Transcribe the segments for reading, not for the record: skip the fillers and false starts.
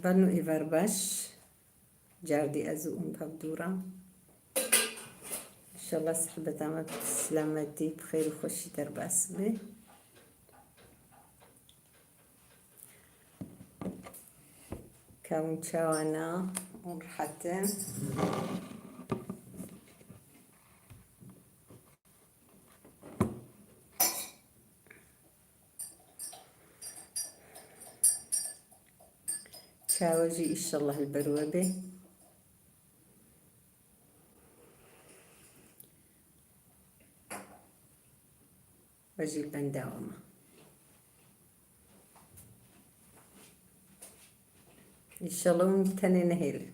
بانو إيفار باش جاردي أزوم بابدورة إن شاء الله صحبة ما بسلامتي بخير وخشي ترباس به كون شاوانا ورحتن شاوجي إن شاء الله البروبة وجي البنداومة إن شاء الله ونتني نهيل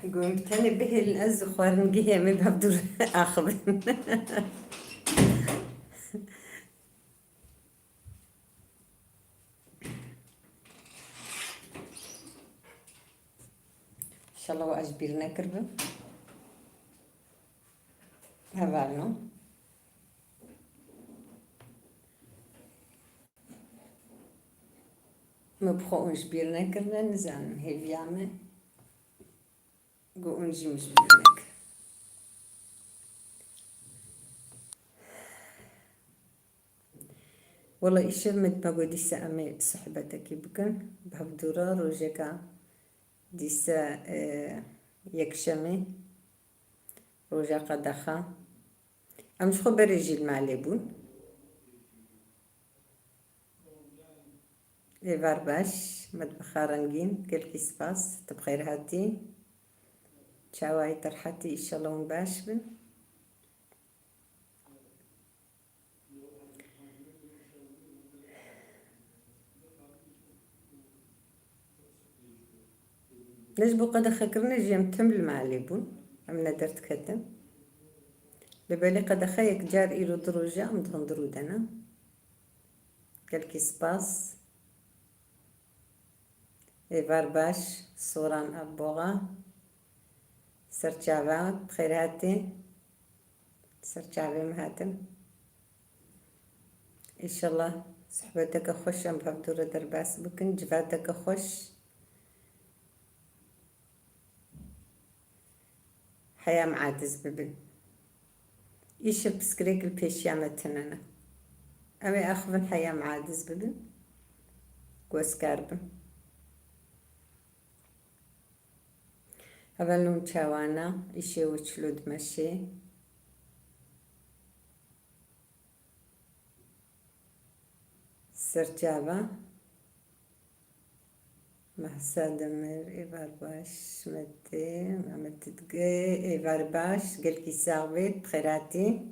يقوم تاني به الأز خوارن جيه من بابدور آخر إن شاء الله وأجبرنا كربه هبالنا مبخو أجبرنا كربه نزان هي بيعمل قو أنجي مجبرنا والله إيش مد ما قو ديسا أمي صحبتك يبكن بابدورا روجكا ديسا يكشمي روجا قدخا أمش خو برجي المعلبون إيفار باش مطبخ رنجين كل سباس تبخير هاتي شاواي ترحتي إن شاء الله ونباش بن ليش بقى خكرنا جيم تمل معلبون أمنا درت كتم لبالي قد خيك جار إلو دروجة أم تندرودنا كل سباس إيفار باش صوران أبوغا سرچاوا بخير هاتي سرچاوي مهاتم إن شاء الله صحبتك خوش أم بابدورة درباس بكن جفاتك خوش حياة معادز ببن إيش بسكريك البيشيامتننا أمي أخذن حياة معادز ببن واسكاربن هبلون شاوانا إشي وشلود مشي سرچاوا محسا دمر إيفار باش متي متتقي إيفار باش قلكي ساغبي بخيراتي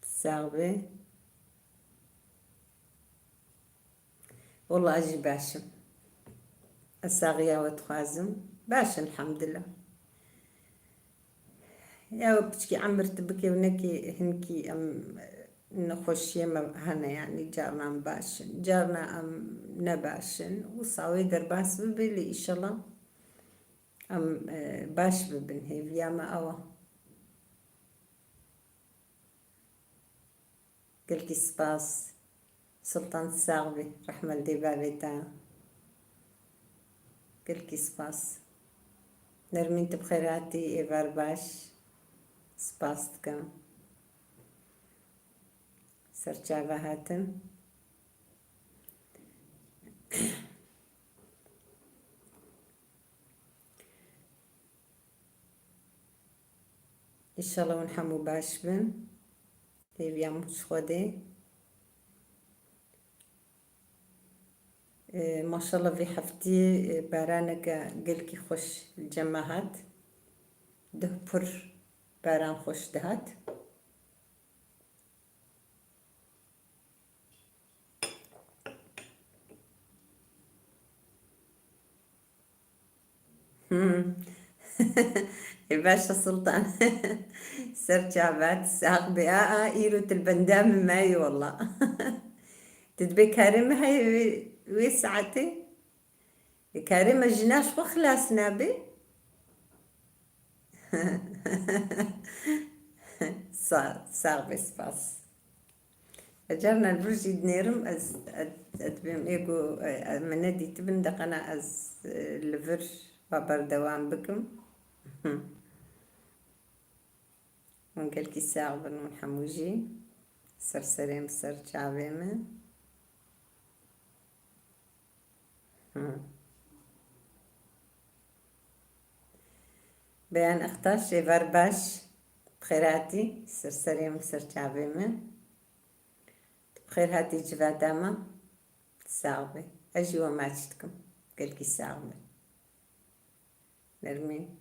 ساغبي والله أجي باشم الساغية وتخازم باش الحمد لله يا بتشكي عمرت بكي ونكي هنكي أم نخش يما هنا يعني جارنا باشن جارنا أم نباشن وصاوي درباس ببلي إن شاء الله أم باش ببن هي فياما أوا قلتي سباس سلطان الساغبي رحمة الدبابة قلتي سباس نرمين بخيراتي إيفار باش سباس كم سرچاوا هاتن إن شاء الله ونحمو باش بن هي مش خودي ما شاء الله في حفتي بارانك قلكي خوش الجماعات ده بر باران خوش دهات باشا سلطان. سرچابات ساق بآ إيرو البندام ماي والله. تدبي كارمة هاي ويسعتي كارمة جناش وخلاص نابي. صار بس باس أجرنا البرج دنيرم از أدبم إيجو من دي تبن دقنا از لفر وبر دوام بكم. ونقل كي ساعة بنون حموجي سرسريم سر شعبيمة. بيان اختاش فرباش بخيراتي سرسريم سر شعبيمة بخير هاتي جفاداما ساعبي أجي وماشتكم قل كي ساعبي نرمين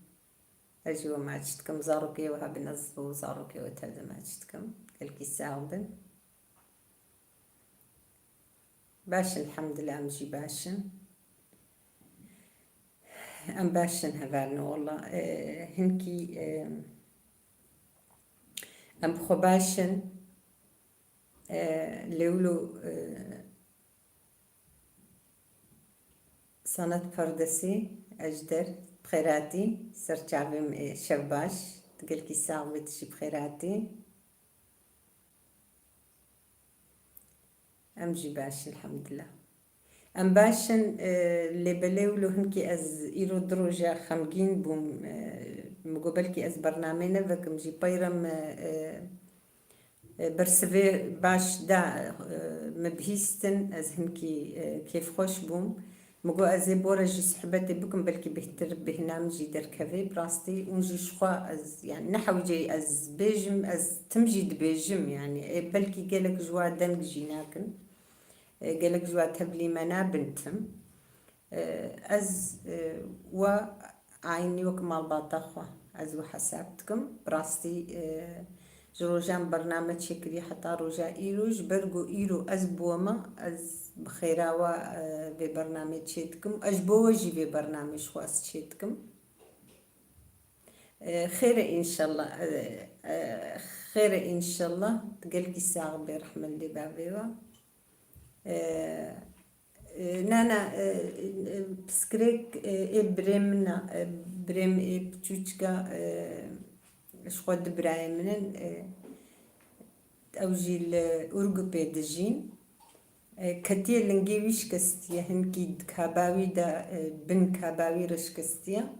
أجي وماشتكم زاروكي وهاب نزبو زاروكي وتهدى ماشتكم قل كي ساعبي باشن الحمد لله أمجي باشن أم باشن هفالنا والله هنكي أم بخو باشن لولو سنة فردسي أجدر بخيراتي سرچاوم شباش تقول كي ساعة بتشي بخيراتي أمجي باش الحمد لله أم باشن اللي بلاولو هنكي أز إيرو دروجة خمجين بوم مقبلكي أز برنامجنا فكم جي بيرم برسفي باش دا مبهيستن أز هنكي كيف خوش بوم مقو أزي بورا جي صحبتي بكم بلكي بهتر بهنام جي دركفي براستي ونجي شخوا أز يعني نحو جي أز بيجم أز تمجيد بيجم يعني بلكي قالك جوا دنق جيناكن قالك جوا تبلي منا بنتم أز وعيني وكمال باطخوا أز وحسابتكم براستي جروجان برنامج شكري حتى رجاء إيروج برجو إيرو أزبوما أز بخيراوا ببرنامج شيتكم أجبوجي ببرنامج خاص شيتكم خير إن شاء الله خير إن شاء الله تقلقي الساعة برحمة الله بابيوا نانا بسكريك إبريمنا بريم إبتشوشكا شخود برايمنن أوجي الأورجوبي دجين كتير لنجيويش كستيا هنكي كاباوي دا بن كاباوي رش كستيا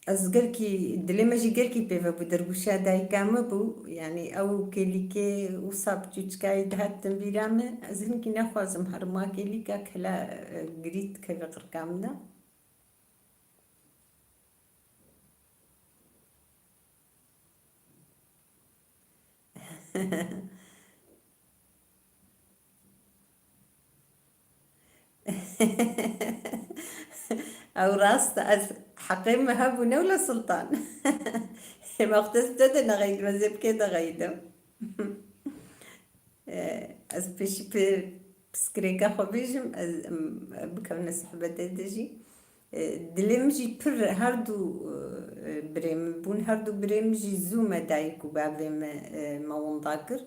از قلكي دلما جي قلكي بيفا بدربوشا داي كاما بو يعني او كيليكي وصاب تشكاي دهات تنبيرامه از هنكي نخوازم هرما كيليكا كلا قريت كيف قرقامنا او راست از حقيم هابو نولا سلطان ما اختزت نغيد مزيب كده غيدم از بيش بسكريكا خو بيجم از بكون صحبة دجي دلمجي بر هردو بريم بون هردو بريمجي زوما دايكو بابي ما ونذاكر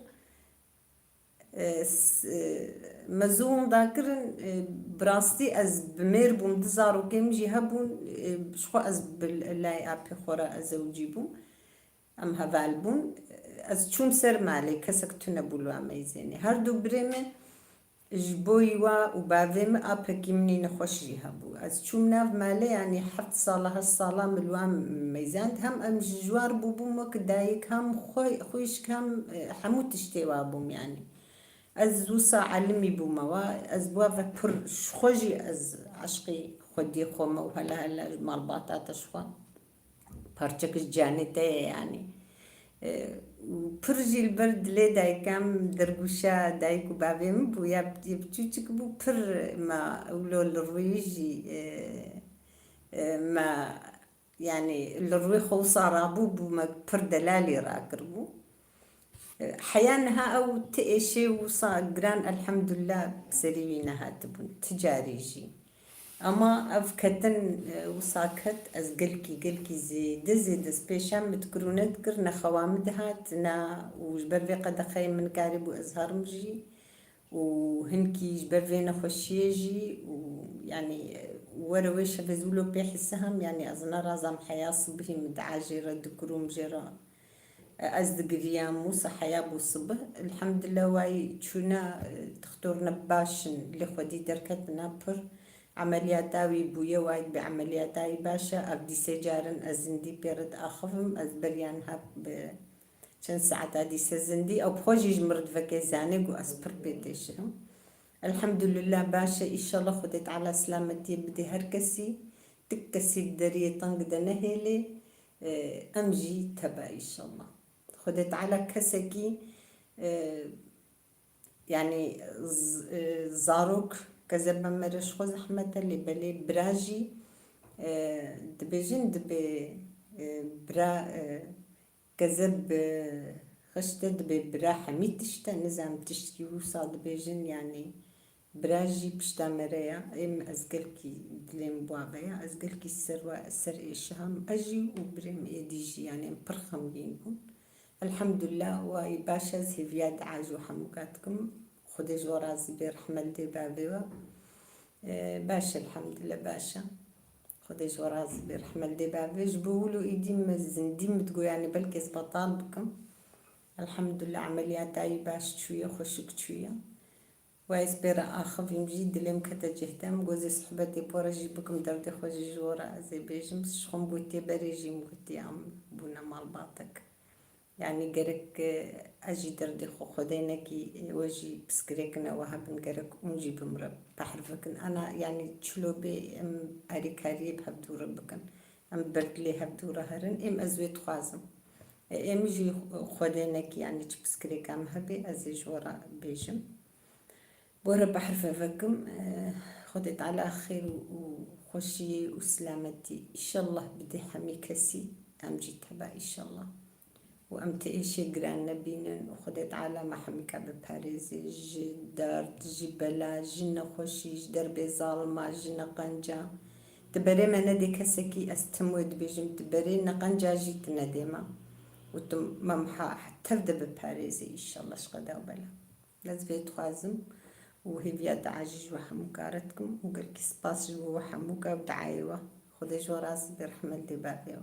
مزوم ذاكرن براستي از بمير بوم دزارو كيم جي هبون بشخو از باللاي ابي خورا ازوجيبو ام هفالبون از چوم سر مالي كسك تنبولو اميزيني هردو بريمه جبويوا وبعدين ابي كيمني نخوش جي هبو از چوم ناف مالي يعني حفت صالة هالصالة ملوام ميزان هم ام جوار بوبوم وك دايك هم خويش كم حموت اشتوا بوم يعني از وسا علمي بوما از بوافا بر خوجي از عشقي خدي خوما وهلا مال باطات شخوا بارچك جانته يعني برجي البرد لي دايكام درغوشا دايكو بابيم بو يبتوچك بو بر ما اولو الرويجي ما يعني الروي خو صارابو بو ما بر دلالي راكربو حيانها أو تأشي وصا جران الحمد لله بسرينا هاتبون تجاريجي اما اف كتن وساكت از قلكي زيد سبيشال متكرونت كرنا خوامدها نا وجبر في قد خي من كارب وازهار مجي وهنكي جبر في نخشيجي ويعني ورويش فزولو بيحسهم يعني ازنا رازم حياص به مدعاجي رد كروم جرا أصدق ريام موسى حياة بوصبه الحمد لله واي تشونا تختار نباشن اللي خدي دركت نابر عملياتاوي بويا وايد بعملياتاوي باشا أبدي سجارن أزندي بيرد أخفم أزبريان هاب چند ساعات هادي سزندي أو بخوجي جمرد فكي زانق وأسبر بيتشهم الحمد لله باشا إن شاء الله خدت على سلامتي بدي هركسي تكسي دري طنق دنهيلي أمجي تبا إن شاء الله خدت على كسكي يعني زاروك كذا مرش خوز أحمد اللي بلي براجي دبجن دبي برا كذب خشت دبي برا حميد تشتا نزام تشتي وصاد بيجن يعني براجي بشتا مريا ام ازقلكي دلين بوابيا ازقلكي السر إيشهم أجي وبرم إيديجي يعني برخم بينكم الحمد لله واي باشا زي فياد عاجو حموكاتكم خدي جوراز برحمة دي بابيوا باشا الحمد لله باشا خدي جوراز برحمة دي بابي جبولو ايدي مزندي متقو يعني بلكي بطال بكم الحمد لله عمليات اي باش شوية خشك شوية وايس بيرا اخف يمجي دليم كتا جهتم جوزي صحبتي بورا جيبكم دردي خوجي جورا زي بيجم شخم بوتي بريجي مكتي ام بونا مال باطك يعني قرك أجي دردي خدينكي وجي بسكريكنا وهبن قرك ونجي بمرب بحرفكن أنا يعني تشلوبي أم أريكاري بهبدورة بكن أم بردلي هبدورة هرن أم أزويت خوازم أم يجي خدينكي يعني تبسكريك أم هبي أزيج ورا بيجم بورا بحرفكم خدت على خير وخشي وسلامتي إن شاء الله بدي حمي كسي أمجي تبا إن شاء الله وأمت إيشي قران نبينن وخدت على محمكة بباريزي جي دارت جي بلا جي نخوشي جي دربي ظالمة جي نقنجا تبري ما ندي كسكي استمود بيجم تبري نقنجا جيت نديما وتم ممحا حتى بدا بباريزي إن شاء الله شقدا وبلا لازم يتخازم وهي بياد عاجج وحمكارتكم وقال كي سباس جو وحموكا بدعايوة خدي جو راس برحمة دي بابيو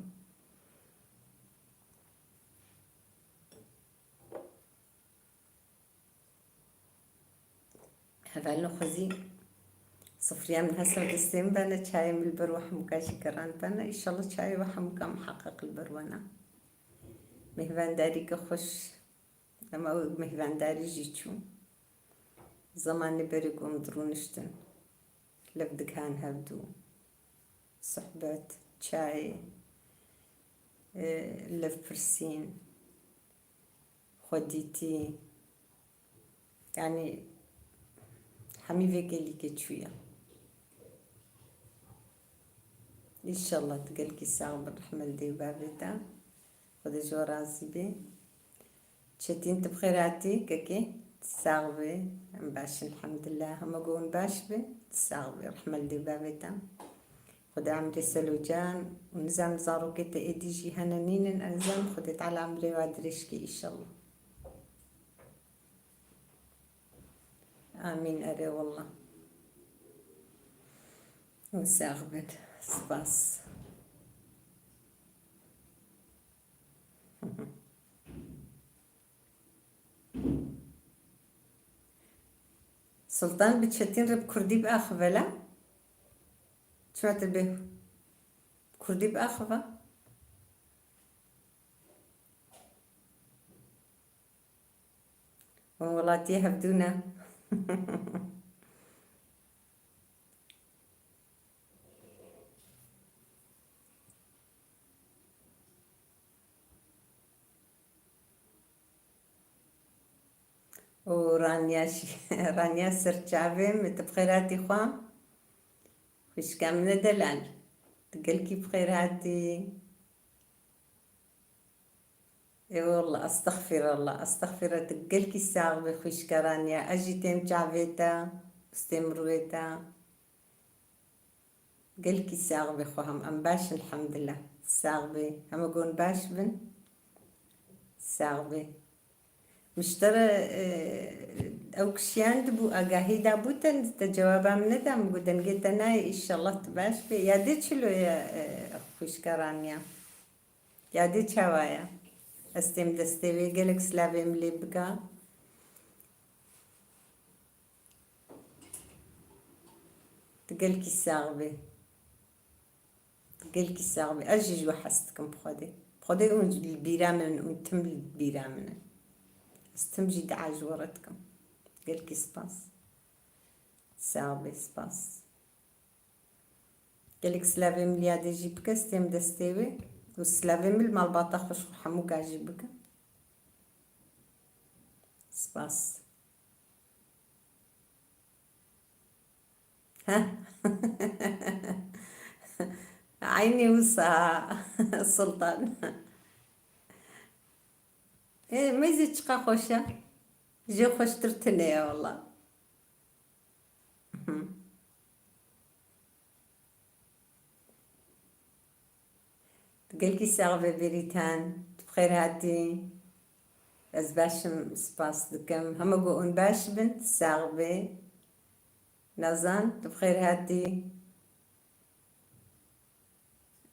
هذا خوزي صفريا من هسه ودستين بنا شاي من البروح مكاشي كران بنا إن شاء الله شاي وحمكا محقق البروانا مهفان داري كخش لما مهفان داري جيتشو زمان بريق ومدرونشتن لبدك هان هبدو صحبات شاي لف برسين خديتي يعني حميفة قالي كتشوية إن شاء الله تقلكي الساعة بالرحمة دي بابدا خدي جو راسي بي تشتين تبخيراتي كاكي تساغبي مباش الحمد لله هم قون باش بي تساغبي رحمة دي بابدا خدي عمري سلوجان ونزام زارو كتا ايدي جي هنانين انزام خدي تعالى عمري وادريشكي إن شاء الله آمين أري والله ونساغبن سباس سلطان بتشتين رب كردي بآخفة لا سمعت به كردي بآخفة وولاتي هبدونا رانيا سرچاوي متبخيراتي خوام خوش كامنة دلال تقلكي بخيراتي اي والله استغفر الله استغفر تقلكي الساغ بخوش كرانيا اجي تيم چاويتا استمرويتا قلكي ساغبي خوهم ام باش الحمد لله ساغبي هم قون باش بن ساغبي مشترى او كشيان دبو اقاهي دابوتن تجوابا من دام قدن قلت انا ان شاء الله تباش بي يا دي شلو يا خوش كرانيا يا دي شوايا استم دستوي قلك سلافي ملي بقى تقلكي ساغبي تقلكي ساغبي اجي جو حستكم بخودي اون البيرامن اون تم البيرامن استمجي دعاج ورتكم قلكي سباس ساغبي سباس قلك سلافي ملي هادي جيبك استم دستوي والسلافي مل مال باطاخ وش حمو قاع جيبك سباس ها عيني وسع السلطان إيه ما يزيد شقا خوشة جي خوش ترتني يا والله تقلكي ساغبي بريتان بخير هاتي از باشم سپاس دکم همه گو اون باش بنت ساغبي نازان بخير هاتي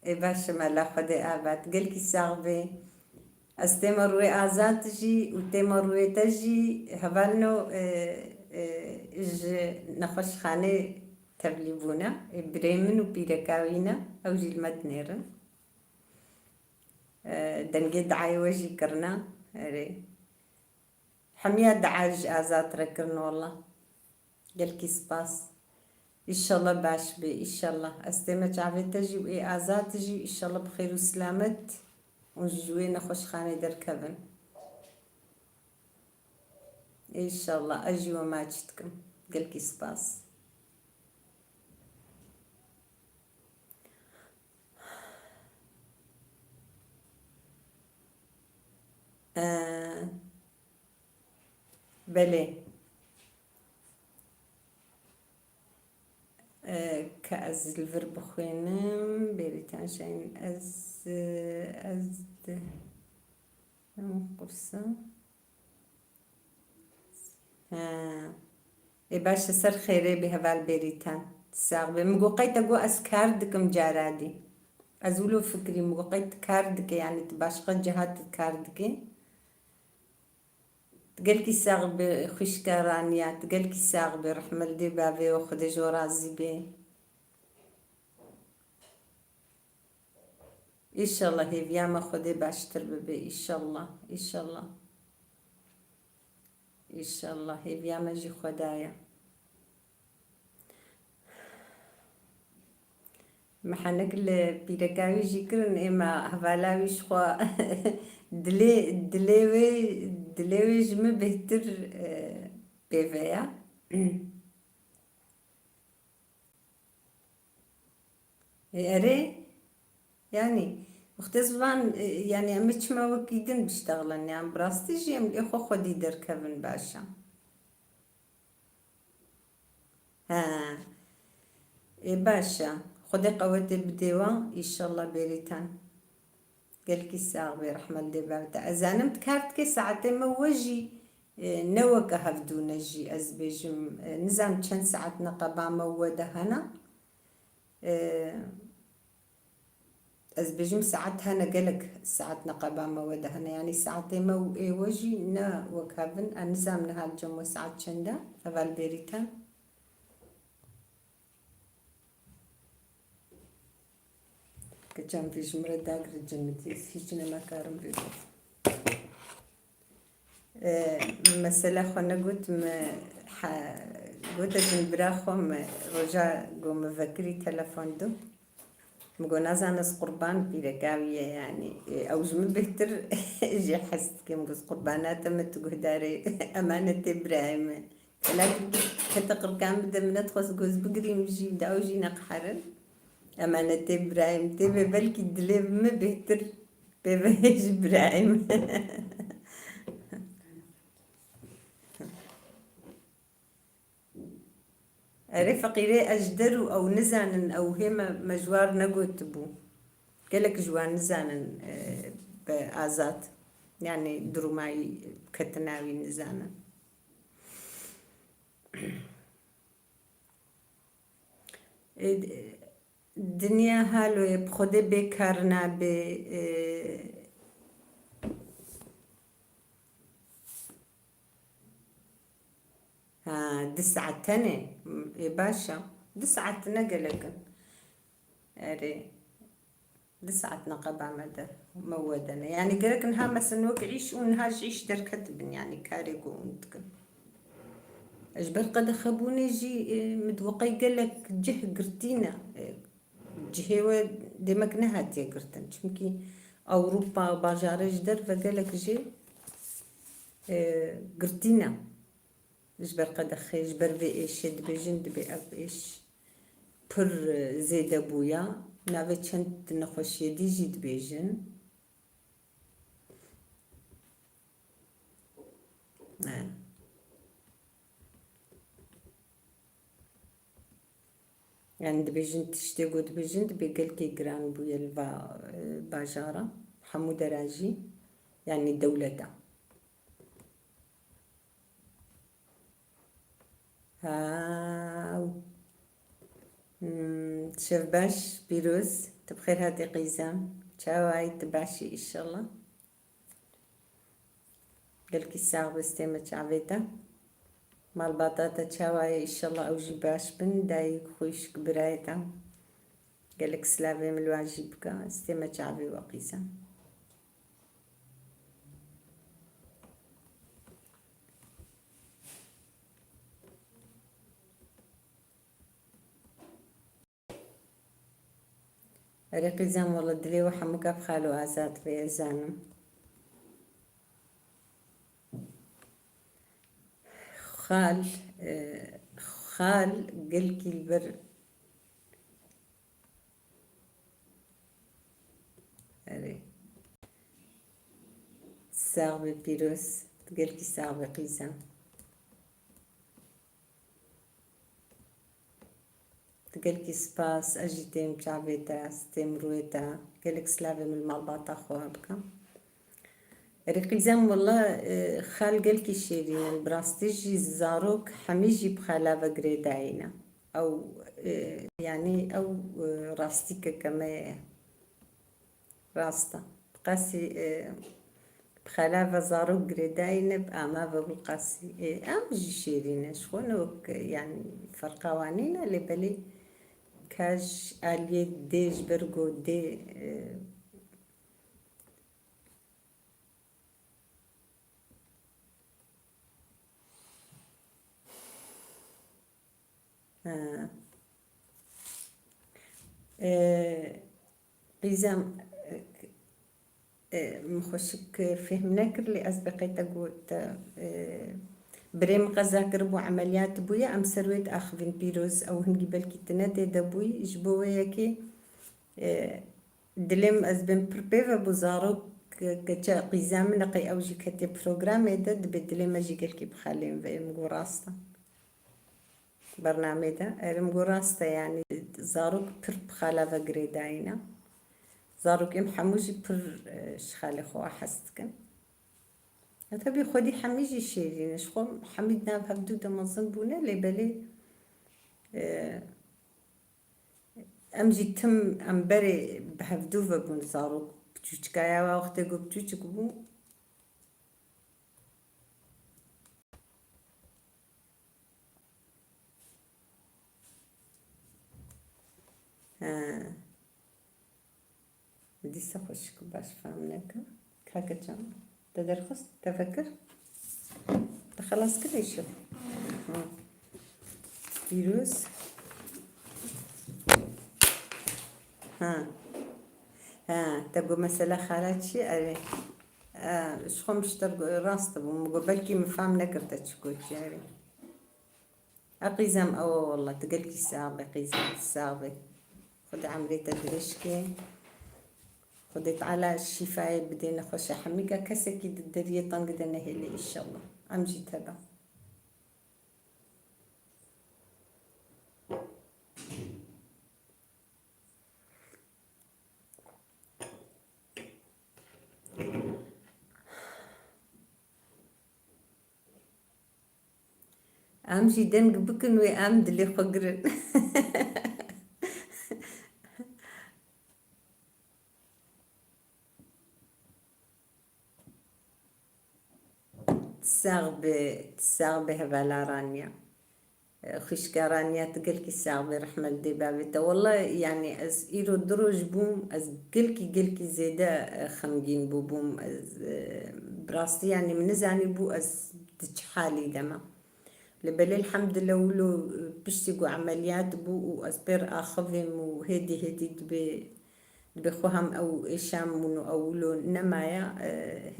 اي باشم الله خدي آباد قلكي ساغبي از تمروي آزاد تجي و تمروي تجي هبالنو اج نخوش خانه تبليبونا بريمن و بيركاوينا او جي المدنيرن دنقي دعاي وجي كرنا هري حمية دعاج آزاد ركرن والله قلكي سباس إن شاء الله باش بي إن شاء الله أستمع عافية تجي وإيه آزاد تجي إن شاء الله بخير وسلامت ونجوين خوش خاني دركبن إن شاء الله أجي وما جتكم قلكي سباس بلي كأز الفرب خوينم بريتان شاين أز قرصة باش سر خيري بهذا البريتان ساغبي مقوقيت أقو أسكار دكم جارادي أزولو فكري مقوقيت كاردك يعني تباشق جهات كاردك تقلكي ساغبي خوش كارانيا تقلكي ساغبي رحمل دي بابي وخدي جورازي بي إن شاء الله هي بياما خدي باشتر ببي إن شاء الله إن شاء الله إن شاء الله هي بياما جي خدايا محنك بيركاوي جيكرن إما هفالاوي شخوا دليوي جمع بهتر بيفيا أري يعني مختزبان يعني أمتش ما وكيدن بشتغلن يعني براستي جيم الإخوة خدي دركبن باشا ها إيه باشا خدي قوتي بديوة إن شاء الله بريتان قالكي ساغبي رحمة الله بابتا أزانمت كارتكي ساعتين موجي نوكا هفدو نجي أزبيجم نزام چند ساعت نقبا موده هنا أزبيجم ساعتها نقلك ساعت نقبا موده هنا يعني ساعتين مو وجي نا وكابن أنزام نهال جمو ساعت چندا فبال بريتان كجام فيش مرد داقر الجنة فيشنا مكارم بيجو مثلا خوانا قلت قلت أجن براخم رجاء قوم فكري تلفون دو مقو نازانس قربان بيرقاوية يعني أو جمع بهتر جي حست كم قص قربانات متقو داري أمانة إبراهيم لكن كتقر كان بدا من أتخص قوز بقري مجي بداو جي نقحرن أمانة إبراهيم تبي بلكي دليب ما بهتر بيبيش إبراهيم اري فقيري اجدرو او نزانن او هما مجوار نقوت بو قالك جوان نزانن بآزات يعني دروماي كتناوي نزانن دنیا هالوی بخوده بکار نبه دسعتنه باشا دسعتنا قلقن اري دسعتنا قبع مدى مودنا يعني قلقن ها مثلا وك عيش ونهاج عيش در كتبن يعني كاريقو وندكن اجبر قد خبوني جي مدوقي قالك جه قرتينا جهوا دمك نهات يا قرتن چمكي اوروبا باجارج در فقالك جي قرتينا اجبر قد خي اجبر بإيش دبجن دبي اب ايش پر زيدا بويا ناوي چند نخوش يدي جي دبجن يعني دبجن تشتاقو دبجن دبي قلكي قران بويا الفا باجارة حمو دراجي يعني دولة هاو شاف باش بيروز تبخير هاتي قيزام تشاواي تباشي إن شاء الله قلكي الساعة بستيمة شعبيتا مال بطاطا تشاواي إن شاء الله أوجي باش بن دايك خويش كبرايتا قالك سلافي من الواجبك استيمة شعبي وقيزام ريقي زام والله دلي وحمك بخالو آزاد في زانم خال قلكي البر أري ساغبي بيروس قلكي ساغبي قيزام قالك سباس اجيتيم شعبيتا ستيم رويتا قالك سلافي من المالباطا خوها بكا ريقي زام والله خال قالك شيرين البراستيجي زاروك حميجي بخالافة قريداينا او يعني او راستيكا كما راستا بقاسي بخلافة زاروك قريداينا بأمابة بالقاسي أمجي شيرين شخونوك يعني فرقوانينا اللي بالي كاج آلية ديج برغو دي قيزام مخشك فهمناك اللي أسبقيت قوت بريم غزا قربو عمليات بويا أم سرويت أخذن بيروز أو هنجي بالكي تنادي دبوي جبويا كي دلم أزبن بربيفا بوزارو كتا قيزام نقي أوجي كتي بروغرام يدد بدلم أجي قلكي بخالين في مقوراستا برنامج ده المقوراستا يعني زاروك برب خالافة قريداينا زاروك إم حموجي بر شخالي خوا حستكن تبي خودي حميجي شيرين شخو حميدنا بهبدو دمزن بونا لبالي أمجي تم أمبري بهبدو فبون زاروك بتوشكايا وقت جو بتوشكبو بدي سخشك باش فهمناك كاكا جام تدرخص تفكر خلاص كده يشوف فيروس تبقى مسألة خالاتشي أري شخو مشترق راست بمقبلكي مفهم نكرتك شكوت يعني أقيزم أو والله تقلكي الساعة قيزم الساعة خد عمري تدرشكي خدت على الشفاء بدينا خوش حميقة كسكي الدرية طنقدنا هلي إن شاء الله أمجي تبا ام جی دنگ بکن و ام دلی خوگرن تساغ به هفالا رانيا خشكارانيا تقلكي الساعة برحمة دي بابتا والله يعني از إيرو دروج بوم از قلكي زيادة خمجين بوم از براستي يعني منزعني بو از تجحالي دما لبل الحمد لله ولو بشتقو عمليات بو وأسبر آخذهم وهدي بخوهم أو إشام منو أولو نمايا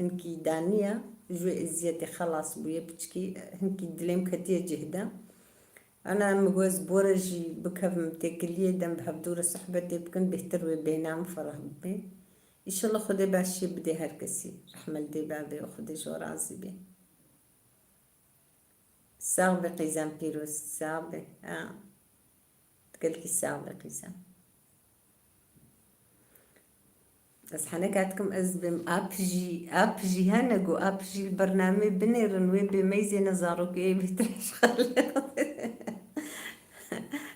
هنكي دانية جوي زيادة خلاص بو يبتشكي هنكي دليم كتير جهدا أنا مجوز بورجي بكف متكلية دم بهبدور صحبتي بكن بيهتروي بينام فرح بي إن شاء الله خدي باشي بدي هالكسي رحمة دي بابي وخدي جو رازي بي سابقي زامبيروس سابق تقلكي سابقي زام بس حنكاتكم أزبم أبجي هنقو أبجي البرنامج بنيرن وي بميزي نزاروك إيه بترش خلق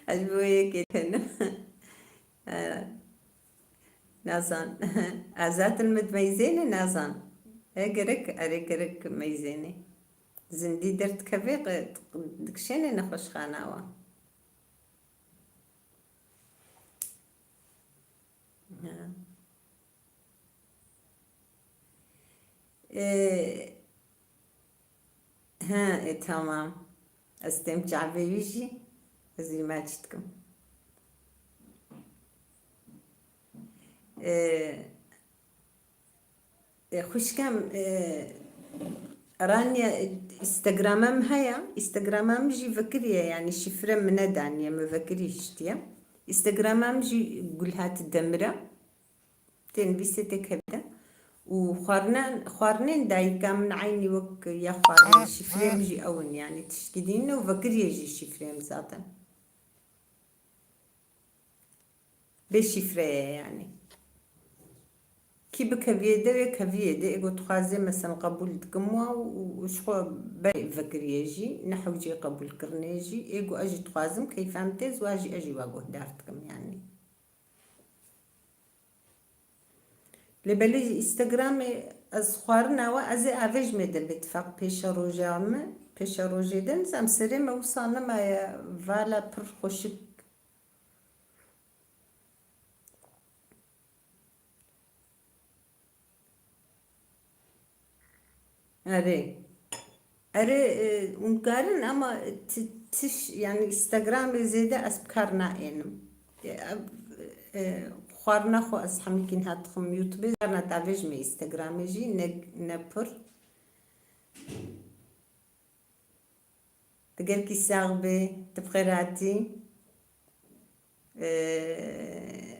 أجبوي كده نازان أزات المتميزين نازان أريك ميزيني زندي درت كفيق دكشيني نخش خاناوا ها تمام استمتع بيجي زي ما جتكم خوش كم رانيا استغرامم هيا استغرامم جي فكرية يعني شفرة من دانيا ما فكريش تيا استغرامم جي قولها الدمرة تنبيستك هبدا وخارنين دايكا من عيني وك يا خارن شفرة مجي أون يعني تشكدين وفكرية جي شفرة مزاتا بشفرة يعني كي بكفيدة إيجو تخازي مثلا قبول دكموا وشخو باي فكريجي نحو جي قبول كرنيجي إيجو أجي تخازم كيف فهمتز واجي أجي واجه دارتكم يعني لبلي إنستغرام أزخارنا وأزي أفيج مدة بتفاق بيش روجي دن زم سري ما وصلنا ما فالا بر خوشك أري ونقارن أما تش يعني إنستغرام زيادة أسبكارنا إنم خوارنا خو أصحابي كن هاتخم يوتيوب أنا تعرفش من إنستغرام جي نبر تقول كي ساغبي تبخيراتي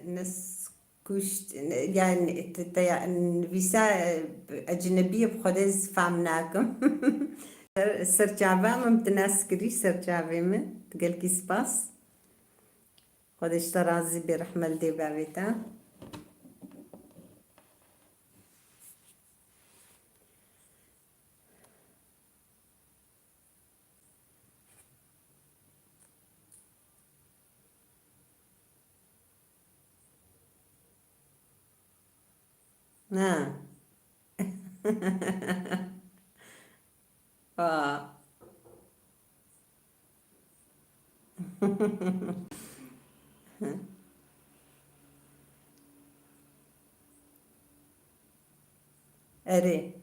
نس كشت يعني فيسا أجنبية بخدز فهمناكم سرچاوه ممتناس كري سرچاوه من تقول كي سباس خدش ترازي برحمة دي بابتا أري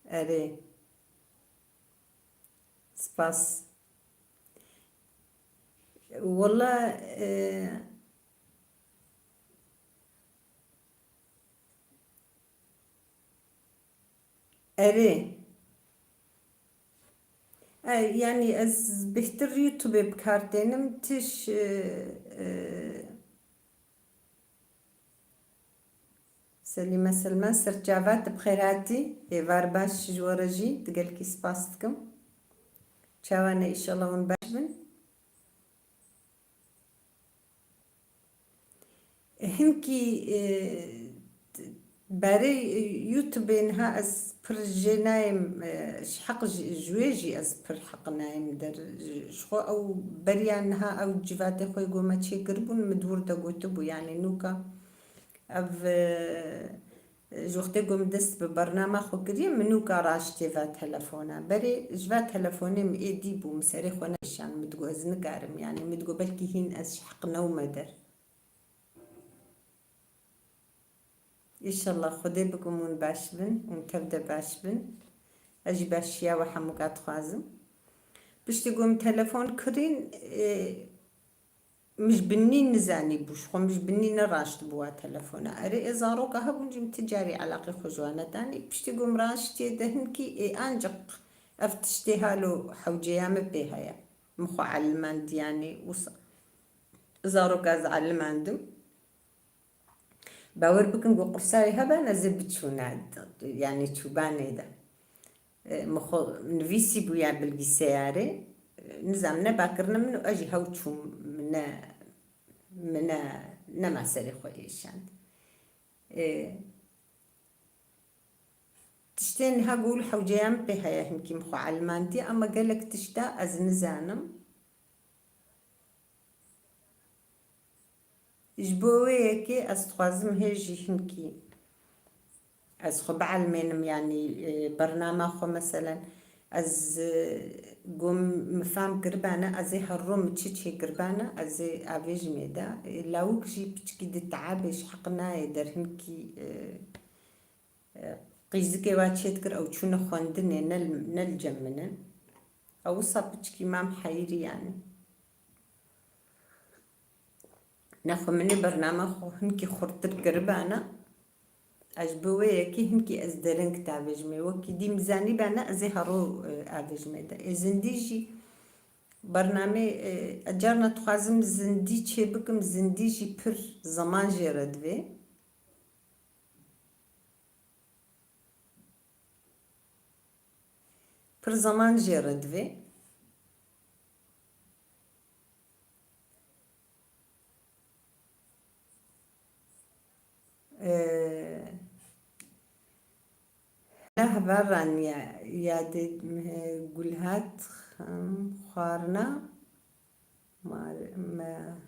أري سباس والله أري يعني از بهتر يوتيوب بكارتينم تش سليمة سلمان سرجافات بخيراتي إيفار باش جورجي تقلكي سباستكم شاوانا إن شاء الله ونباشبن هنكي برای یوتیوب ها از پر جنایم حق جویجی از پر حق نایم در شخو او بریان ها او جوات خوی گوما چه کربون مدور دا گوتو بو یعنی نوکا او جوخته گم دست به برنامه خو کریم منوکا راشتی و تلفونه برای جوا تلفونیم ایدی بو مسری خو نشان مدگو از نگارم یعنی مدگو بلکی هین از حق نوم در إنشالله خدي بكم ون باش بن ون تبدا باش بن أجي باشيا وحمقات خوازم باش تقوم تلفون كرين مش بنين نزاني بوش خو مش بنين راشت بوا تلفونا أري إزاروك هبون جم تجاري علاقة خجوانا تاني باش تقوم راشتي دهنكي أنجق أفتشتيها له حوجيام بيها مخو علمان يعني وصا إزاروك أز علماندم باور بكم جو قرصاي هبا نزل بتشوناد يعني تشوباني ده مخو نفيسي بويا بالجسياري نزامنا باكرنا منو أجي هاوتشو منا نما سري خويشان تشتين هقول حوجيام بهاي هنكي مخو علمانتي أما قالك تشتا أز نزانم جبوي كي أستخدم هيجي هنكي از خو بعلمینم يعني برنامه خو مثلا از قوم مفهم قربانه از هالروم تشي قربانه از أفيج ميدا لو كشي بتشكي دتعبش حقنا يدر هنكي قيزكي واتشيتكر أو تشونا خوندني نل جمنا أو صاب بتشكي مام حيري يعني ناخو مني برنامه خو هنكي خورتر قربانه أجبوي كي هنكي أزدرن كتاب جمي وكي دي مزاني بنا أزي هرو أفجمي ده زنديجي برنامج أجرنا تخازم زندي چه بكم زنديجي پر زمان جرد في پر زمان جرد في لا بران يا دي قولهات خارنا ما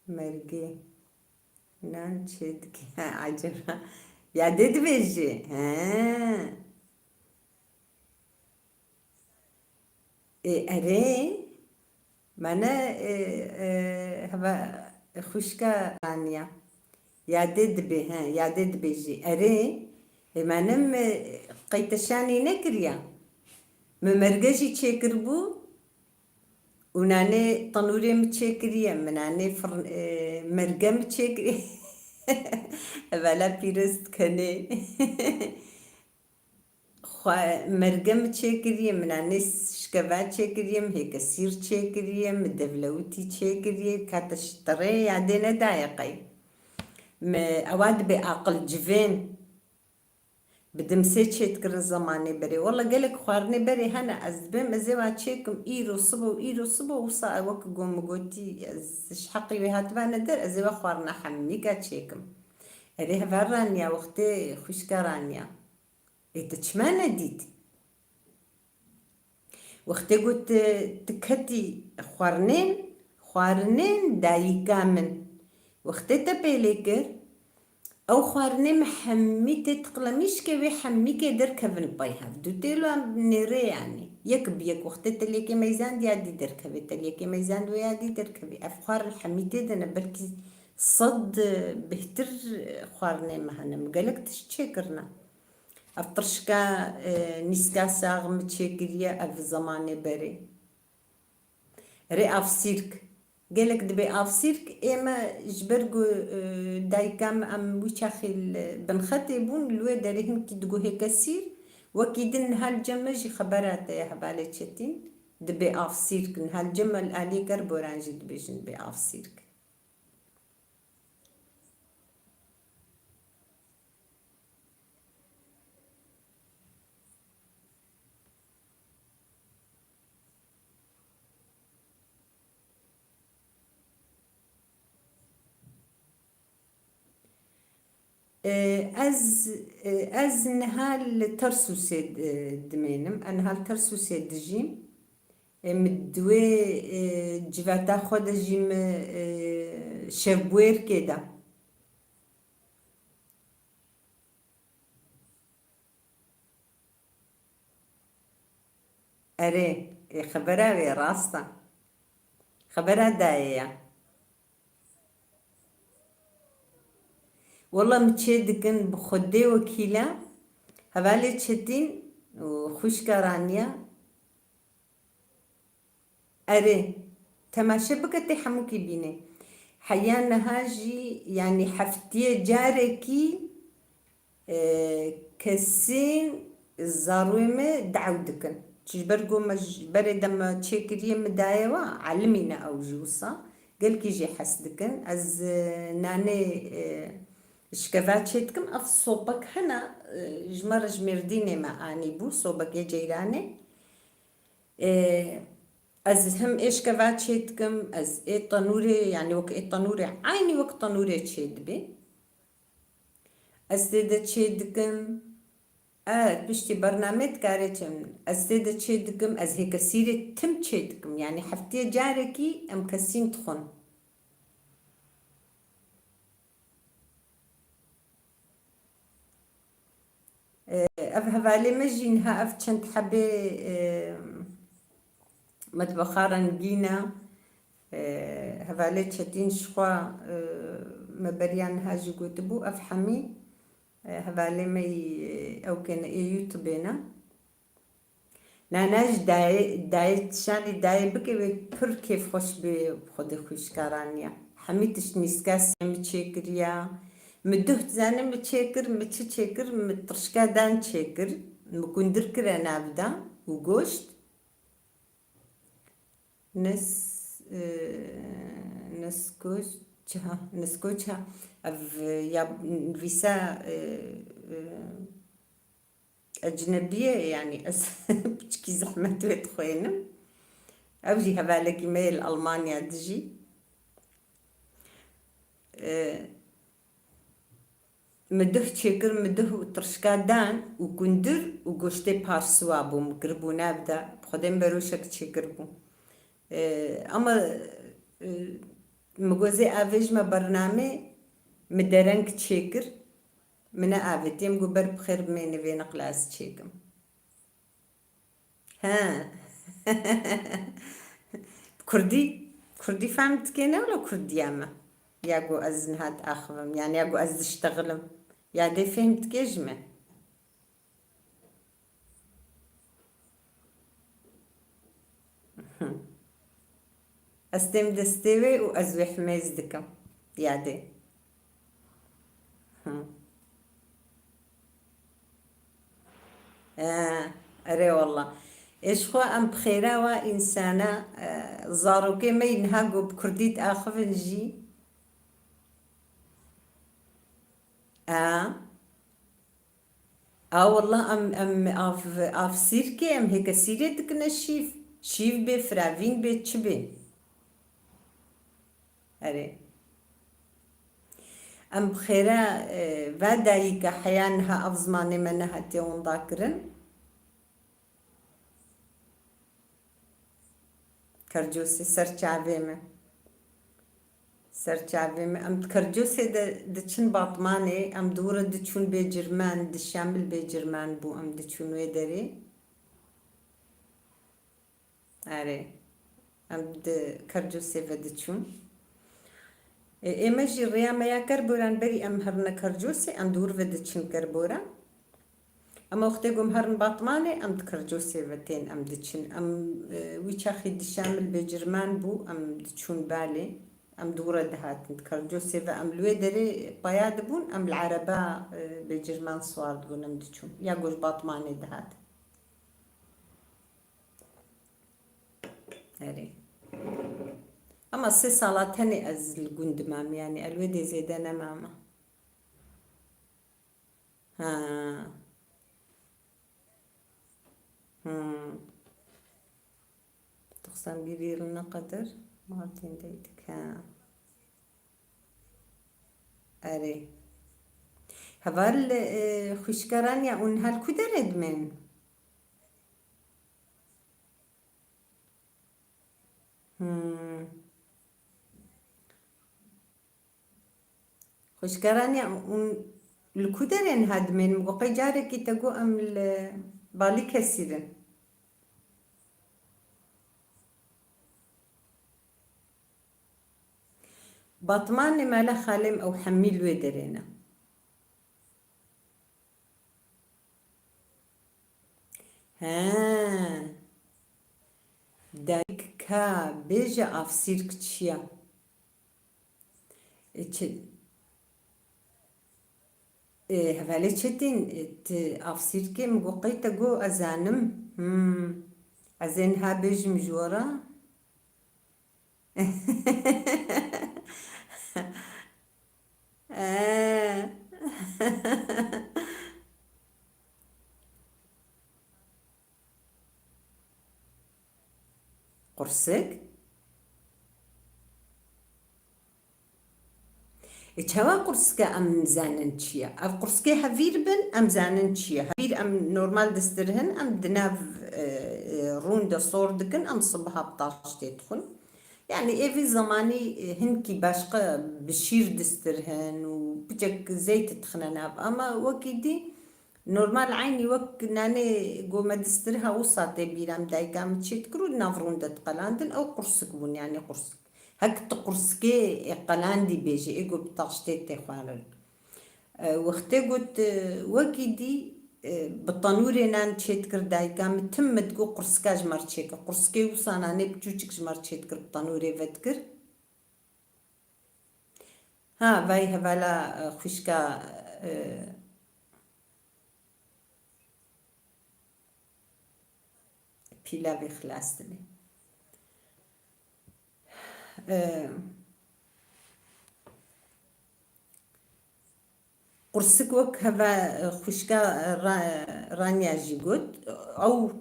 مرقي نان شدك عجبها يا ديد بيجي ها أري مانا هبا خوشكا رانيا يا ديد بي ها يا ديد بيجي أري مانم قيتشاني نكريا ممرقجي تشيكربو وناني طنوري متشيكريا مناني مرقة متشيكريا بلا بيرست كني مرقة متشيكريا مناني شكبات تشيكريا هيك سير تشيكريا مدفلوتي تشيكريا كاتشتري يعدينا دايقي أواد بأقل جفين بدم سيتشيت كر الزماني بري والله قالك خوارني بري هنا أزبم أزوا تشيكم إيرو صبو وصا وك قوم قوتي شحقي بهات بانا در أزوا خوارنا حميكا تشيكم أريها فرانيا وقتي خوشكرانيا إتشمانا ديت وقتي قلت تكتي خوارنين داي كامن وقتي تبيليكر أو خوارني محميتي تقلميش كي حميكي دركب البايها دوتيلو نيري يعني يك وقت تليكي ميزان دي عدي دركبي تليكي ميزان دو يادي دركبي أفخار الحميتي دنا بركي صد بهتر خوارني مهنا مقالك تشيكرنا أفترشكا نسكا ساغ متشيكريا أف زماني بري ري أف سيرك قالك دبي أفسيرك إما جبرجو دايكام أم ويشاخي بنخطي بون لو داريهم كي تقول هيك سير وكيدن هالجمج خبرات يا حبالي تشتين دبي أفسيرك هالجمل علي كربورانجي دبيجن دبي أفسيرك از نهال ترسوسي دمينم أنهال ترسوسي دجيم مدوي جواتا خود جيم شبوير كده أري خبرها في راستا خبرها داية والله متشدكن بخدي وكيلة هبالي تشدين وخوش كارانيا أري تماشي بكتي حموكي بيني حيانا هاجي يعني حفتية جاركي كسين الزارويمة دعودكن تجبرقو مجبري دما تشيكرية مدايوة علمينا أو جوصة قال كي جي حسدكن از ناني شكفات شيتكم أف صوبك هنا جمر جمرديني ما آني بو صوبك يا جيراني از هم ايش كفات شيتكم از اي طنوري يعني وك اي طنوري عيني وك طنوري تشيد بي از تيدا تشيدكم بشتي برنامج كاريتم از تيدا تشيدكم از هيك سيرة تم تشيدكم يعني حفتي جاركي ام كسين تخون اف هفالي مجينها اف چند حبي مطبخارا نجينا هفالي تشتين شخوا مبريان هاجي قوتبو افحمي هفالي مي او كان يوتيوبينا ناناش داي تشاني داي بكي بر كيف خوش بخود خوش كارانيا حميتش نسكاس متشكريا مدوه زاني متشكر مترشكا دان تشكر مكندر كرانا بدا وقوشت نسكوتشا يا فيسا أجنبية يعني بتشكي زحمة ويتخوينم أوجي هبالك إيميل ألمانيا دجي مدوه تشكر مدوه ترشكا دان وكندر وقوشتي بارسوا بو مقربو نابدا بخدين بروشك تشكر بو اما مگوزه آویج ما برنامه مدرنگ تشکر من آویتیم گو بر بخیر بمینه وی نقلاس تشکم ها كردي فهمت كينا ولا كردي اما ياقو از نهات اخوم يعني ياقو از اشتغلم يا دي فهمت كيجمه استم دستوي وازوي حميز دكم يادي اري والله ايش خو ام بخيرا وانسانه زاروكي ما ينهاقو بكرديت اخف نجي اه والله ام اف سيركي ام هيك سيرتك نشيف شيف بي فرافين بي تشبي اري ام بخيرا فادايك حيانها افزماني منها تيون ذاكرن كرجوسي سرچاويمه ام كرجوسي دچن باطماني ام دورة دچون بجرمان دشامل بجرمان بو ام دچون ويدري اري ام كرجوسي فدچون ايمجي رياما يا كربوران بري ام هرنا كرجوسي ام دور فدچن كربورا اما وقتی گم هرن باطمانه ام دکرجوسی وتین ام دچن ام ویچاخی دشامل بجرمان بو ام دچون بالي ام دورة دهات دکرجوسی و ام لوی دری قیاد بون ام العربة بجرمان صوار دون ام دچون یا گوش باطمانه دهات هري اما سي صالات هني از الجند مام يعني الودي زيدنا ماما ها 91 yılına kadar Mardin'deydik. Eri. هەڤال خوشکەرانیا اون هەل کو دەرێدمێن خوشکەرانیا اون li ku derên hadimên goqê carekî te got em li balî kesîrin Batmanê mele xalêm ew hemî li wê derê ne he dayîk ka bêje avsîrk çi ye hevalê çetên ti avsîrkê min goqê te got ez zanim ez ê niha bêjim ji we re qursik çawa qursika em nizanin çi ye ev qursikê hevîr bin em zanin çi ye hevîr em normal distirhin em di nav rûn de sor dikin em sibiha bi taştê dixwin yani evî zamanî hinkî başqa bi şîr distirhin û biçek zeyt dixine nav ama wekî dî normal aynî wek nanê got me distiriha wisa tê bîra min dayîka min çê dikir û nav rûn de diqelandin ew qursik bûn yani qursik hek tu qursikê qalandî bêje ê got bi taştê tê xwarin wextê got wekî dî bi tenûrê nan çê dikir dayîka min tim min digot qursika ji me re çêkir qursikê wisa nanê biçûçik ji me re çê dikir bi tenûrê vedikir ha vay hevala xwîşka pîlavê xilas dibe qursik wek heva xwîşka raniya jî got ew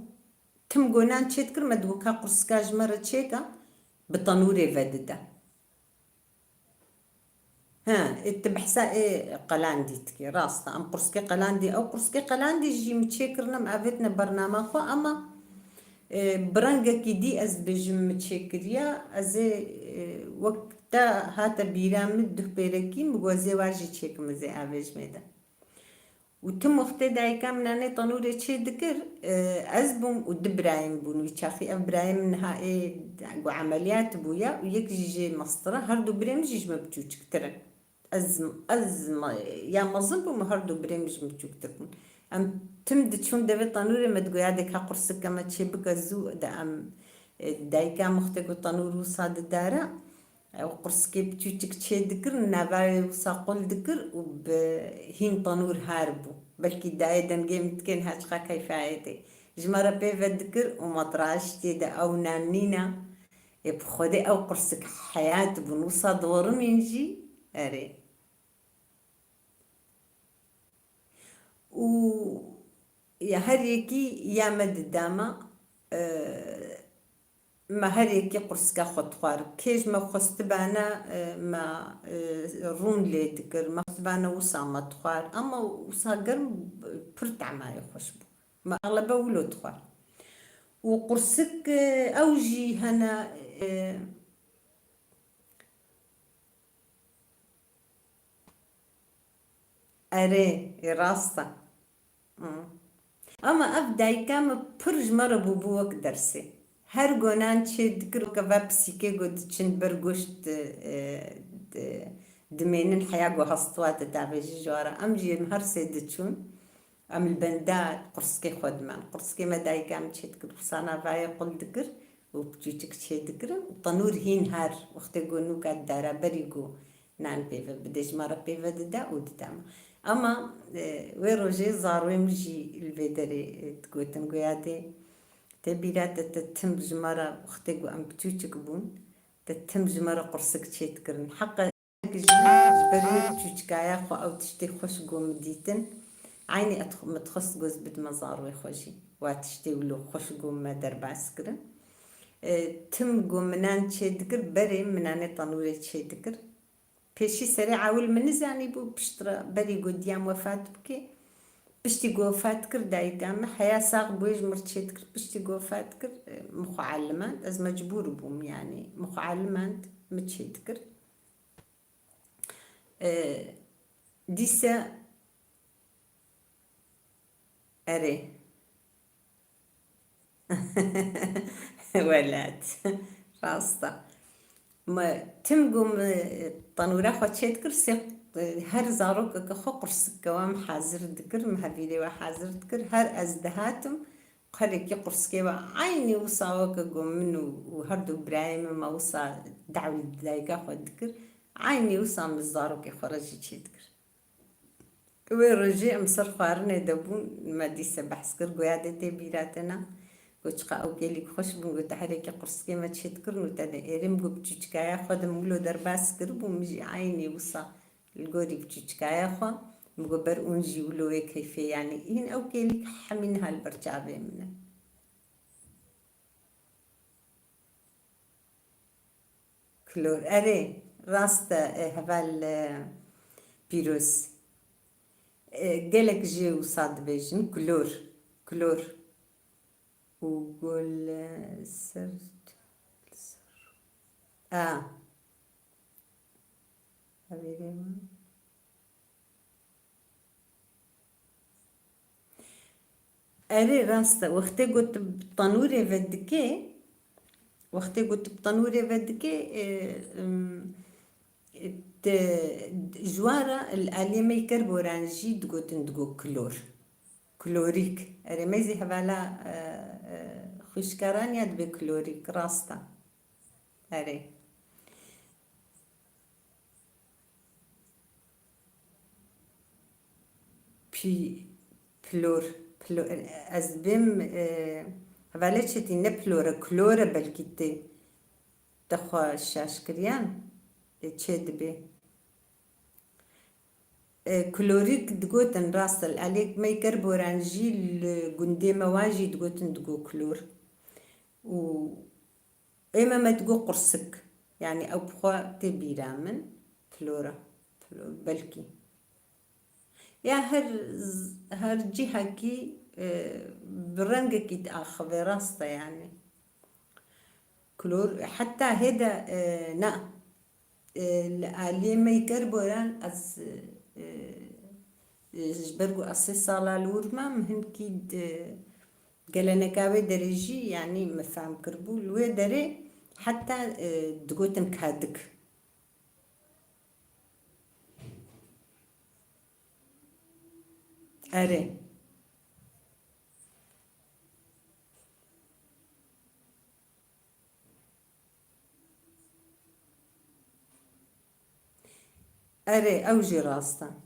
tim gonan çê dikir me digot ka qursika ji me re çêka bi tenûrê vedide tu behsa qelandî dikî rast e em qursikê qelandî ew qursikê qelandî jî min çêkirinim avêtine bername xwe ama bi rengekî dî ez dibêjim min çêkiriye ez ê wek te hate bîra min duhpêrekî min got ez ê war jî çêkim ez ê avêjimê de û tim wextê dayîka min nanê tenûrê çê dikir ez bûm û du birayên bûn wî çaxî ev birayên min niha got emeliyat bûye û yek jî jê mastira her du birê min jî ji me biçûçiktir in ez ya mezin bûm û her du birê min ji min biçûktir bûn em tim diçûn devê tenûrê me digot ya deka qursika me çê bike zû de em dayîka min wextê got tenûr wisa didare ew qursikê biçûçik çê dikir navayê wisa qul dikir û bi hîn tenûr her bû belkî dayê dengê min tikên heçqa keyfayetê ji me re pê vedikir û me tiraştê de ew nan nîne bi xwedê ew qursik heyat bûn wisa dorimên jî erê û ya her yekî ya me didame me her yekî qursika xwe dixwar kê ji me xwestibane me rûn lê dikir me xwestibane wisa me dixwar ama wisa germ pir temayê xweş bû me eglebe wilo dixwar û qursik ew jî hene erê rast e ama ev dayîka min pir ji me re bûbû wek dersê her gonan çê dikir keva pisîkê got diçin ber goşt dimênin heya got hestwat davêjî ji ware em jî her sê diçûn em li benda qursikê xwe dimen qursikê me dayîka min çê dikir wisa navayê qul dikir û biçûçik çê dikirin û tenûr hîn her wextê got nûka didare berî got nan pêve bide ji me re pêve dide û dide me ama wê rojê zarokê min jî li vê derê digotin goya tê bîra te te tim ji me re wextê got em biçûçik bûn te tim ji me re qursik çê dikirin heqa ji ber wê biçûçikaya xwe ew tiştê xweş got min dîtin aynî min dixwest goz bidime zarokê xwe jî wa tiştê wilo xweş got me derbas kirin tim got minan çê dikir berê min nanê tenûrê çê dikir پیشی سری عول منزانی بو پشترا بری گودیام وفات بکی پشتی وفات کرد دایدام حیا ساق بویج مرچیت کرد پشتی وفات کرد مخعلمات از مجبور بوم یعنی مخعلمات مچیت کرد دیسا اره ولات راستا ما تم قوم طنورة خدشت كرسي هر زاروك كخو قرص كوام حاضر ذكر مهبيلي وحاضر ذكر هر أزدهاتم قريك قرص كوا عيني وصاوك قوم منو وهردو برايم ما وصا دعوة دايقا خد ذكر عيني وصا من الزاروك خرجي تشي ذكر ورجع مصر خارنة دبون ما دي سبحس كر قيادة بيراتنا قلت أو قالي خوش بنقول تحريك قرص كما تشتكر وتدا إرم قو بتشكايا خد مولو درباس كرب ومجي عيني وصا الجوري بتشكايا خو مقبر أنجي ولو كيف يعني هن أو قالي حمين هالبرجابة منه كلور أري راستا هبال بيروس قالك جي وصاد بيجن كلور وقول سرت حبيبي أري راستا وقتي قلت بطنوري فدكي جوارا الآلية ما يكربو رانجي دقو كلوريك أري ميزي هبالا خوشكاران يد بكلوريك راستا أري بلور از بیم هبالا چتی نه كلورا بلكي تخوا شاشكريان چه دبي كلوريك دقوتن راسل عليك ما يقربو رانجي الجندي مواجي دقوتن دقو كلور و إما ما تقو قرصك يعني أو بخوا تبي رامن كلور بلكي يا هر جهة كي برنجك يتأخذ راسته يعني كلور حتى هدا الآلية ما يقربو ران از جبرقو أصي صالة لورما مهن كيد قالنا كاوي دريجي يعني مفهم كربو لوي دري حتى دقوتن كادك أري أوجي راستا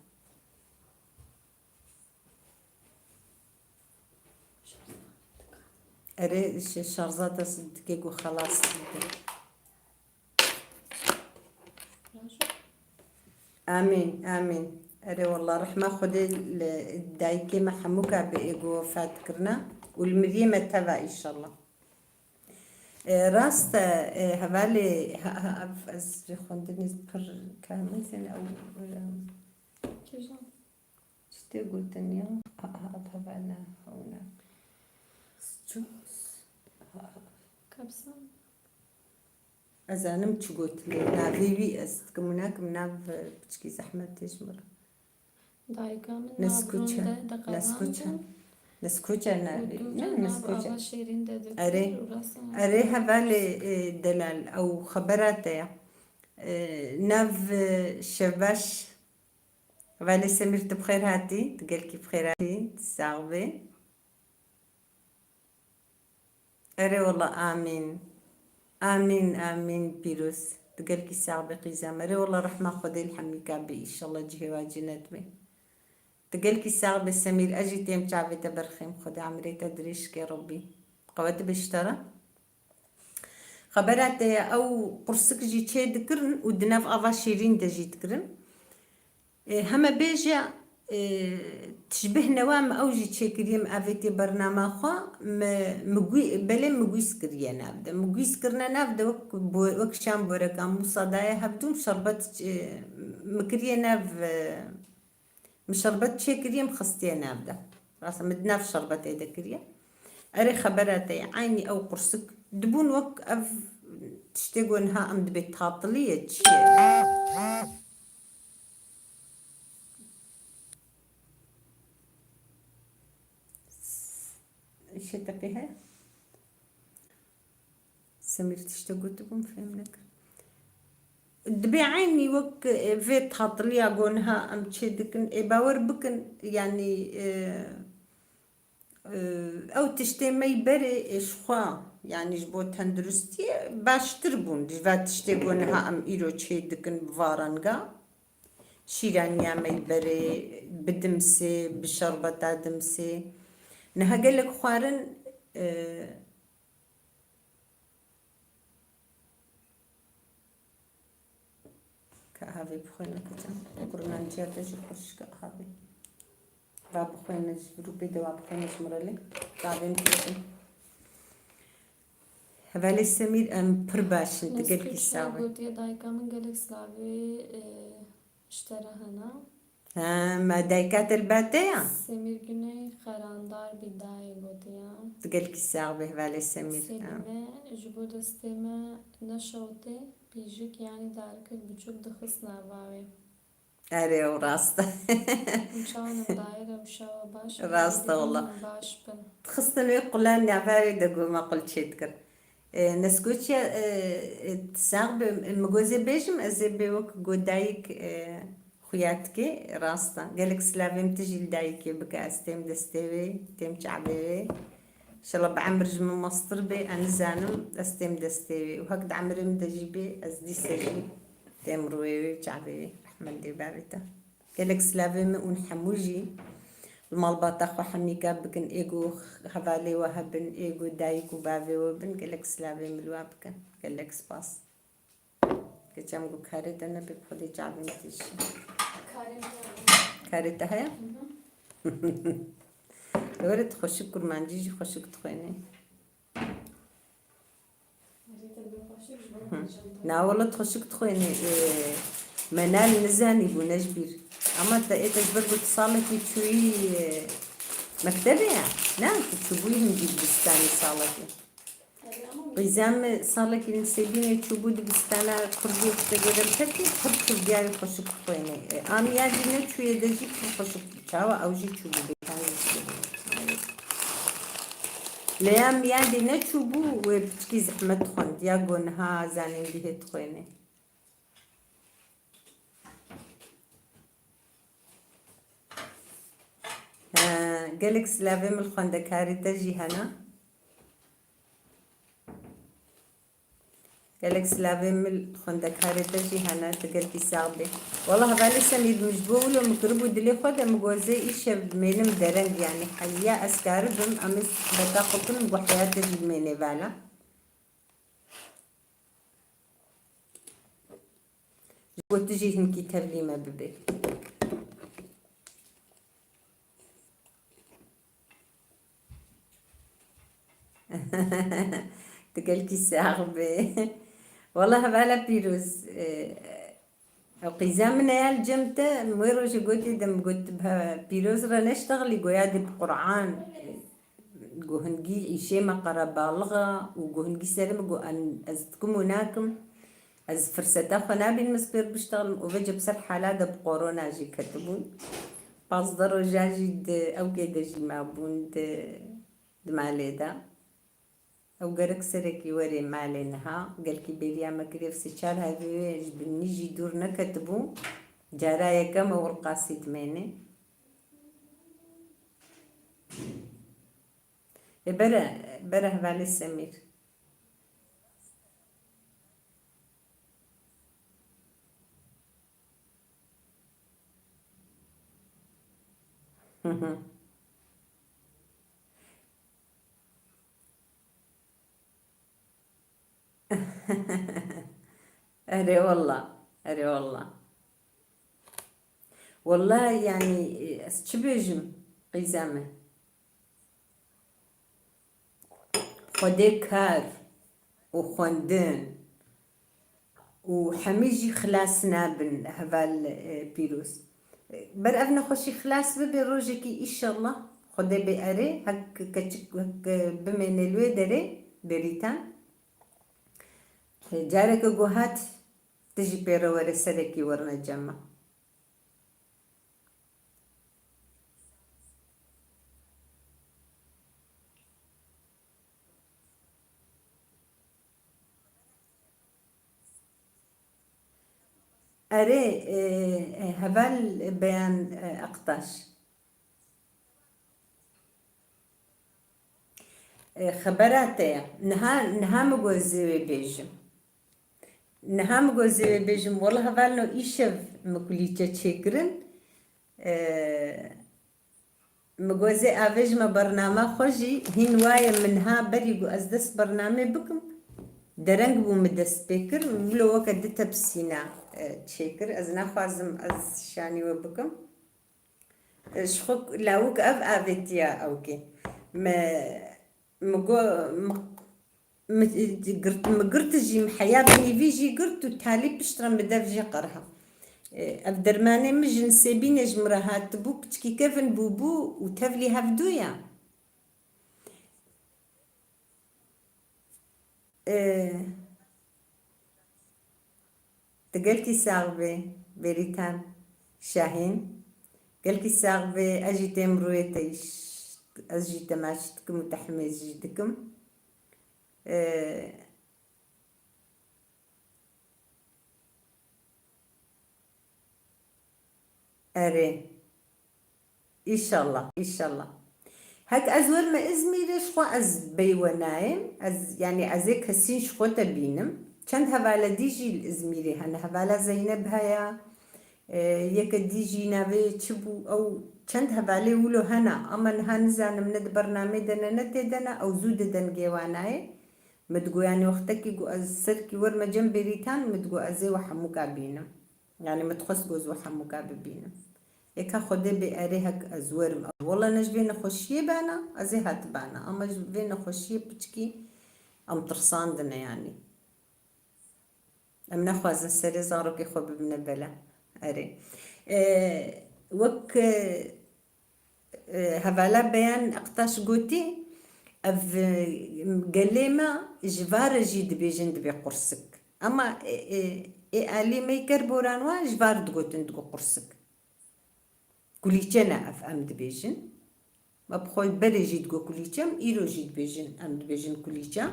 أري شارزات صدقيق وخلاص آمين أري والله رحمة خدي الدايكي محموكا بإيقو فاتكرنا والمريمة تبع إن شاء الله راست هوالي از خوندنی پر کامل أو شتى قلتني هبانا هنا كبسة أزانم شو قلت لي نافيبي أستكمناك مناف بتشكي زحمة تجمر دايقا من نسكوتشا نافي نسكوتشا شيرين أري هبالي دلال أو خبرات ناف شباش هبالي سمرت بخير هاتي تقلكي بخير هاتي تساغبي أري والله آمين بيروس تقلكي ساغبي قيزام أري والله رحمة خدي الحميكا بي إن شاء الله جهي واجنات بي تقلكي ساغبي سمير أجي تيم شعبي تبرخيم خدي عمري تدريش كي ربي قوات بشترى خبرات أو قرصك جي تشي ذكرن ودناف أفا شيرين دا جي ذكرن هما بيجا تشبه نوام أوجي تشكريم أفتي برنامج خا مجوي بله مجوي سكريا نبدأ مجوي سكرنا نبدأ وك شام بركام مصادايا هبدون شربت مكريا نب مشربت تشكريم خستيا نبدأ راسا مدناف شربت إيدا كريا أري خبراتي عيني أو قرصك دبون وك أف تشتغونها أم دبي تعطلية تشي إيش تبيها؟ سمير تشتغل تبون فهمناك دبي عيني وك في تعطلية قونها أم تشدكن إباور بكن يعني أو تشتي ما يبري إشخوا يعني جبوت هندرستي باش تربون جبات تشتي قونها أم إيرو تشدكن بفارنغا شيرانيا ما يبري بدمسي بشربة دمسي نها قال لك خوارن كهذي بخوينا كتم كورنا نجاتش خوش كهذي باب بخوينا جبروبي دوا بخوينا شمرلي تعبين كتم هذا سمير ام برباش انت قلت لي ساوي قلت يا دايكا من قالك سلاوي اشترى هنا ما دايكات الباتية سمير güney خراندار بداية قلت يا تقول لك ساوي هذا سمير سلمة جبو دستمة نشوتي بيجيك يعني دارك بتشوف دخص نافاوي أري وراسته مشان دايرة وشوا باش راسته والله باش بن تخصني قلان نعفاري دقو ما قلت شي تكر نسكوتشا تساغب المجوزة بيجم أزبي وك قدايك خوياتك راستا قالك سلافم تجي لدايك بكا استيم دستيوي تيم شعبي إن شاء الله بعمر جم مصطر بي أنا زانم استيم دستيوي وهكذا عمري مدجي بي أزدي سجي تيم رويوي شعبي رحمن دي بابتا قالك سلافم ونحموجي المالباطة خو حميكا بكن إيجو هفالي وهبن إيجو دايكو بافي وبن قالك سلافي ملوا بكن قالك سباس كجام قو كاريتا نبي بخدي جعبي نتيش كاريتا هيا لورد خوشك كرمانجيجي خوشك تخويني نا والله تخشك تخويني منال نزاني بو نجبير اما تأيت اجبر قلت صالتي تشوي مكتبة نعم تشوبوهم دي بستاني صالتي قيزام صالتي نسيبيني تشوبو دي بستانا كردي وقتقير الفتي تحب كردياري خوشك تخويني ام يادي نتشوي دجي خوشك تشاوى او جي تشوبو بيتاني ليام يادي نتشوبو وبتكي زحمة تخون دياغون ها زانين ديه تخويني قالك سلافي من الخندكاري تجي هنا قالك سلافي من الخندكاري تجي هنا تقلتي ساغبي والله بالي سميد مجبول ومقربو دلي خود مقوزي إيش مينم درنج يعني حيا أسكاربم أمس بتاقطن بحياة تجي ميني بالا جبو تجي هنكي تبليمة ببي تقلتي ساغبي والله بالا بيروز قيزامنا يا الجمتة مويروش قلتي دم قلت بها بيروز را نشتغلي قويادي بقرآن قوهنجي إيشي ما قربالغة وقوهنجي سلم قو أن أزدكم وناكم أز فرستا خنابي المسبير بشتغل وفجب سر حالة بقورونا جي كتبون باصدر جاجي أو كيدا جي مابون دمالي دا أو قرق سركي وري مالينها قالكي بيليا مكريف سيشال هاي بنيجي دور نكتبو جارايا كما والقاسي دميني بره بالي سمير أري والله والله يعني چبێژم قیزامە خودێ کار و خوێندن و هەمیژی خلاص نابن هەڤال پیرۆز بەر ئەڤ نەخۆشی خلاص ببێ ڕۆژێکی ئیشەڵڵا خودێ بێ ئەرێ هەک کەچک بمێنێ لێ دەرێ بێریتان جارێکە گۆهات دژی پێرەوەرە سەرێکی وەرنەجەمە ئەرێ هەڤال بەیان ئەقتاش خەبەراتەیە نەها مگۆزێوێ بێژم نەها مگۆزێوێ بێژم وەڵا هەڤالنەوە ئیشەڤ مکولیچە چێکردن مگۆزێ ئاڤێژمە بەرنامە خۆشی هین وایە منها بەریگو ئەس دەست بەرنامێ بکەم دەرەنگ بوو من دەست پێ کرد ملۆوەکە دتە پسینە چێکرد ئەس ناخوازم ئەس شانیوە بکەم شخۆک لاوک ئەڤ ئاڤێتیە ئەوکێ مگرتژی محەیا بنیڤیژی گرت و تالی پشترم بدەڤژێ قەرها ئەڤ دەرمانێ مژن سێبینێژ مرە هاتبوو پچکی کەڤن بوو و تەڤلی هەڤدوویە gelkî sax bê berîtan Şahîn gelkî sax bê ez jî tê miroyê te ez jî temaşî dikim û tehmîz jî dikim erê îşallah îşallah hek ez werme İzmîrê ji xwe ez bêywe nayêm ez yani ez ê kesîn ji xwe te bînim çend hevala dijî li İzmîrê hene hevala Zeynep heye yeke dijî navê çi bû ew çend hevalê wilo hene ama niha nizanim ne di bernamê de ne tê de ne ew zû didin gêwanayê min digot yani wextekî got ez serkî werme cem berîtan min digot ez ê we hemûka bînim yani min dixwest goz we hemûka bibînim êka Xwedê bê erê hek ez werim wela ne ji vê nexweşiyê bana ez ê hatibana ama ji vê nexweşiyê piçkî em tirsandine yani em nexwazin serê zarokê xwe bibîne bela erê wek hevala beyan eqtaş gotî ev gelê me ji var re jî dibêjin dibe qursik ama ê alî me ker boran wan ji var digotin digo qursik kulîçe ne ev em dibêjin me bi xwe berê jî digo kulîçe em îro jî dibêjin em dibêjin kulîçe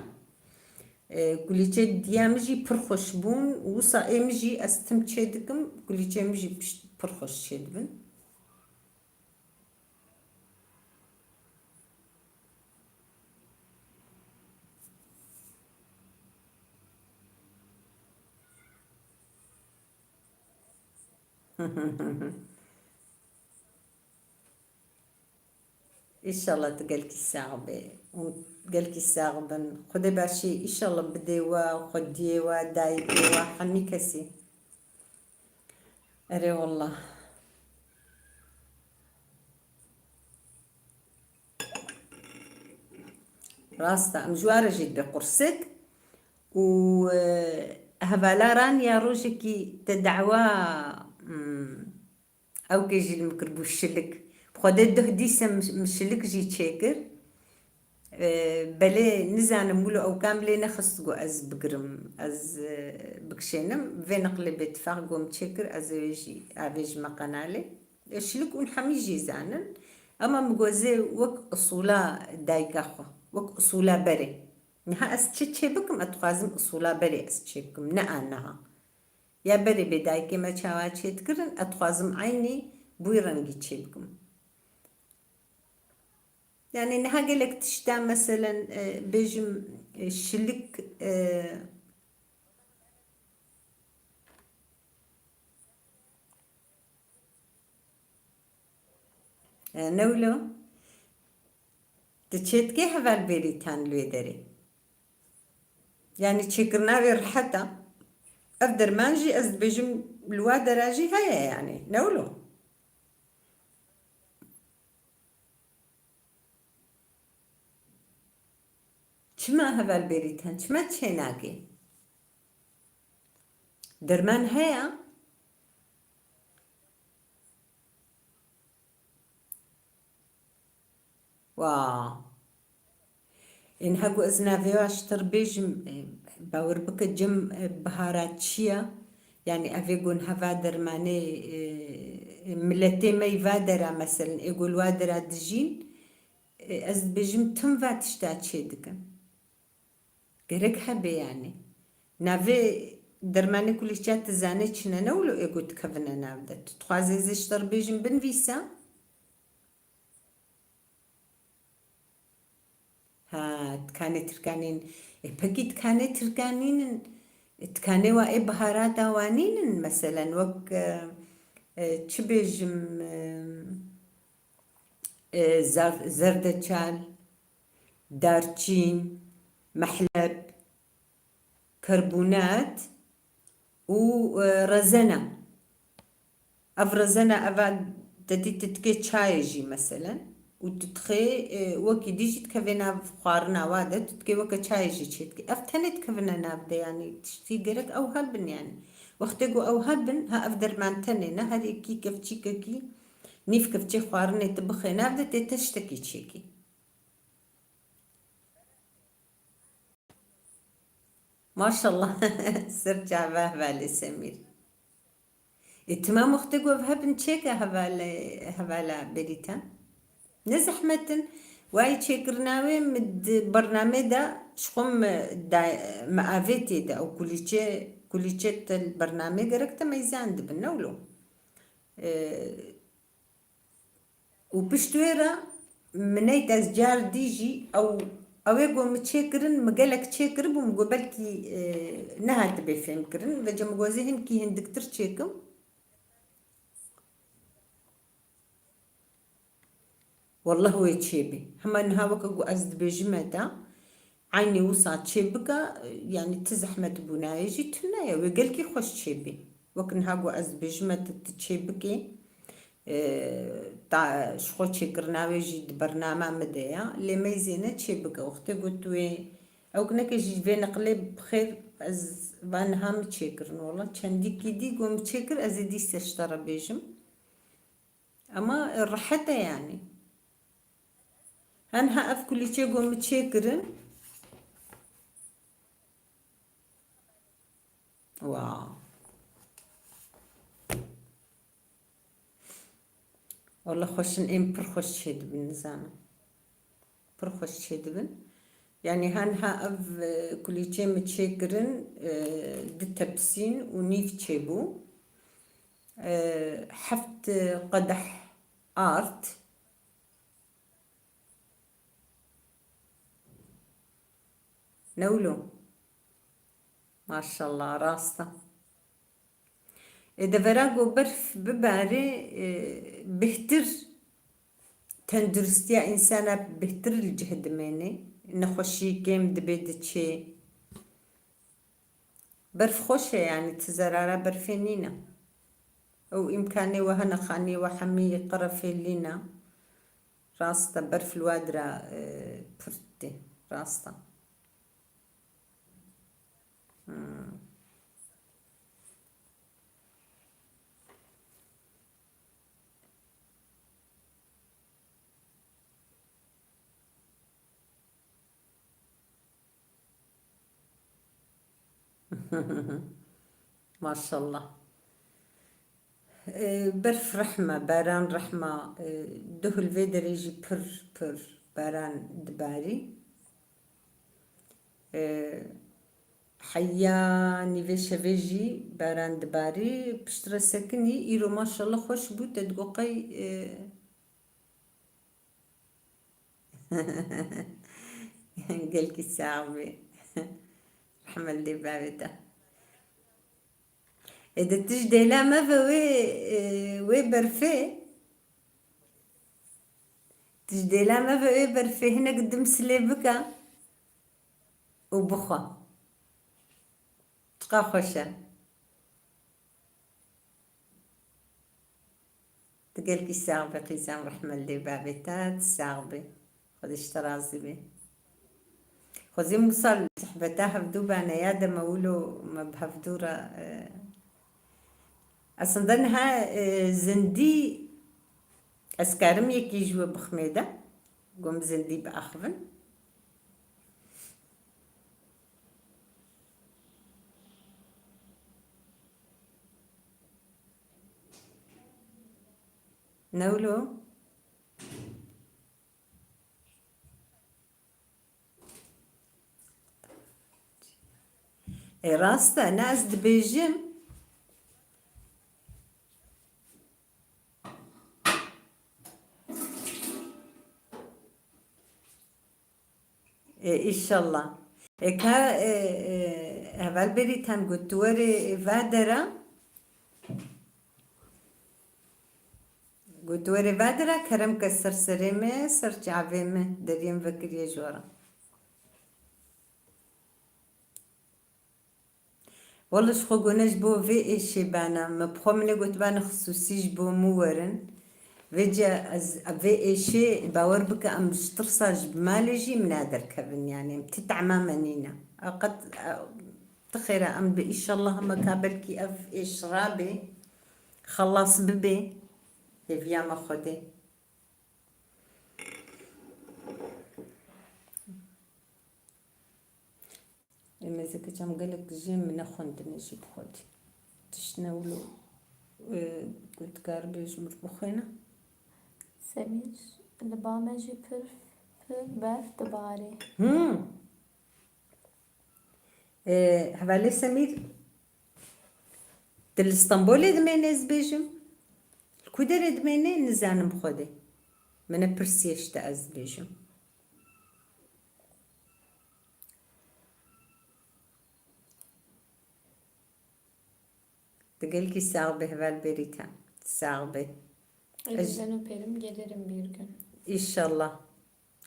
kulîçe diya min jî pir xweş bûn wisa ê min jî ez tim çê dikim kulîçeyê min jî pir xweş çê dibin İnşallah tu gelkî sax bê û gelkî sax bin Xwedê başî îşallah bidê we xwediyê we dayîkê we hemî kesî erê wallah rast e em ji war re jî dibe qursik û hevala raniya rojekî te dewa ewkê jî li min kirbû şilik Xwedê duh dîsa min şilik jî çêkir belê nizanim wilo ew kam lê nexist got ez bigirim ez bikişênim vê neqlê bêtifaq got min çêkir ez ê jî avê ji me qenalê şilik û hemî jî zanin ama min gozê wek usûla dayika xwe wek usûla berê niha ez çi çê bikim ez dixwazim usûla berê ez çê bikim ne an niha ya berê bê dayikê me çawa çê dikirin ez dixwazim aynî bûyî rengî çê bikim yani niha gelek tiştan meselen bêjim şilik ne wilo tu çêtkê heval berîtan lê derê yani çêkirina wê riheta ev derman jî ez dibêjim li wa dera jî heye yani ne wilo چما هەڤال بێریتان چما چێ ناگێ دەرمان هەیە وا ئین هەگو ئەز ناڤێواشتر بێژم باور بکە جەم بەهارات چییە یعنی ئەڤێ گۆن هەڤا دەرمانێ ملەتێ مەیڤا دەرا مەسەلەن ئێگۆل وا دەرا دژین ئەز بێژم تم ڤا تشتا چێ دکەن گەرەک هەبێ یانێ ناڤێ دەرمانێ کولیچا تزانێ چنە نەولۆ ئێگۆ تکەڤنە ناودە تخوازێ زیشتر بێژم بنڤیسە ها تکانێ ترکانین پەکی تکانێ ترکانینن تکانێ وا ئێ بەهارات ئاوانینن مەسەلەن وەک چ بێژم زەردەچال دارچین مەحلەب کەربوونات و ڕەزەنە ئەڤ ڕەزەنە ئەڤا دەدی تتکێ چایەژی مەسەلەن و تتخێ وەکی دیژی تکەڤێ ناڤ خواردنا وا دە تتکێ وەکە چایەژی چێتکێ ئەڤ تەنێ تکەڤنە ناودە یانی تشتی گەرەک ئەو هەبن یانی وەختێگۆ ئەو هەبن ها ئەڤ دەرمان تەنێ نە هەرێکی کەفچیکەکی نیف کەفچێ خواردنێ تە بخێ ناودە تێتە شتێکی چێکی ماشەڵڵا سەرچاڤە هەڤالێ سەمیر ئێتمام وەختێگۆ ئەڤ هەبن چێکە هەڤالە بێریتان نەزەحمەتن وای چێکردناوێ بەرنامێدا شخۆم مەئاڤێ تێدا ئەو کولیچێت بەرنامێ گەرەکتە مەیزان دبن نەولۆ و پشتوێرە منەی دەستجار دیژی ئەوێ گۆمە چێکردن مگەلەک چێکرد بووم گۆ بەلکی نەهاتە بێ فێمکردن بەجە مگۆزێ هەنکی هەندێکتر چێکم والله وێ چێبێ هەمان هاوەکە گو ئەز دبێژمەدا عینێ وسا چێ بکە یعنی ت زەحمەت بوونایەژی تو نایە وێ گەلکی خۆش چێبێ وەکن هاگو ئەز دبێژمەتە ت چێ بکێ شخۆ چێکردناوێژی بەرنامە مدەیە لێ مەیزێنە چێ بکە وەختێ گوت وێ ئەو کنەکەژی vê neqlê bixêr ez va niha min çêkirin wala çendîkî dî got min çêkir ez ê dîst ji te re bêjim ama rehet e yani hen ha ev kulîçe got min çêkirin wow wala xweşin êm pir xweş çê dibin nizanim pir xweş çê dibin yani hen ha ev kulîçê min çêkirin di tepsîn û nîv çêbû heft qedeh art newlo maşallah rast e devera got berf bibarê bihtir tenduristiya însana bihtir li cih dimêne nexweşî kêm dibe diçê berf xweş e yani ti zerara berfê nîne ew îmkanê we hene xanî we hemî qerefê lîne rast e berf li wa dira pir tê rast e maşallah berf rehme baran rehme duhul vê derê jî pir baran dibarî heya nîvê şevê jî baran dibarî piştre sekinî îro maşallah xweş bû te digot qey gelkî saxbê rehmet lê bavê te de tij dêla me ve wê berfê tij dêla me ve wê berfê hinek dim silê bike û bixwe çiqa xweş e tu gelkî sax be qîzem rehmet lê bavê te tu sax bê xwe ji te razî bê خوزي موصل صحبتها هفدو بانا يادا مولو ما بهفدورة أصلا دنها زندي أسكارم يكي جوا بخميدة قوم زندي بأخفن نولو راستا ناس دبيجم إن شاء الله كا هفال بري تام قطوري فادرة قطوري فادرة كرم كسر سريمة سر جعفيمة دريم فكرية جورا والله شخو قناش بو في إيشي بانا مبخومني قلت بانا خصوصيش بو مورن فيجا في إيشي باور بك أم بشترصاج بمالجي منادر كبن يعني بتتعمى منينا قد تخيرا أم بإن شاء الله مكابلكي أف إيش رابي خلاص ببي يفيا ما خدي لما زكي جام قالك جيم من أخوند نجيب خدي تشنولو قلت قاربيج مطبخينا سمير البامة جي برف دباري هبالي سمير دل اسطنبول دميني زبيجم الكودر دميني نزانم خدي من برسيش تأز بيجم تقلكي ساغبي هبال بريتا ساغبي Elimden öperim gelirim bir gün. إن شاء الله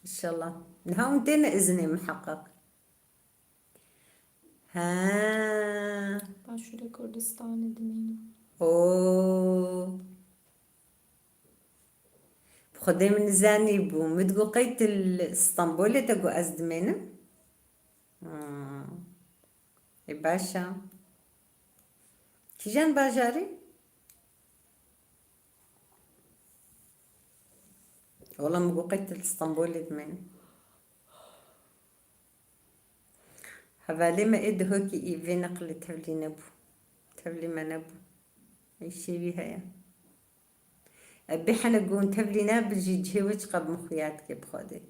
إن شاء الله نهاون دينا إذني محقق ها Başvuru Kurdistan edimini. أوه بخدي من زاني بو مدقو قيت الاسطنبول تقو أزدمينم باشا كيجان باجاري والله مقو قيت الاسطنبول دمين هفالي ما إد هوكي إيفي نقل تفلي نبو تفلي ما نبو يشي بيها يا أبي حنا قون تفلي ناب جي جهوج قب مخيات كي بخودي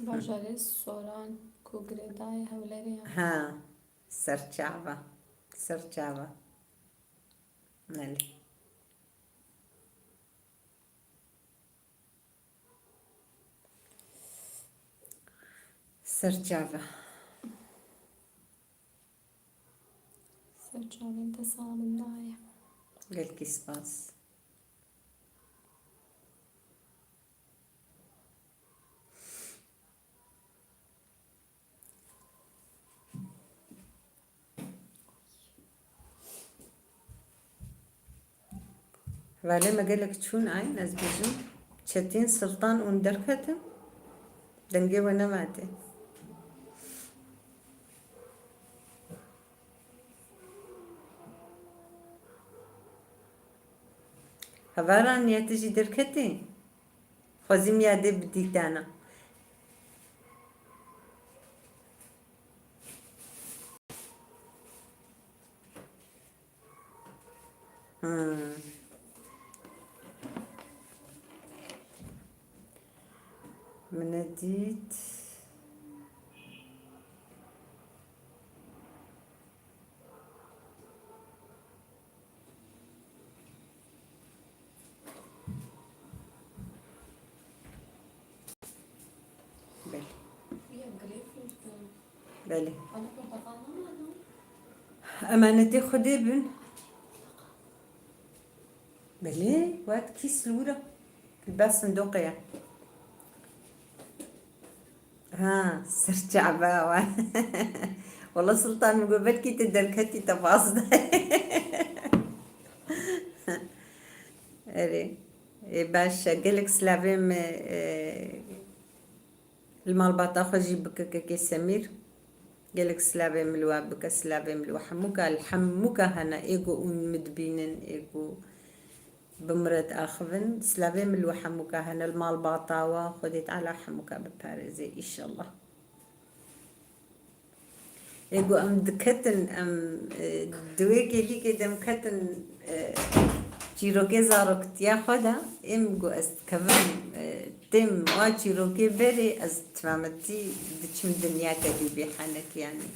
Bajarı soran kugredai havleri ya. ها سرچاوا سرچاوا نالي سرچاوا Serçavin tesabındaya. قالكي سباس ولی ما قالك شون عين از بيجم شتين سلطان وندركتم دنجي وانا ماتي هفاران يا تجي دركتي خوزيم يا دي بديتانا مناديت بلي بلي أمانتي خدي بن بلي وقت كيس لورا الباس صندوقية ها سرجع بقى والله سلطان من قبل كي تدركتي تفاصيل أري باش قالك سلافيم المالباطا خوجي بك سمير قالك سلافيم الوا بك سلافيم الوا حموكا الحموكا هنا ايجو مدبينن ايجو بمرد اخفن سلافيم الوا حموكا هنا المالباطا خديت على حموكا بباريزي ان شاء الله ايجو ام دكتن ام دويكي ليكي دم كتن چیروکی زاروکت یا خدا ام گو است کم تم و چیروکی بری از تمامتی دچم دنیا کدی بحنک يعني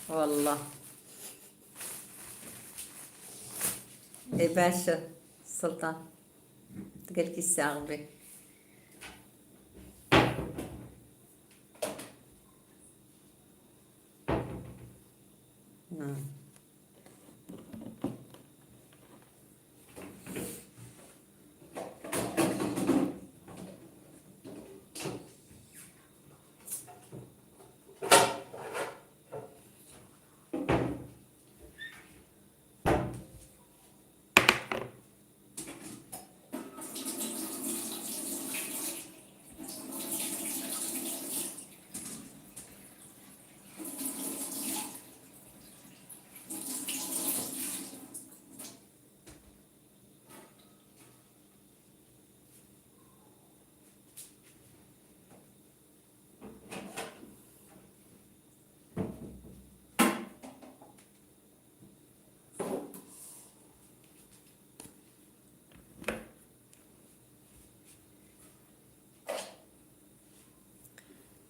والله اي باشا سلطان تقلكي الساغبي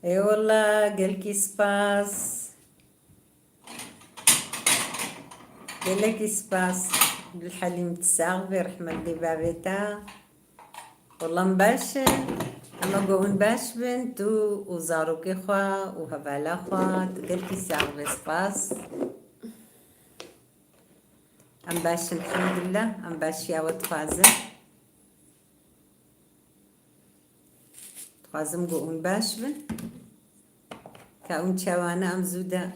اي والله قالكي سباس قالكي سباس بالحليم تساغبي رحمة اللي بابيتا والله مباشر اما قوون باش بنت وزاروكي خوا وهبالا خوا قالكي ساغبي سباس ام باش الحمد لله ام باش يا وتفازم تفازم قوون باش بن كاون شوانا ام زودا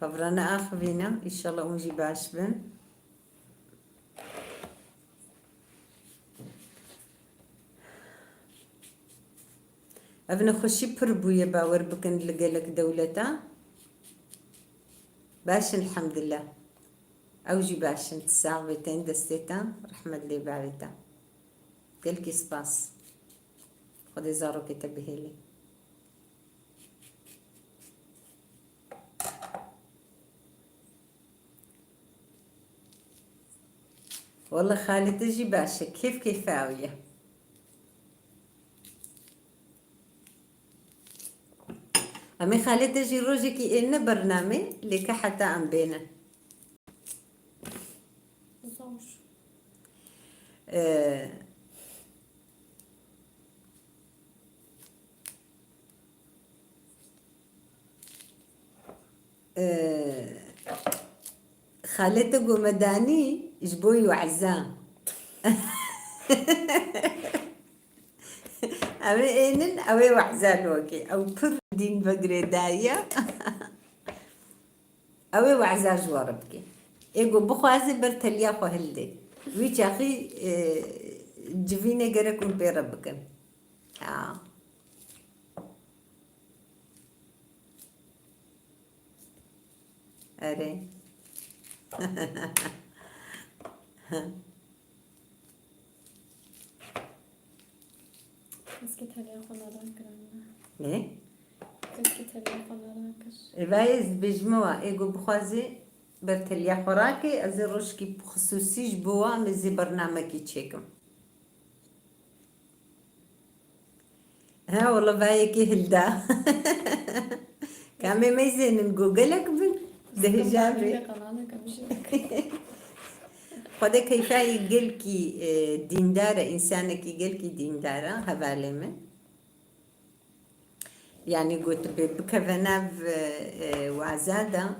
فبرانا اخبينا ان شاء الله ونجي باش بن ابن خوشي بربوية باور بكن لقالك دولتا باش الحمد لله اوجي باش تساغبتين دستيتا رحمة لي باريتا قالكي سباس خدي زارو كتبهيلي والله خالي تجي باشا كيف فاوية أمي خالي تجي روجي إلنا برنامج لك حتى أم بينا زوج خالته قمداني جبوي وعزام أوي إنن أوي وعزان وكي أو بر دين بقري دايا أوي وعزان جواربكي إيقو بخوازي برتليا خو هلدي ويش أخي جفيني قرأكم بيربكن أري مسكت هلي خلا راكرنا إيه مسكت هلي خلا راكش بايز بجموع إيقو بخوازي برتليا خوراكي أزي روشكي بخصوصي جبوا مزي برنامجي تشيكم ها والله بايكي هلدا كامي ميزين جوجلك ده هجابي قناتك مشي خدا كيفا يقلكي ديندارة إنسانك يقلكي ديندارة هبالمه يعني قلت بكفناف وعزادة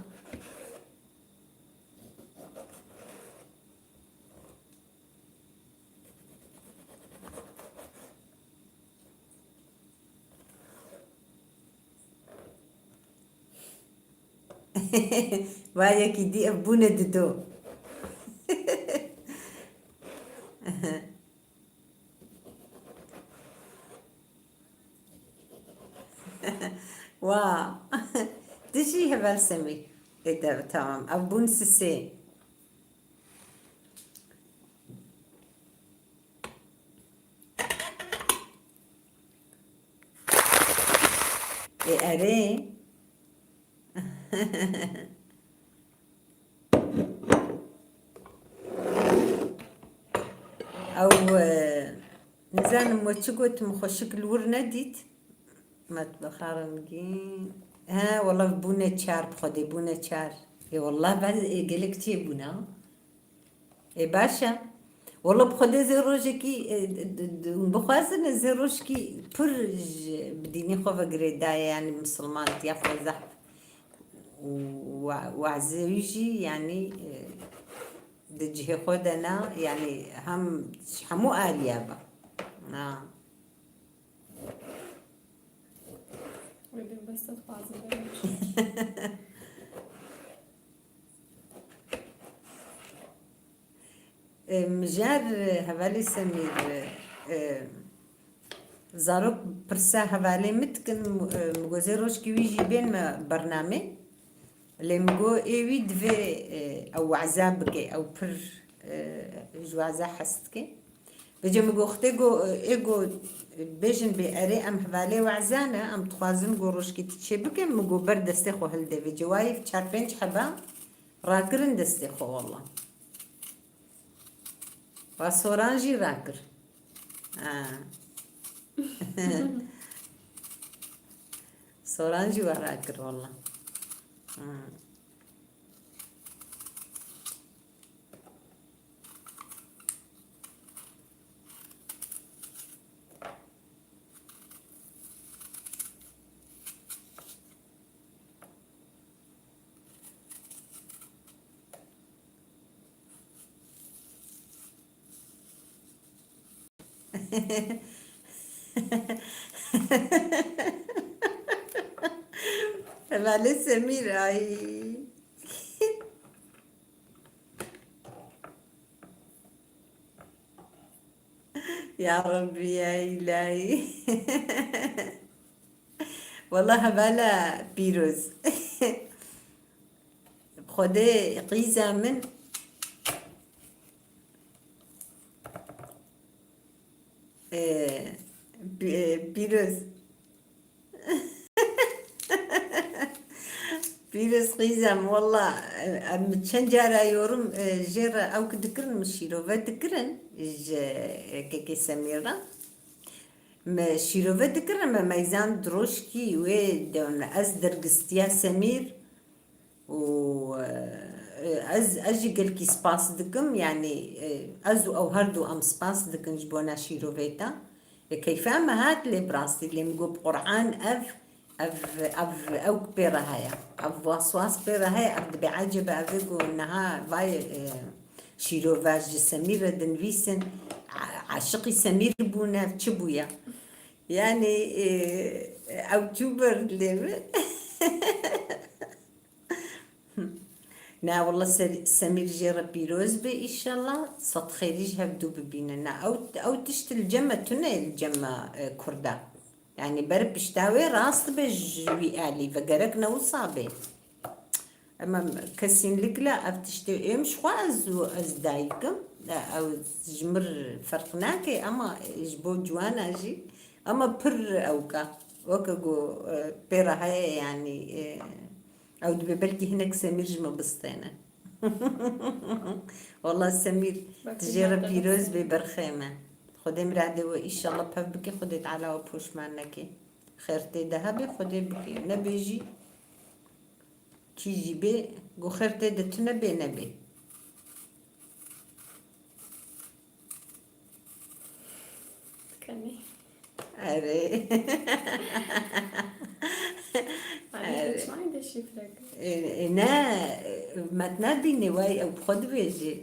وهي كي دي أبونا ددو واو تجي هبال سمي إيه تمام أبون سسي إيه أري أو نزان موتشقوت مخشك الور نديت ما تبخارنجي ها والله بونا شار بخدي بونا شار اي والله بعد قالك تي بونا اي باشا والله بخدي زي روجكي بخوازن زي روجكي برج بديني خوفا قريدا يعني مسلمان تيافو زحف وعزيجي يعني دجي خودنا يعني هم حمو آليابا نعم بس تخوازي مجار هفالي سمير زاروك برسا هفالي متكن مغوزي روشكي ويجي بين برنامج اللي مغو ايوي دفي او عذابك او بر جو عذاب حستكي بجي مغو اختيقو ايقو بيجن بأري ام هفالي وعزانا ام تخوازن غو روشكي تتشبكي مغو برد دستيخو هلدي بجي وايف تشاربين حبا راكرن دستيخو والله وسورانجي راكر سورانجي وراكر والله فعلا سمير اي يا ربي يا إلهي والله بالا بيروز خدي قيزة من بيروز بيروز قيزم والله متشنجارة يورم جيرة أو كدكرن مشيروفا دكرن كيكي سميرة مشيروفا دكرن ما ميزان دروشكي ودون أزدر قستيا سمير و أجي قلكي سباس دكم يعني أزو أو هردو أم سباس دكم جبونا شيروفيتا كيفما هات لي براسي اللي مقوب قرآن أو كبيرة هيا أف واسواس بيرة هيا أبد بعجب أفيقو إنها باي شيروفاج سميرة دنفيسن عشقي سمير بونا تشبويا يعني أو تشوبر اللي نا والله سمير جيرة بيروز بي إن شاء الله صد خيريج هبدو ببيننا أو تشت الجمة تنا الجمة كردا يعني برب بشتاوي راست بجوي آلي فقرقنا وصابي أما كسين لك لا أفتشتي إمش خواز دايكم أو جمر فرقناكي أما جبو جوانا جي أما بر أوكا وكاقو بيرا هاي يعني أو دبي بلكي هناك سمير جمع بسطينة والله سمير تجيرة بيروز ببرخيمة خدي مرادي وإن شاء الله بحبك خدي تعالى وبوش معناكي خيرتي ذهبي خدي بكي نبيجي تيجي بي قو خيرتي دتنا بي نبي كني أري ما عندي شي فرق نا ما تنادي نواي أو بخد بيجي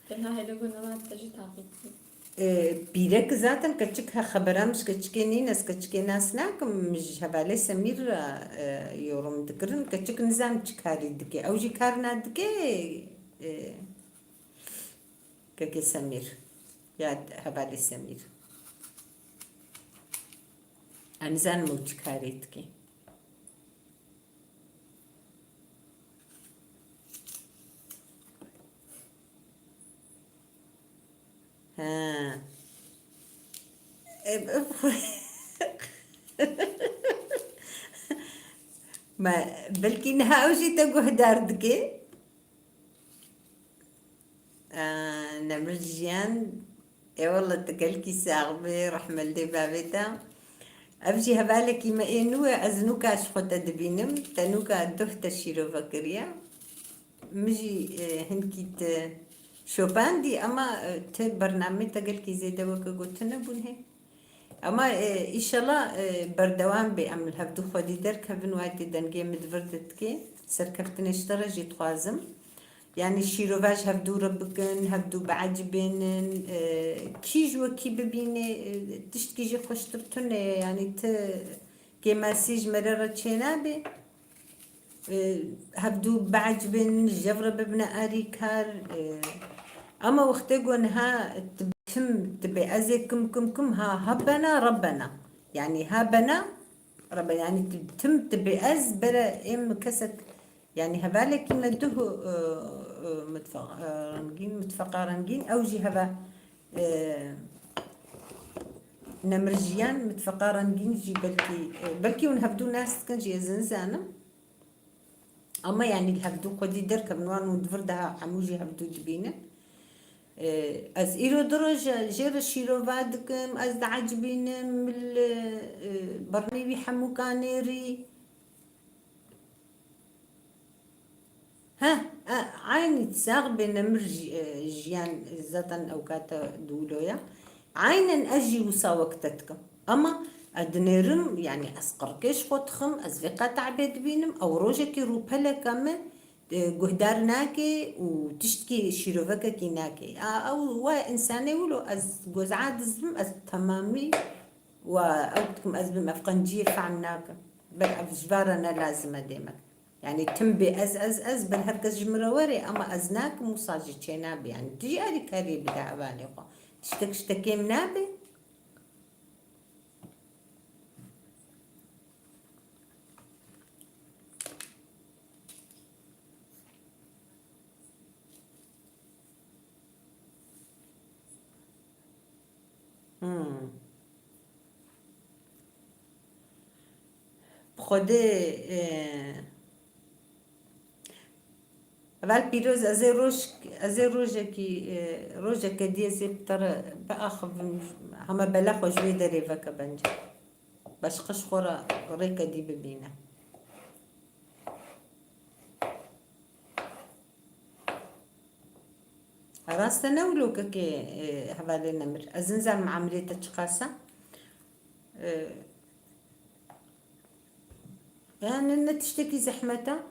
كنا هيدا قلنا ما تجي تعقيد بيرك ذاتا كتشك خبرها مش كتشكيني ناس كتشكيناس ناكم مش هبالي سمير يورم دكرن كتشك نزام تشكاري دكي أو جي كارنا دكي كاكي سمير ياد هبالي سمير أنزان موج كاريتكي ها ما بلكي نها أوجي تقوه داردكي نمرجيان اي والله تقلكي ساغبي رحمة اللي بابتا أبجي هبالك ما إنو أزنوكا شخوتا دبينم تنوكا دوه تشيرو فكريا مجي هنكيت شوبان دي أما برنامج تقلكي زيدا وكا قلت نبونه أما إن شاء الله بردوام بعمل هبدو خودي درك هبن وايتي دنجي مدفردتكي سركفتن اشترى جيت خوازم يعني شيروفاج هبدو ربكن هبدو بعجبين كيج وكي ببيني تشتكي جي خوشترتن يعني كي مسيج مرارة تشينابي هبدو بعجبين جفرة ببنا أريكار أما وقتقون ها تبي أزي كم ها هبنا ربنا يعني هبنا ربنا يعني تبي أز بلا إم كسك يعني هبالك ندوه متفقارنجين أوجي هبا نمرجيان متفقارنجين جي بلكي ونهبدو ناس كان جي زنزانة أما يعني الهبدو قدي دركب نوان ودفردها عموجي هبدو جبينه از ایرو درجة جير الشيرو فادكم از عجبين من برنيبي حمو كانيري ها عيني تساغ بين جيان زاتن أوقات دولويا عينا أجي وساوقتتكم أما أدنيرم يعني أسقر كيش خطخم أزفقة تعبيد بينم أو روجكي روبلا كامل جهدار ناكي وتشتكي شيروفكا كي ناكي أو هو إنساني ولو أز جوزعاد زم أز تمامي وأوتكم أز بمفقنجية فعناك بالأفجبارنا لازمة ديما يعني تنبي أز بالهركز جمروري أما أزناك مصاجي تشينابي يعني تجي أري كاري بدع بالي خو تشتكي منابي خودي اول پیروز از روزه کی روزه که دیزی تر بآخر همه بلا خوشوی داری وکا بنجا باش قش خورا ریکا دی ببینه راست نولو که حوالی نمر ازنزل معاملة تشخاصة يعني إن تشتكي زحمتها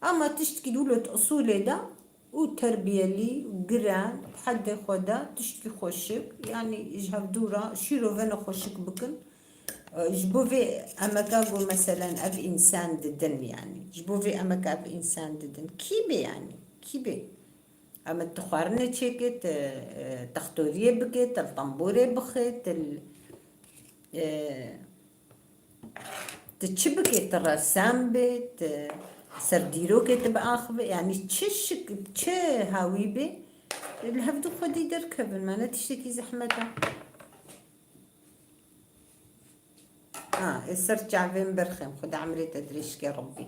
أما تشتكي دولة أصول ده وتربية لي وقران حد خدا تشتكي خوشك يعني يجهب دورة شيرو فانا خوشك بكن جبوفي أمكاغو مثلا أب إنسان ددن يعني جبوفي أمكا أب إنسان ددن كيبي يعني كيبي أما تخارنة تشيكت تختورية بكت الطنبورة بخت تشبكت الرسام بيت سرديرو كتب آخر يعني تششك تش هاويبي الهفدو خدي دركب ما تشتكي زحمتها السرجع بين برخم خد عمري تدريش يا ربي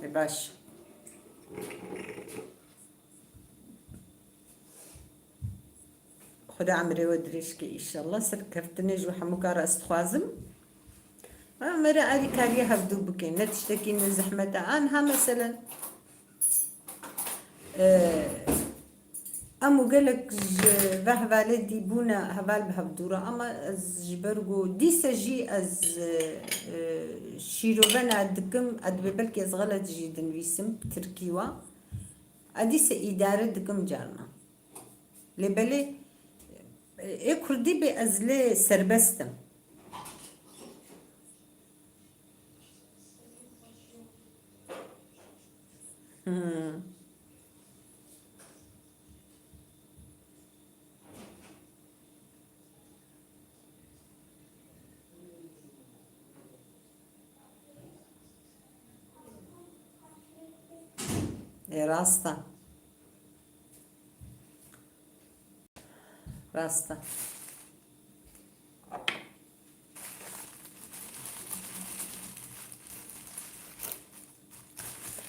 باش خد عمري ودريشكي إن شاء الله سركفتني جو حموكا رأس خوازم مرة أري كاريا هفدو بكين لا تشتكي من زحمتها أنها مثلا أمو قالك فاه والدي بونا هبال بهبدورة أما جبرجو دي سجي أز شيروفانا دكم أدب بالكي أز غلط جدا ويسم تركيوا أديس إدارة دكم جارنا لبلي إيه كردي بأزلي سربستم راستا راستا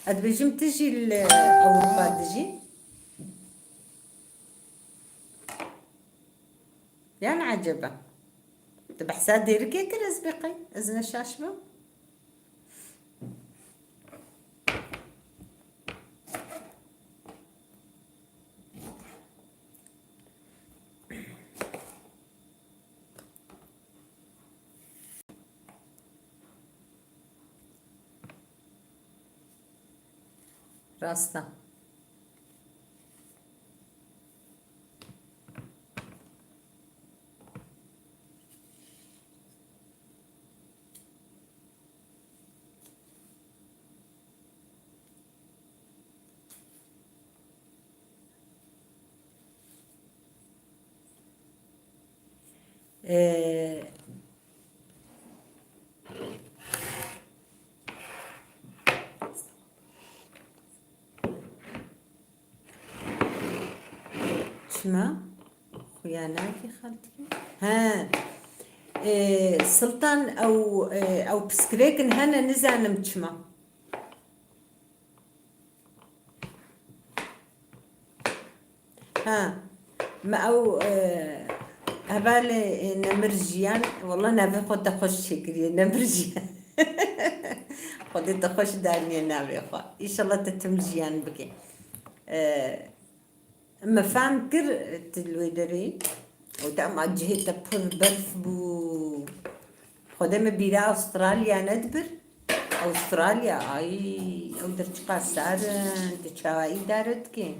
أدبجم تجي لأوروبا تجي يعني عجبة تبحثا ديركي كرز بقي أزنا شاشبة راستا إيه شما خياناكي خالتي ها إيه سلطان او بسكريكن هنا نزانم تشما ها ما او هبالي نمرجيان والله نبي خود تخش شكري نمرجيان خود تخش دارني نبي خو ان شاء الله تتمجيان بكي ما فهم كر تلويدري وتعم جهة تبر برف بو خدمة بيرا أستراليا ندبر أستراليا أي أو درج قاسار تشاوي دارت كي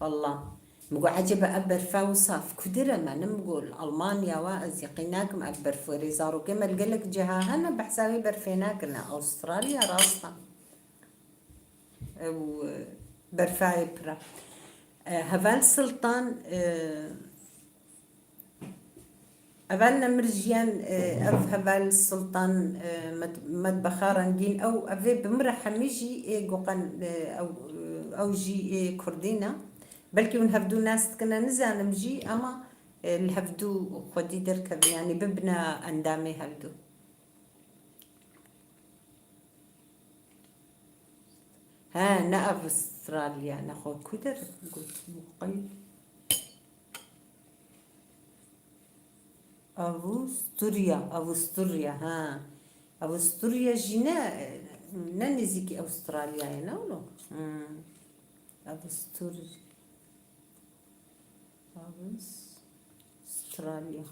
والله مقول عجبة أبر فوصاف كدرة ما نمقول ألمانيا وأزيقيناكم أبر فريزارو كما لقلك جهاهنا بحسابي برفيناكنا أستراليا راسها أو برفاي برا هفال سلطان أفالنا مرجيان أف هفال السلطان مدبخارنجين أو أفي بمرة حميجي قوقن أو جي كردينا بلكي ونهفدو ناس كنا نزان مجي أما الهفدو خدي دركب يعني ببنا أندامي هفدو ها نقف استراليا ناخد كدر قلت مقيم أفوستوريا ها أفوستوريا جينا ننزيكي أستراليا هنا ولا أستراليا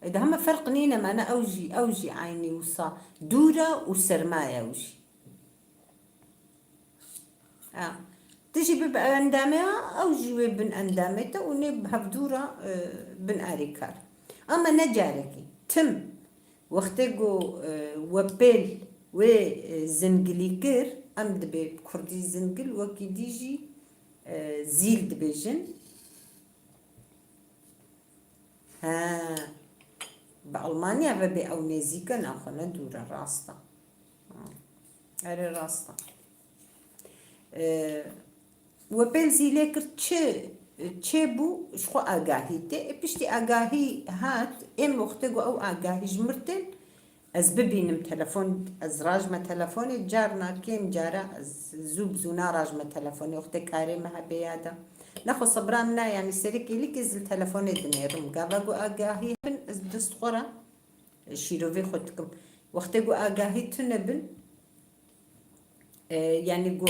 إذا هم فرق نينا ما أنا أوجي عيني وصا دورة وسرماية أوجي تجي ببقى أندامها أو جوي بن أندامته ونب هفدورة بن أريكار أما نجاركي تم وقتجو وبيل وزنجليكر أم دبي كردي زنجل وكي ديجي زيل دبيجن ها بألمانيا ببي أو نزيكا ناخنا دورة راستا أري راستا وبين زيلكر تشي بو شخو آگاهی ته پشتی آگاهی هات ام وقتگو او آگاهی جمرتن از ببینم تلفن از راجم تلفنی جارنا کیم جارا از زوب زونا راجم تلفنی وقت کاری مها بیادا نخو صبران نا يعني سريكي لك زل تلفوني دنيرم قابقو آگاهی بن از دست خورا شيروفي خودكم وقتگو آگاهی تنبن يعني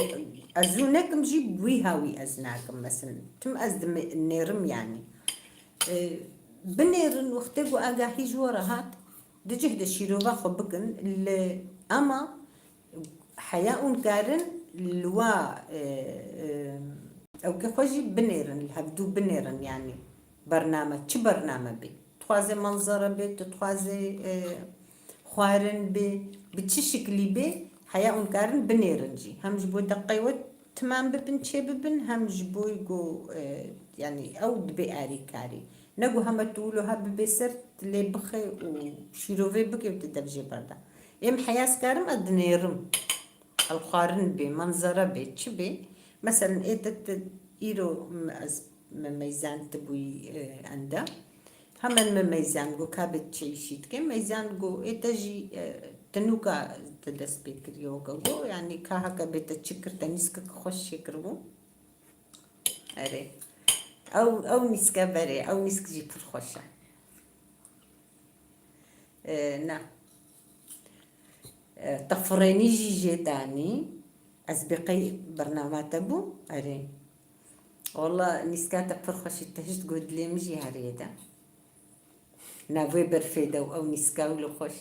أزونكم جيب بويهاوي أزناكم مثلا تم أزدم النيرم يعني بنيرن وقتقو أقاهي جورا هات دجهد الشيروفا خبكن أما حياء كارن لوا أو كخوجي بنيرن الهبدو بنيرن يعني برنامج چه برنامج بي تخوازي منظرة بي تخوازي خوارن بي بچه شكلي بي حياء كارن بنيرنجي هم جبو دقيوة تمام ببن شي ببن هم جبو يقو يعني أو دبي آري كاري نقو هم تقولو هب بسرت لي بخي وشيروفي بكي وتدبجي بردا يم حياة كارم أدنيرم الخارن بي منظرة بي تشبي مثلا إيرو ميزان تبوي عنده همان ميزان جو كابت تعيشيت كم ميزان جو تجي تنوكا تدس بكر يوغا جو يعني كهكا بتشكر تنسك خوش يكرو أري أو نسكا بري أو نسك جي فرخوشة نا طفريني جي تاني أسبقي برنامج أبو أري والله نسكا فرخوش تهجد قد لي مجي هريدا نافي برفيدا أو نسكا ولو خوش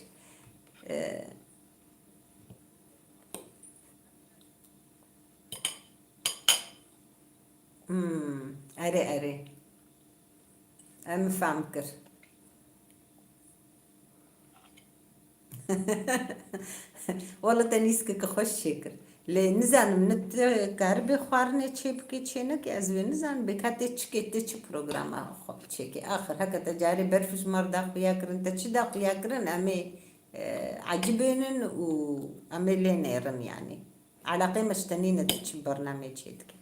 أري أم فامكر والله تنيسك كخوش شكر لنزان من كاربي خوارني تشيبكي تشينك أزوي نزان بكاتي تشكي تشي بروغراما خو تشيكي آخر هكا تجاري برفش مرضى خياكرن تشدا خياكرن أمي عجبينن وأمي لينيرن يعني على قيمة تنينة تشي برنامج هيدك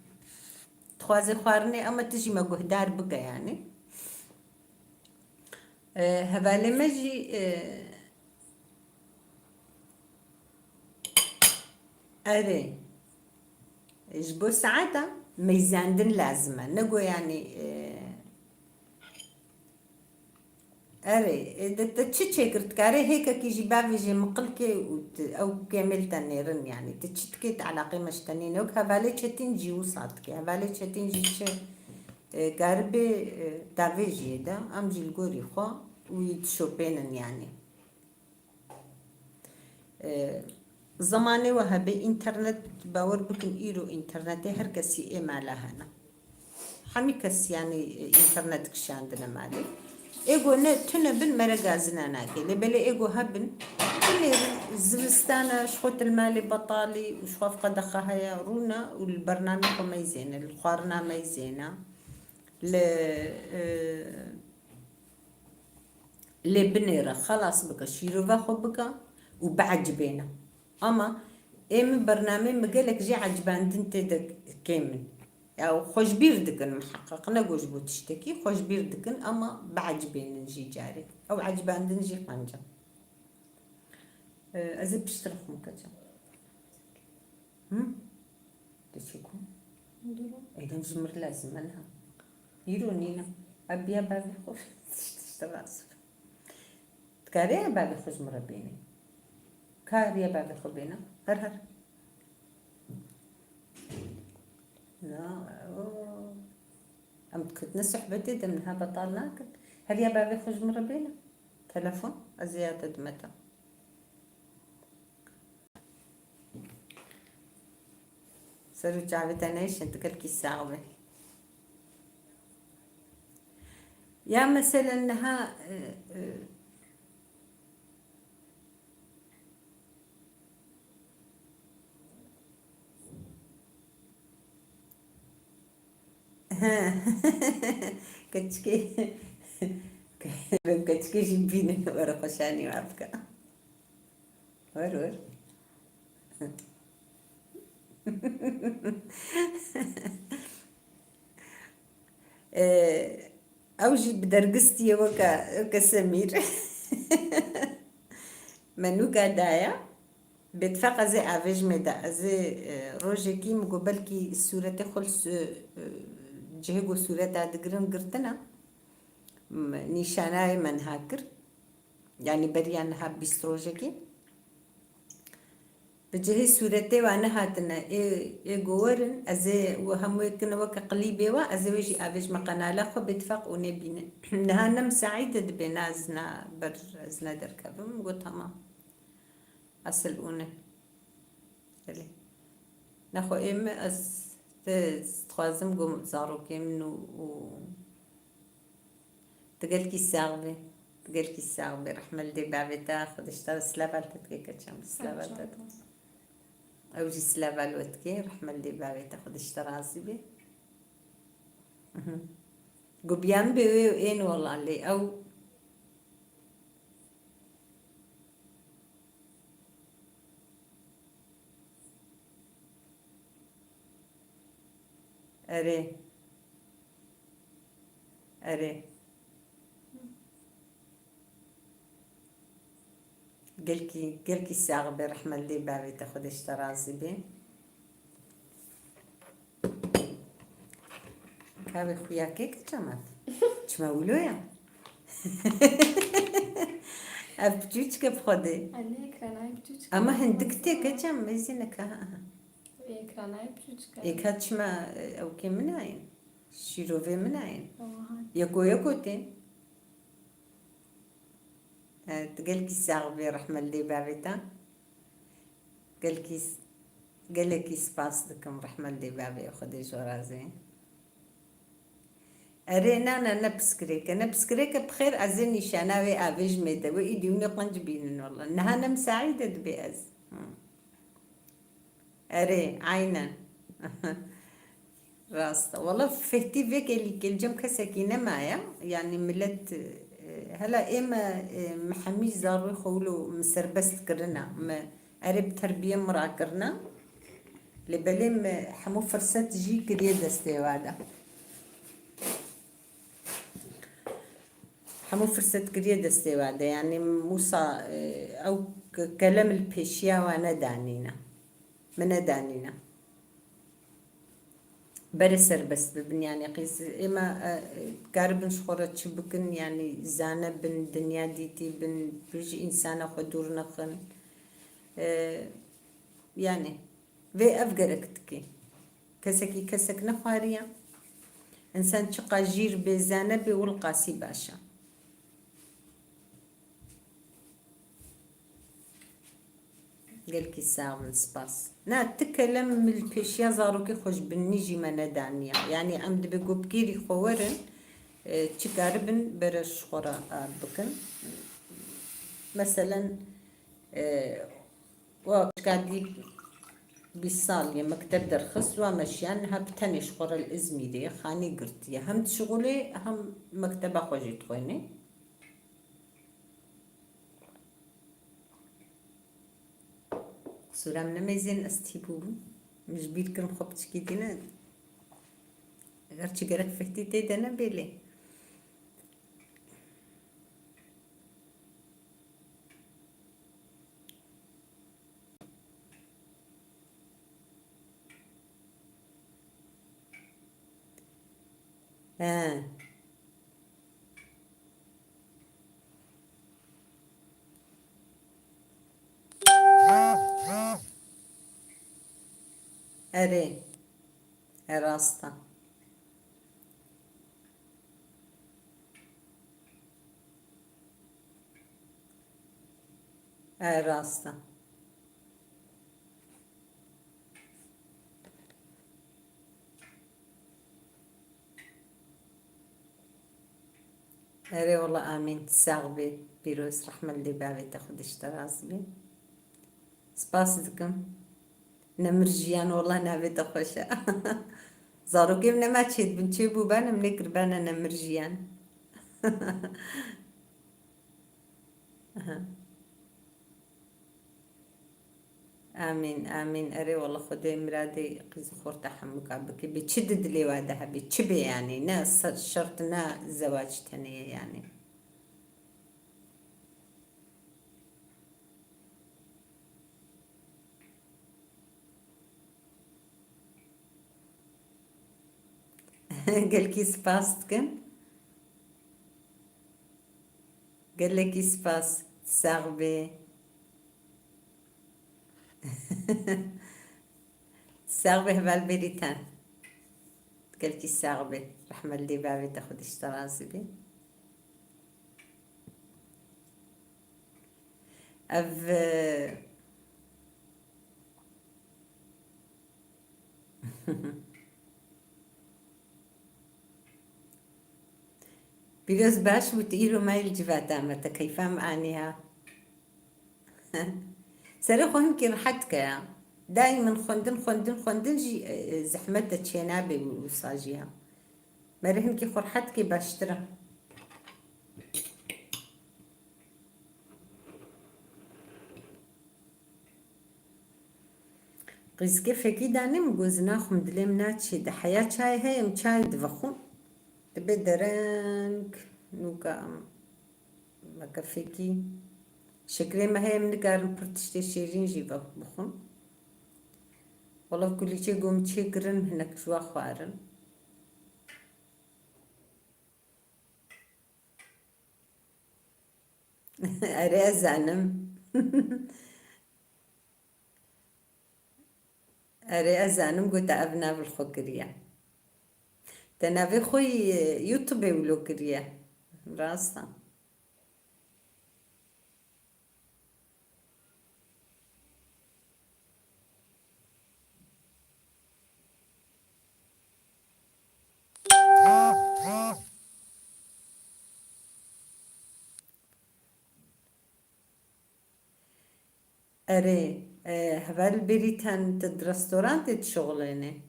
تخوازي خوارني أما تجي ما قهدار بقى يعني هبالي مجي أري جبو ساعتها ميزان دن لازمة نقو يعني أري إذا تشيكر تكاري هيك كي جبابي جي مقلكي أو كامل تنيرن يعني تشتكيت على قيمة تنين وك هبالي تشتين جي وصاتك هبالي تشتين جي كاربي تافي جيدا أم جي القوري خو ويتشوبينن يعني زماني وهبي إنترنت باور بكن إيرو إنترنت هر كسي إيه مالها حمي كسي يعني إنترنت كش عندنا مالي إيجو تنا بن مرقازنا ناكي لبلي إيجو هبن كل زمستانا شخوت المالي بطالي وشخوف قد خهايا رونا والبرنامج ما يزينا الخارنا ما يزينا ل بنيرة خلاص بقى شيرو باخو بقى وبعجبينا أما إيه برنامج مقالك جي عجبان دك كامل أو خوش بيردكن محقق نقوش بو تشتكي خوش بيردكن أما بعجبين نجي جاري أو عجبان نجي قنجة أزي بشترخ مكجا تشيكو إذا نجمر لازم لها يرونينا أبيا بابي خوش تشتراس تكاريا بابي خوش مربيني كاريا بابي خبينا هر لا أم كنت نسح بدي دمنها بطالنا هل يا بابي خوش مربينا تلفون زيادة متى سرو جعبي تنايش انت كل كي ساعة يا مثلا انها كتشكي كتشكي جنبيني ورا خشاني وعبكا ور أوجي بدرجستي وكا سمير منوكا دايا بتفاق زي أفيج مدا زي روجي كي مقبل كي السورة تخل جهجو سورة دقرن قرتنا نيشاناي من هاكر يعني بريان هاب بيستروجي كي بجهي سورتي وانا هاتنا إيه جورن أزي وهم يكنا وكا قليبي وا أزي ويجي أفيج مقانا لخو بتفاق ونبينا نهانا مساعدة بنا أزنا أزنا دركب مقول تمام أصل أونه اللي نخو إما تخوازم قوم زارو كيمن تقلكي الساغبي رحمة دي بابي تاخد اشترى سلافال تتكي كتشام سلافال تتكي أو جي سلافال وتكي رحمة دي بابي تاخد اشترى عزيبي قبيان بيوي وين والله اللي أو أري أري قلكي الساغ برحمة اللي بابي تاخد اشترازي بي كابي خويا كيك جمال تشمولو يا أبجوج كبخدي Anne ekranay küçük. أما هندك تيك جم مزينك Ekranay küçük. إيكا تشما أو كي مناين شيروفي مناين Oha. يكو تي قالكي الساغ برحمة اللي بابي تا قالكي سباس دكم رحمة اللي بابي ياخد جورازي أرينا أنا نبسكريك بخير أزني شناوي أبيج ميدا وإيديوني قنجبين والله إنها أنا مساعدة بيأز أري عينا راست والله فهتي فيك اللي كل جم كسكينة معايا يعني ملت هلا إما محمي زارو خولو مسربس كرنا ما أريب تربية مرا كرنا لبلم حمو فرصة تجي كريه دستي وادا حمو فرصة كريه دستي وادا يعني موسى أو كلام البيشيا وانا دانينا من دانينا برسر بس ببن يعني قيس إما قاربن شخورة تشبكن يعني زانة بن دنيا ديتي بن بيجي إنسانة خدور نخن يعني في أفقركتكي كسك نخواريا إنسان شقا جير بزانة بولقاسي باشا قال كي ساعة من سباس نا تكلم من البيشيا زاروكي خوش بالنيجي ما ندانيا يعني أمد بقو بكيري خوارن تشكاربن برش خورا بكن مثلا وكادي بيصال يا مكتب درخص ومشيان هبتنش خورا الإزميري خاني قرتيا هم تشغلي هم مكتبة خوجي تخويني سورة من ميزين استيبو مش بيركن خبتش كيدينا غير تشقرك فهتي تيدنا بيلي أري راستا راستا أري والله آمين تساغبي بيروس رحمة اللي بابي تاخد اشتراس بي سباس دكم نمرجيان والله نابي تخوشا زارو كيف نما تشيد بنتشي بوبانا من قربانا نمرجيان آمين آمين أري والله خدي مرادي قيز خور تحمك عبكي بتشدد لي وعدها بتشبي يعني ناس شرطنا زواج تانية يعني قال كي سباستكن قال لك سباس ساغبي ساغبي هبال بريتان قال كي ساغبي رحمة اللي بابي تاخد اشتراسي بي بيجوز باش وتقيلو ما الجفات عمتا كيفا معانيها سري خونكي رحتك يا دايما خندن جي زحمتها تشينابي وصاجيها مرهنكي خرحتكي باشترا قیزگه فکی دانیم گوزنا خم دلیم ناچی ده حیا چای هیم چای دفخم دبی درنگ نوکا مکا فکی شکری ما هیم نگارم پرتشتی شیرین جی بخم والله كل شيء قوم تشكرن هناك شو خوارن أري أزانم أري أزانم قلت أبنا بالخكرية تنافي خوي يوتيوب ولوكرية راسا أري هبال بريتان تد رستورانت تشغليني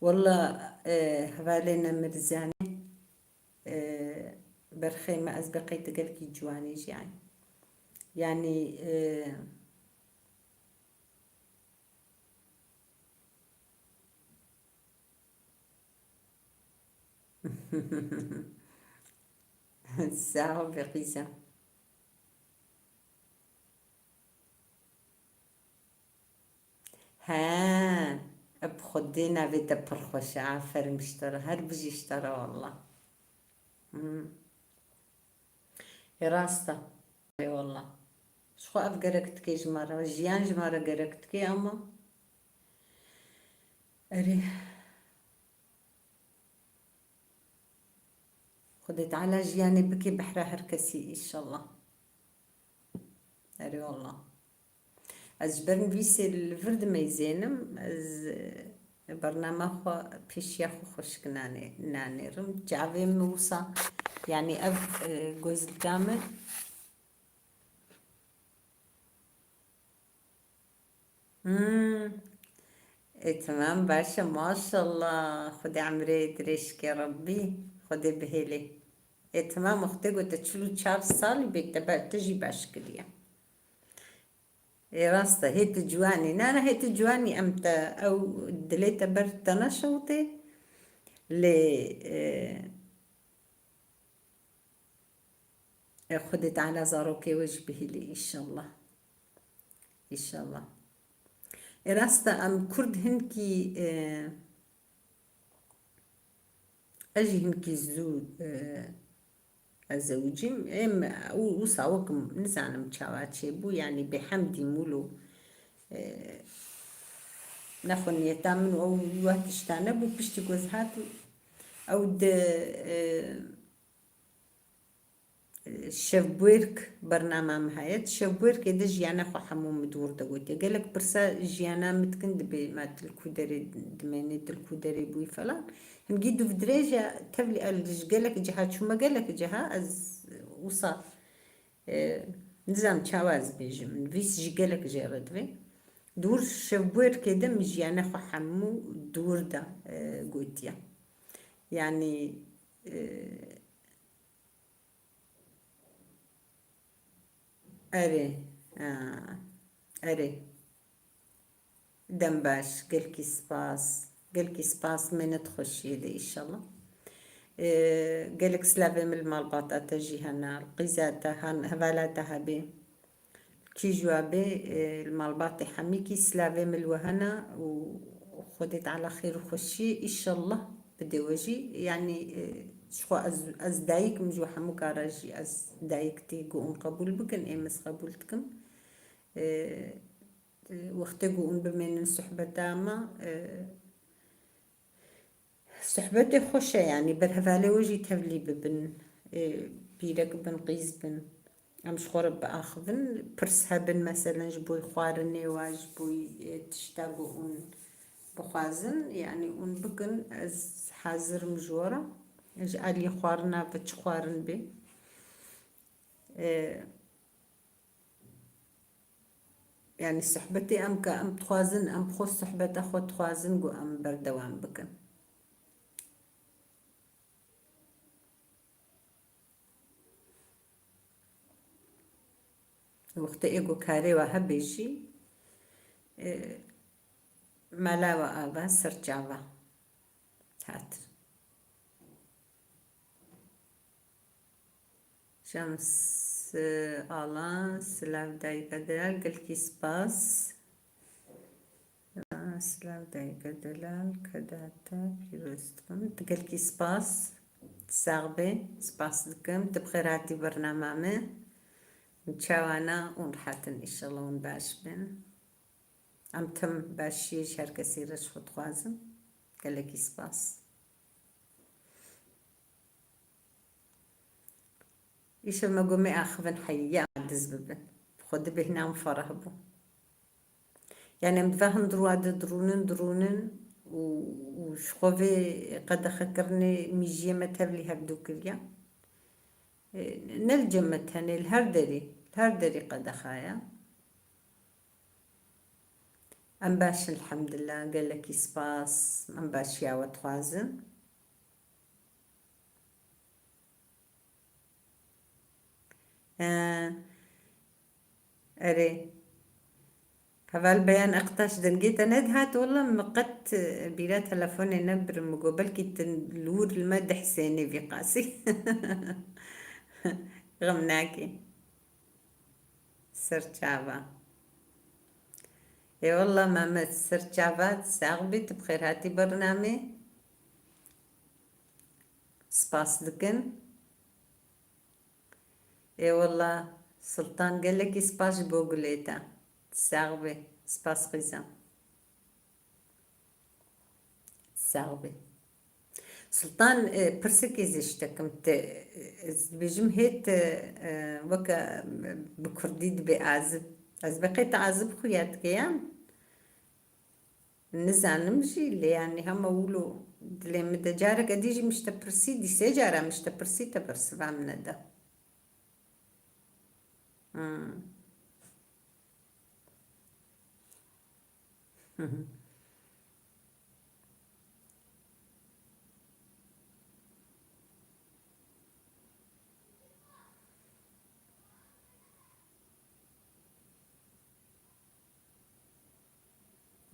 والله هبالينا مرزاني برخي ما أسبقي تقلكي جواني يعني الساعة بقيسة ها بخدينا بيت برخوش عافر مشترى هر بيجي اشترى والله راستا اي والله شخو افقركتكي جمارة جيان جمارة قركتكي اما اري خدت على جياني بكي بحرا هركسي ان شاء الله اري والله أجبرن بيسي الفرد ما يزينم از برنامج خو پیش یخو خوش نانی رم جاوی موسا يعني أف جوز الكامل إيه تمام باشا ما شاء الله خدي عمري دريشك يا ربي خدي بهيلي إيه تمام أختي قلت تشلو شهر صالي بيتبع تجي باشكلية إيه راستا هي تجواني نانا هي تجواني أمتى أو دليتا برتنا شوطي ل خدت على زاروكي وجبه لي إن شاء الله إن شاء الله راستا أم كرد هنكي أجي هنكي زوجي إما وصاوكم نزعنا متشاوات بو يعني بحمدي مولو ناخن يتامن أو يواتشتانا بو بشتي جوزهاتو أو شبويرك برنامج هايت شبويرك إذا جيانا خو حموم مدور دقوتي قالك برسا جيانا متكند بمات الكودري دمانيت الكودري بوي فلان نجيدو في درجة تبلي الرج قالك جهات شو ما قالك جها از وصل نظام شواز بيجي من فيس جي قالك جرد في دور شبوير كده مجيانا خو حمو دور دا قوتيا يعني أري أري دمباش قالكي سباس من تخش يدي إن شاء الله قالك سلافي من المالباطة تجي هنا القيزات هفالاتها بي كي جوابي المالباطي حميكي سلافي من الوهنا وخدت على خير وخشي إن شاء الله بدي وجي يعني شخو از دايك مجو حمو كاراجي از دايك تيقو قبول بكن امس قبولتكم واختقو بمين صحبة تامة صحبتي خوشة يعني برهفالي وجي تبلي ببن بيرك بن قيز بن امش خورب باخذن برسها بن مثلا جبوي خوارني واجبوي تشتاقو بخوازن يعني اون بكن از حاضر مجورة اجعلي خوارنا بتش خوارن بي يعني صحبتي ام كأم تخوازن ام بخو صحبت اخو تخوازن قو ام بردوان بكن وقت ایگو کاری و هبیجی ملا و آبا سرچاوا هات شمس آلان سلاو دایگا دلال گلکی سپاس سلاو دایگا دلال کداتا پیروزتم تگلکی سپاس ساغبي سپاس دكم تبخير هاتي برنامج متشاوانا ونحاتن إن شاء الله ونباش بن أم تم باشي شركة سيرش خطوازم قالك سباس إيش ما قومي آخذن حيا عدز ببن خد بهنا مفرهبو يعني متفاهم درونن وشخوفي قد خكرني ميجي متبلي هبدو كليا نلجمتهني الهردري قد خايا ام باش الحمد لله قال لك سباس ام باش يا وتوازن اري هذا البيان اقتاش دنجيت ندهت والله مقت بلا تلفوني نبر مقابل كي تنلور المدح سيني في قاسي غمناكي سرچابا اي والله ما سرچابات ساغبت بخير هاتي برنامج سباس دكن اي والله سلطان قال لك سباس بوغليتا ساغبي سباس غيزا ساغبي سلطان برسكي زشتكمت بجم هيت وكا بكرديد بأعزب از بقيت أعزب خويات كيان نزعل نمشي اللي يعني هم أقولوا اللي متجارة قديجي مش تبرسي دي سجارة مش تبرسي تبرس بعمل ده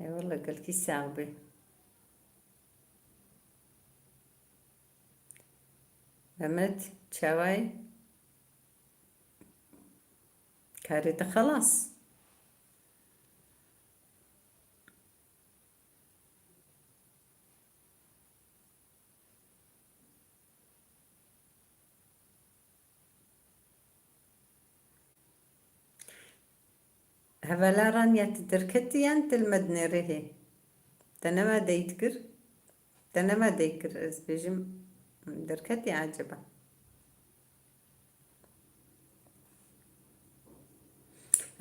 اي والله قلتي صعبة فهمت شواي كاريتا خلاص هبلا رانيا تدركتي انت المدني رهي تنما ديكر از بيجم دركتي عجبة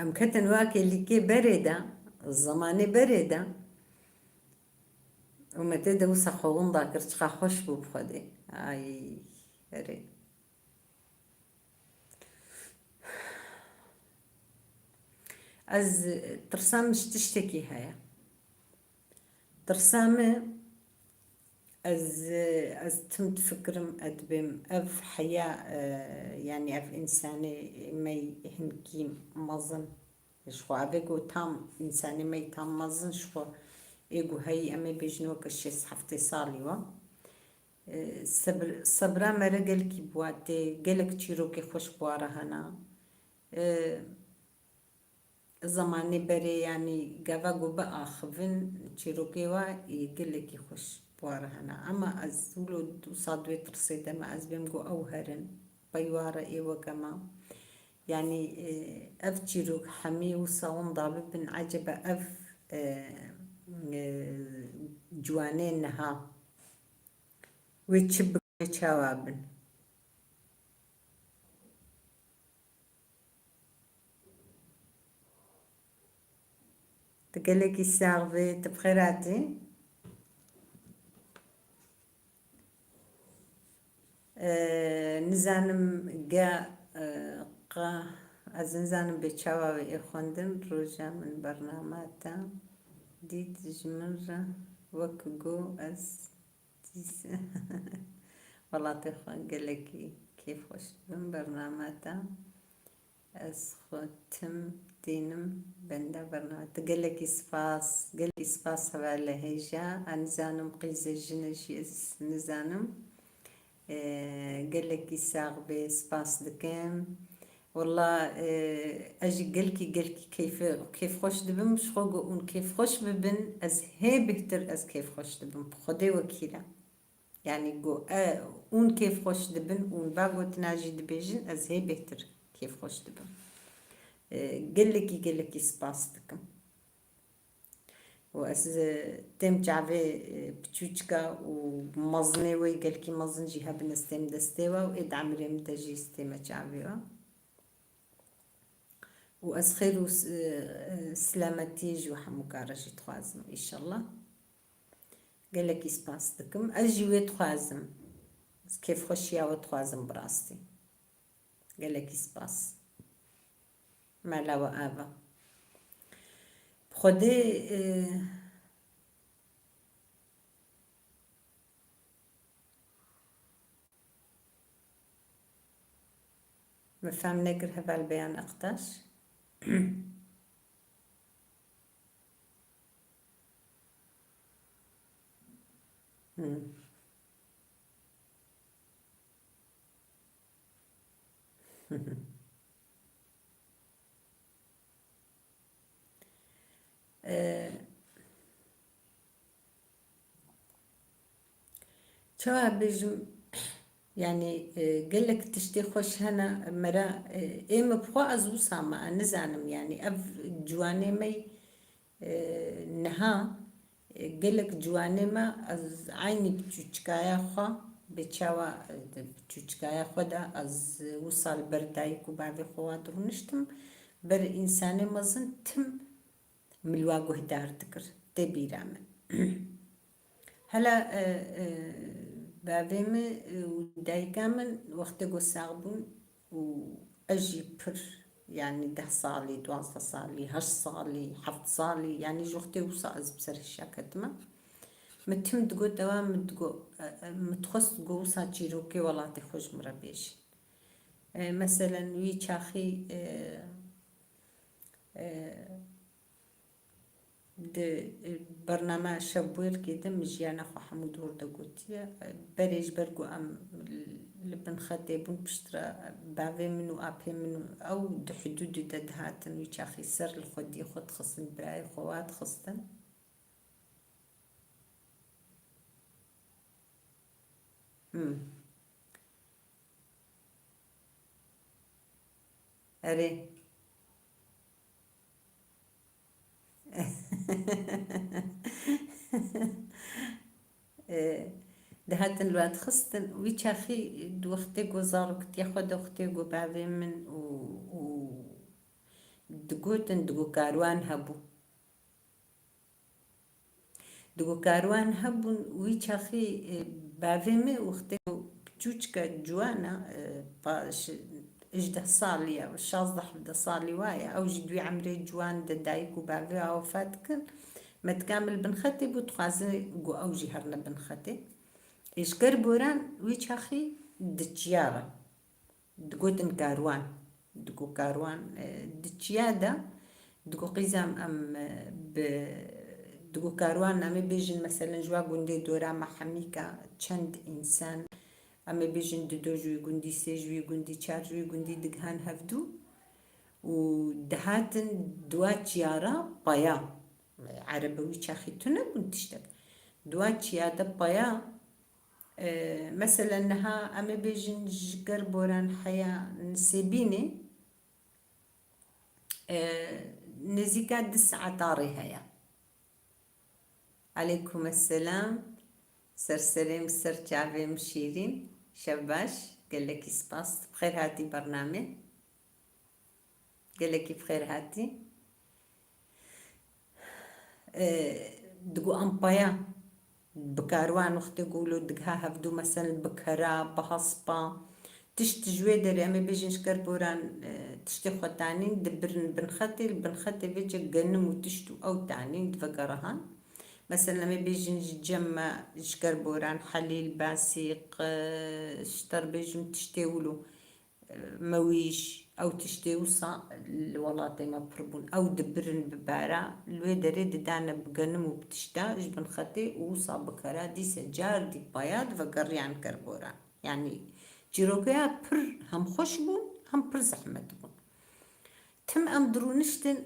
ام كتن واكي اللي كي باردة الزماني باردة وما تدا وسخون ذاكر تخا خوش بو بخدي اي هري از ترسام مش تشتكي هيا ترسامة از تم تفكرم ادبم اف حياة يعني اف انساني مي هنكي مظن شخو ابيقو تام انساني مي تام مظن شخو ايقو هاي امي بيجنوك الشيس حفتي صاليوا صبرا مرقل كي بواتي قلك تشيروكي خوش بوارا هنا زماني بري يعني قافاقو بقى خفن تشيروكي وا يقلك يخش بوارا هنا اما ازولو صادوي ترصيدا ما ازبمقو اوهرن بيوارا ايوا كما يعني اف تشيروك حمي وصاون ضابط بن عجبة اف جوانين نها ويتشبك شوابن تقلك الساغبي تبخيراتي نزانم قا نزانم بتشاوي إخوندن رجع من برنامجتا ديت جمرة وكجو أس ديس والله تخوان قالك كيف وش من برنامجتا أسختم دينم بندا برنامج تقلك سباس قلي سباس هبالة هيجا أنزانم قيزة جنجيس نزانم قلك يساق بسباس دكام والله أجي قلكي كيف خوش دبم مش خوش كيف خوش ببن أز هي بهتر أز كيف خوش دبم خدي وكيلة يعني جو اون كيف خوش دبن اون باقو تناجي دبيجن از هي بهتر كيف خوش دبن قلكي سباس دكم وأز تم جعبي بتشوشكا ومزني وي قلكي مزن جيها بنستيم دستيوا وإد عمري مدجي استيما جعبيوا وأز خير سلامتي جو حموكارجي تخوازم إن شاء الله قالك سباس دكم أجي ويتخوازم كيف خوشيا وتخوازم براستي قالك سباس ما لا وآبا بخدي ما فهم نقر هذا البيان أقتاش شو بيجم يعني قالك تشتي خوش هنا مرا إيه مبخوا أزو ساما نزانم يعني أف جواني مي نها قالك جواني ما از عيني بتشكايا خوا بتشاوا بتشكايا خدا از وصل بردايك وبعد خوات ونشتم بر إنساني مزن تم ملواقو هدار تكر تبي رامن هلا بابيم ودايكا من وقت جو ساغبون وأجي بر يعني 10 صالي 12 صالي 8 صالي 7 صالي يعني جوختي وصاز بسر الشاكتما متهم تقول دوام تقول متخص تقول وصا تشيروكي ولا تخوش مربيش مثلا وي شاخي د برنامج شبوير كده مجيانا خو حمود ورده قوتيا بريج برقو ام لبن خديبون بشترا باوي منو ابي منو او د حدود دهاتن ويشاخي سر الخدي خد خصن براي خوات خصتن اري دهاتن الواد خصتن ويشاخي دوختي وزارك تياخد دوختي باوي من و دقوتن دقو كاروان هبو دقو كاروان هبون ويشاخي باوي وختي بتشوشكا جوانا باش 11 صالي أو 16 صالي وايا أو جدوي عمري جوان دايك وباوي أو فاتكن ما تكامل بنختي بتخازي جو أو جهرنا بنختي إيش كربوران ويش أخي دتشيارة دقوتن كاروان دقو كاروان دتشيادة دقو قيزام أم دقو كاروان أمي بيجن مثلا جوا قندي دورا مع حميكا چند إنسان أما بيجن دو جوي قندي سي جوي قندي چار جوي قندي دقهان هفدو ودهاتن دوات يارا بايا عربوي شاخي تنب تشتك دوات يادا بايا مثلا نها أما بيجن جقر بوران حيا نسيبيني نزيكا 9 طاري هيا عليكم السلام سرسريم سرچاوي مشيرين شباش قال لك سباس بخير هاتي برنامج قال لك بخير هاتي دقو أمبايا بكاروان وقت يقولوا دقها هفدو مثلا بكرا بهصبا تشت جويدر أما بيجي نشكر بوران تشتي خوتانين دبرن بنختي بيجي جنم وتشتو أو تانين دفقرهان مثلا لما بيجي نجمع شكر بوران حليل باسيق شتر بيجي تشتيولو مويش او تشتي وصا الولاطي ما بربون او دبرن ببارا لوي دريد دانا بقنم وبتشتا جبن خطي وصا بكرا دي سجار دي باياد وقريان كربورا يعني جيروكيا بر هم خوش بون هم بر زحمت بون تم ام درونشتن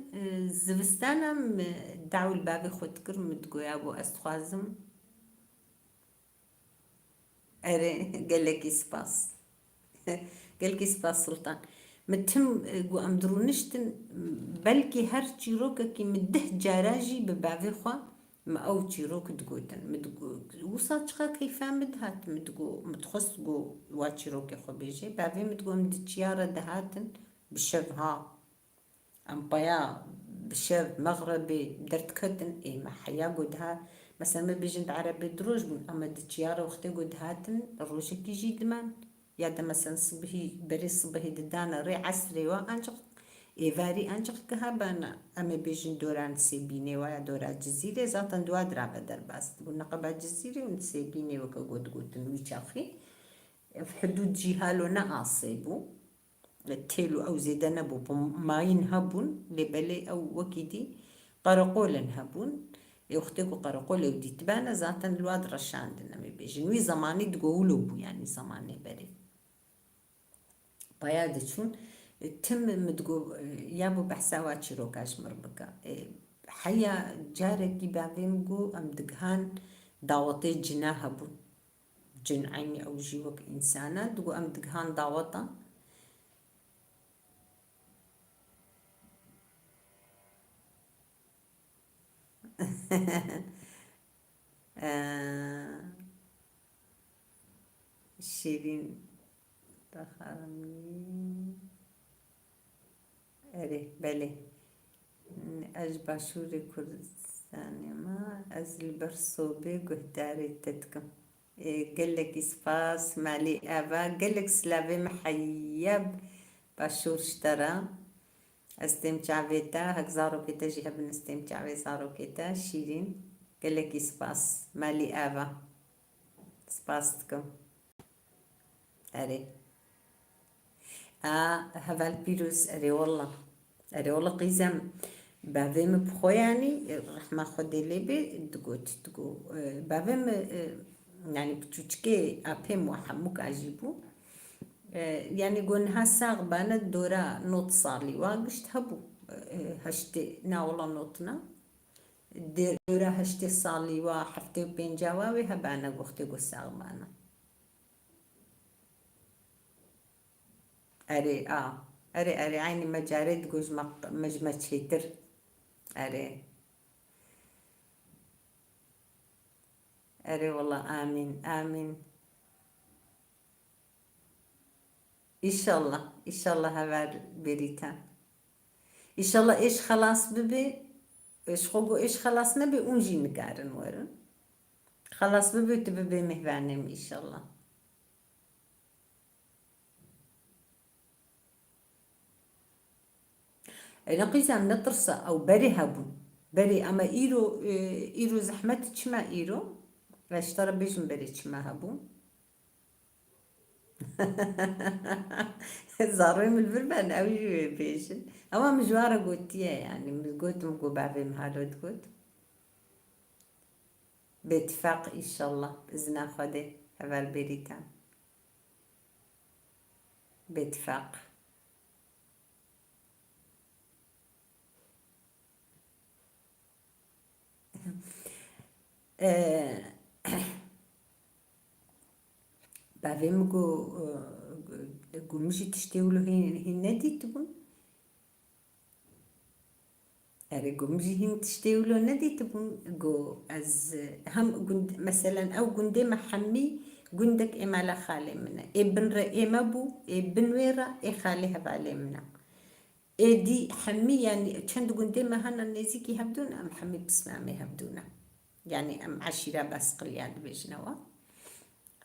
زوستانم دعو البابي خود كر متقويا بو استخوازم اري قالك سباس قالك سباس سلطان متم جو ام درونشتن بلكي هر تشيروكا كي مده جاراجي ببابي خوا ما او تشيروك تقوتن متقو وصا تشقا كيفا مدهات متقو متخص جو واتشيروكي خو بيجي بابي متقو مدتشيارة دهاتن بشبها ام بايا بشاب مغربي درت كتن اي ما حيا قدها مثلا ما بيجند عربي دروج بون اما دتشيارة وقتي قد هاتن الروشك يجي دمان يا دا مثلا صبحي بري صبحي ددانا ري عسري وانجق ايفاري انجق كهابانا اما بيجن دوران سيبيني ويا دورا جزيرة ذاتا دوا درابة درباس تقول نقبا جزيرة ونسيبيني وكا قد ويشاخي في حدود جهالو نعاصيبو التيلو أو زيدنا بو ماين هبون لبلي أو وكيدي قرقول هبون يختكو قرقول ودي تبانا ذاتا الواد رشان دنا بيجن وي زماني تقولوا بو يعني زماني بري بايادة شون تم متقو يابو بحساوات شروكاش مربكا حيا جاركي بعدين قو أم دقهان داوطي جناها بو جن عيني أو جيوك إنسانة دقو أم دقهان داوطا شيرين تخارمي أري بلي أج باشوري كردستاني ما أزل برصوبي قهداري تتكم قلك إسفاس مالي آبا قلك سلابي محيب باشور اشترى استمتع بيتا هك زارو كيتا جيها بنستمتع بي زارو كيتا شيرين قلك إسفاس مالي آبا سباستكم أري هفال بيروز أري والله قيزم بافيم بخو يعني رحمة خدي لي تقو بافيم يعني بتوشكي أبهم وحموك عجيبو يعني قلنا هساق بانا دورا نوت صالي واقشت هبو هشتي ناولا نوتنا دورا هشتي صالي وحفتي بين جواوي هبانا قختي قساق بانا أري أري عيني مجارد جوز مجمع شيتر أري والله آمين إن شاء الله هبار بريتا إن شاء الله إيش خلاص ببي إيش خوجو إيش خلاص نبي أنجي نقارن ورن خلاص ببي تبي مهبانم إن شاء الله نقيسة نطرسة أو بري هبون بري أما إيرو زحمة تشما إيرو اشترى بيجن بري تشما هبون زارين من البلبان أوي بيجن أما مجوارة قوتية يعني قوت مقو بعضي مهالو تقوت باتفاق إن شاء الله بإذن خدي هذا البريتان باتفاق بعدين مقو مشي تشتيولو هي نادي تبون أرجو مجي هن تشتيولو نادي تبون جو از هم جند مثلا أو جندي محمي جندك إما خالي منا ابن رأي مبو ابن ويرا خالي هبالي منا دي حمي يعني كان جندي ما هنا نزيكي هبدون أم حمي بسمامي هبدونا يعني أم عشيرة بس قليان بيجنوا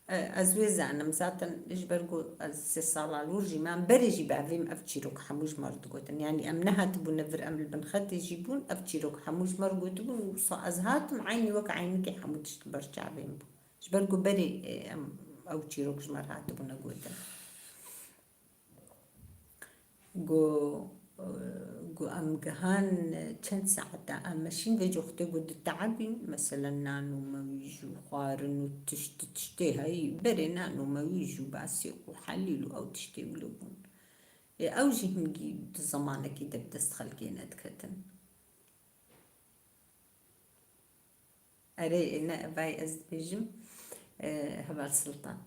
أزويزة أنا مساتن إيش برجو السالة الورجي ما بريجي بعدين أفتشيروك حموج مرتقوتن يعني أمنها تبون نفر أمل بنخد يجيبون أفتشيروك حموج مرتقوتن وصا أزهاتم عيني وك عينك حموج برجع بين إيش برجو بري أم أو تشيروك جمرات تبون نقوتن جو جو ام جهان چند ساعة ماشين في جوختي قد التعبين مثلا نانو مويجو خارن وتشتي هاي بري نانو مويجو باسي وحللو او تشتي ولبون او جيهم جيد زمانك كده بتستخل كينات كتن اري انا باي ازدبيجم هبال سلطان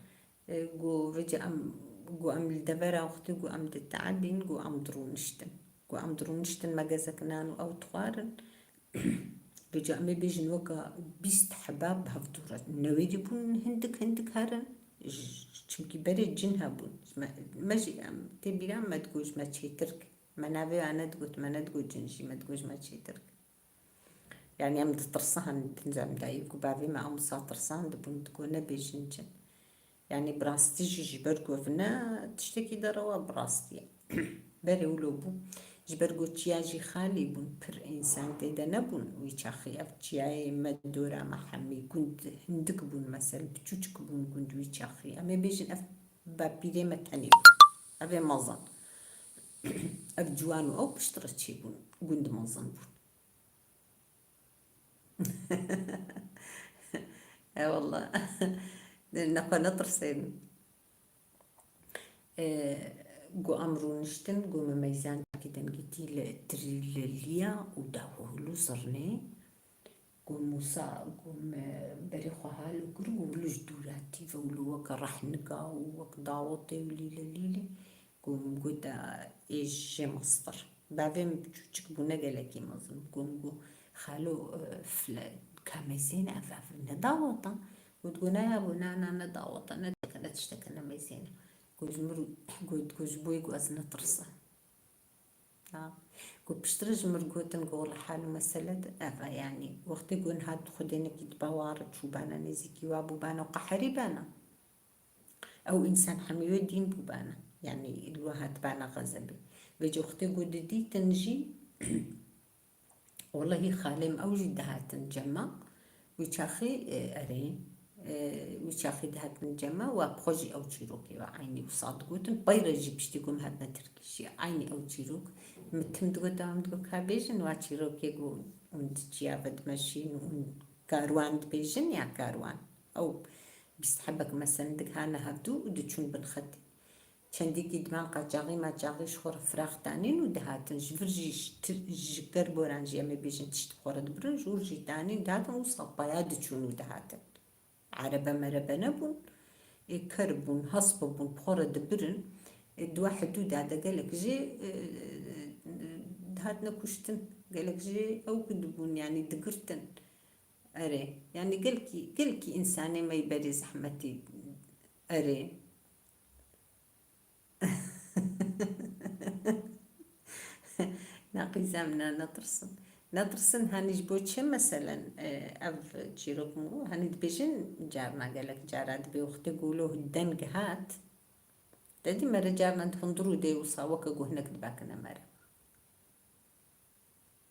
جو فيجي ام جو ام الدبرة وقتي جو ام التعبين جو ام درونشتن جو ام درونشتن ما جازك نانو او تخارن رجع ما بيجن وقا بيست حباب هفدورة نويدي بون هندك هارن چمكي بري جن هابون ماجي تبيرا ما تقوش ما تشي ترك ما نابي انا تقول ما ندقو جنشي ما تقوش ما تشي ترك يعني ام تطرصان تنزل دايكو بابي ما ام ساطرصان دبون تقول نبي جنجن يعني براستي جبركو فينا تشتكي دروا براستي بري ولوبو جبرگو تياجي خالي بون بر إنسان تيدا نبون ويشاخي أف تياي مدورة محمي كنت هندك بون مثلا بتشوشك بون كنت ويشاخي أما بيجن أف بابيري متانيو أبي مزن أف جوانو أو بشترت شي بون كنت مزن بون والله نقول نطرسين جو أمرو نشتن جو مميزان كده نجتي تريليا وداهولو صرني جو موسى جو بريخو هالو قرقو ولوش دوراتي فولو وك راح نقا وك داوطي وليلة ليلة جو مقودا إيش مصفر بعدين بتشوشك بو نقلكي مظلم جو خالو فلا كاميزين أفاف نداوطا وتقولنا يا بنانا نداوطا ندكنا تشتكنا ميزين جمر جوز بوي جواز نطرسه بشترج مرقوت نقول حال مسألة أفا يعني وقت يقول هاد خدينك يتبوارد شو بانا نزيكي وابو بانا وقحري بانا أو إنسان حميو الدين بو بانا يعني الواحد بانا غزبي بيجي وقت يقول دي تنجي والله خالم أو جدها تنجمع ويشاخي أرين ويشاخي دهات نجمع وبخوجي أو تشيروكي وعيني وصادقوتن بيرجي بشتيقوم هادنا تركيشي عيني أو تشيروك متم دام كابيجن واتشيروكي يقول وندجيابد ماشين وكاروان بيجن يا كاروان أو بيستحبك مثلا دك هانا هبدو ودتشون بنخدي چندی دمان قاچاقی ما چاقیش خور فراخ تانین و دهاتن جفرجیش جگر بورانجی امی بیشن تشت خورد برن جورجی تانین دهاتن و صبایا دچونو دهاتن عربة مربى نبون كربون هصبون بخورد برن واحد دو دادا قالك جي دهاتنا كشتن قالك جي او كدبون يعني دقرتن اري يعني قالكي انساني ما يبري زحمتي اري ناقي زامنا نطرسن هاني جبوتش مثلا اف تشيروكمو هاني دبيجن جارنا قالك جارات بوقت يقولوه الدنق هات تدي مرة جارنا تفندرو دي وصاوك هناك دباكنا مرة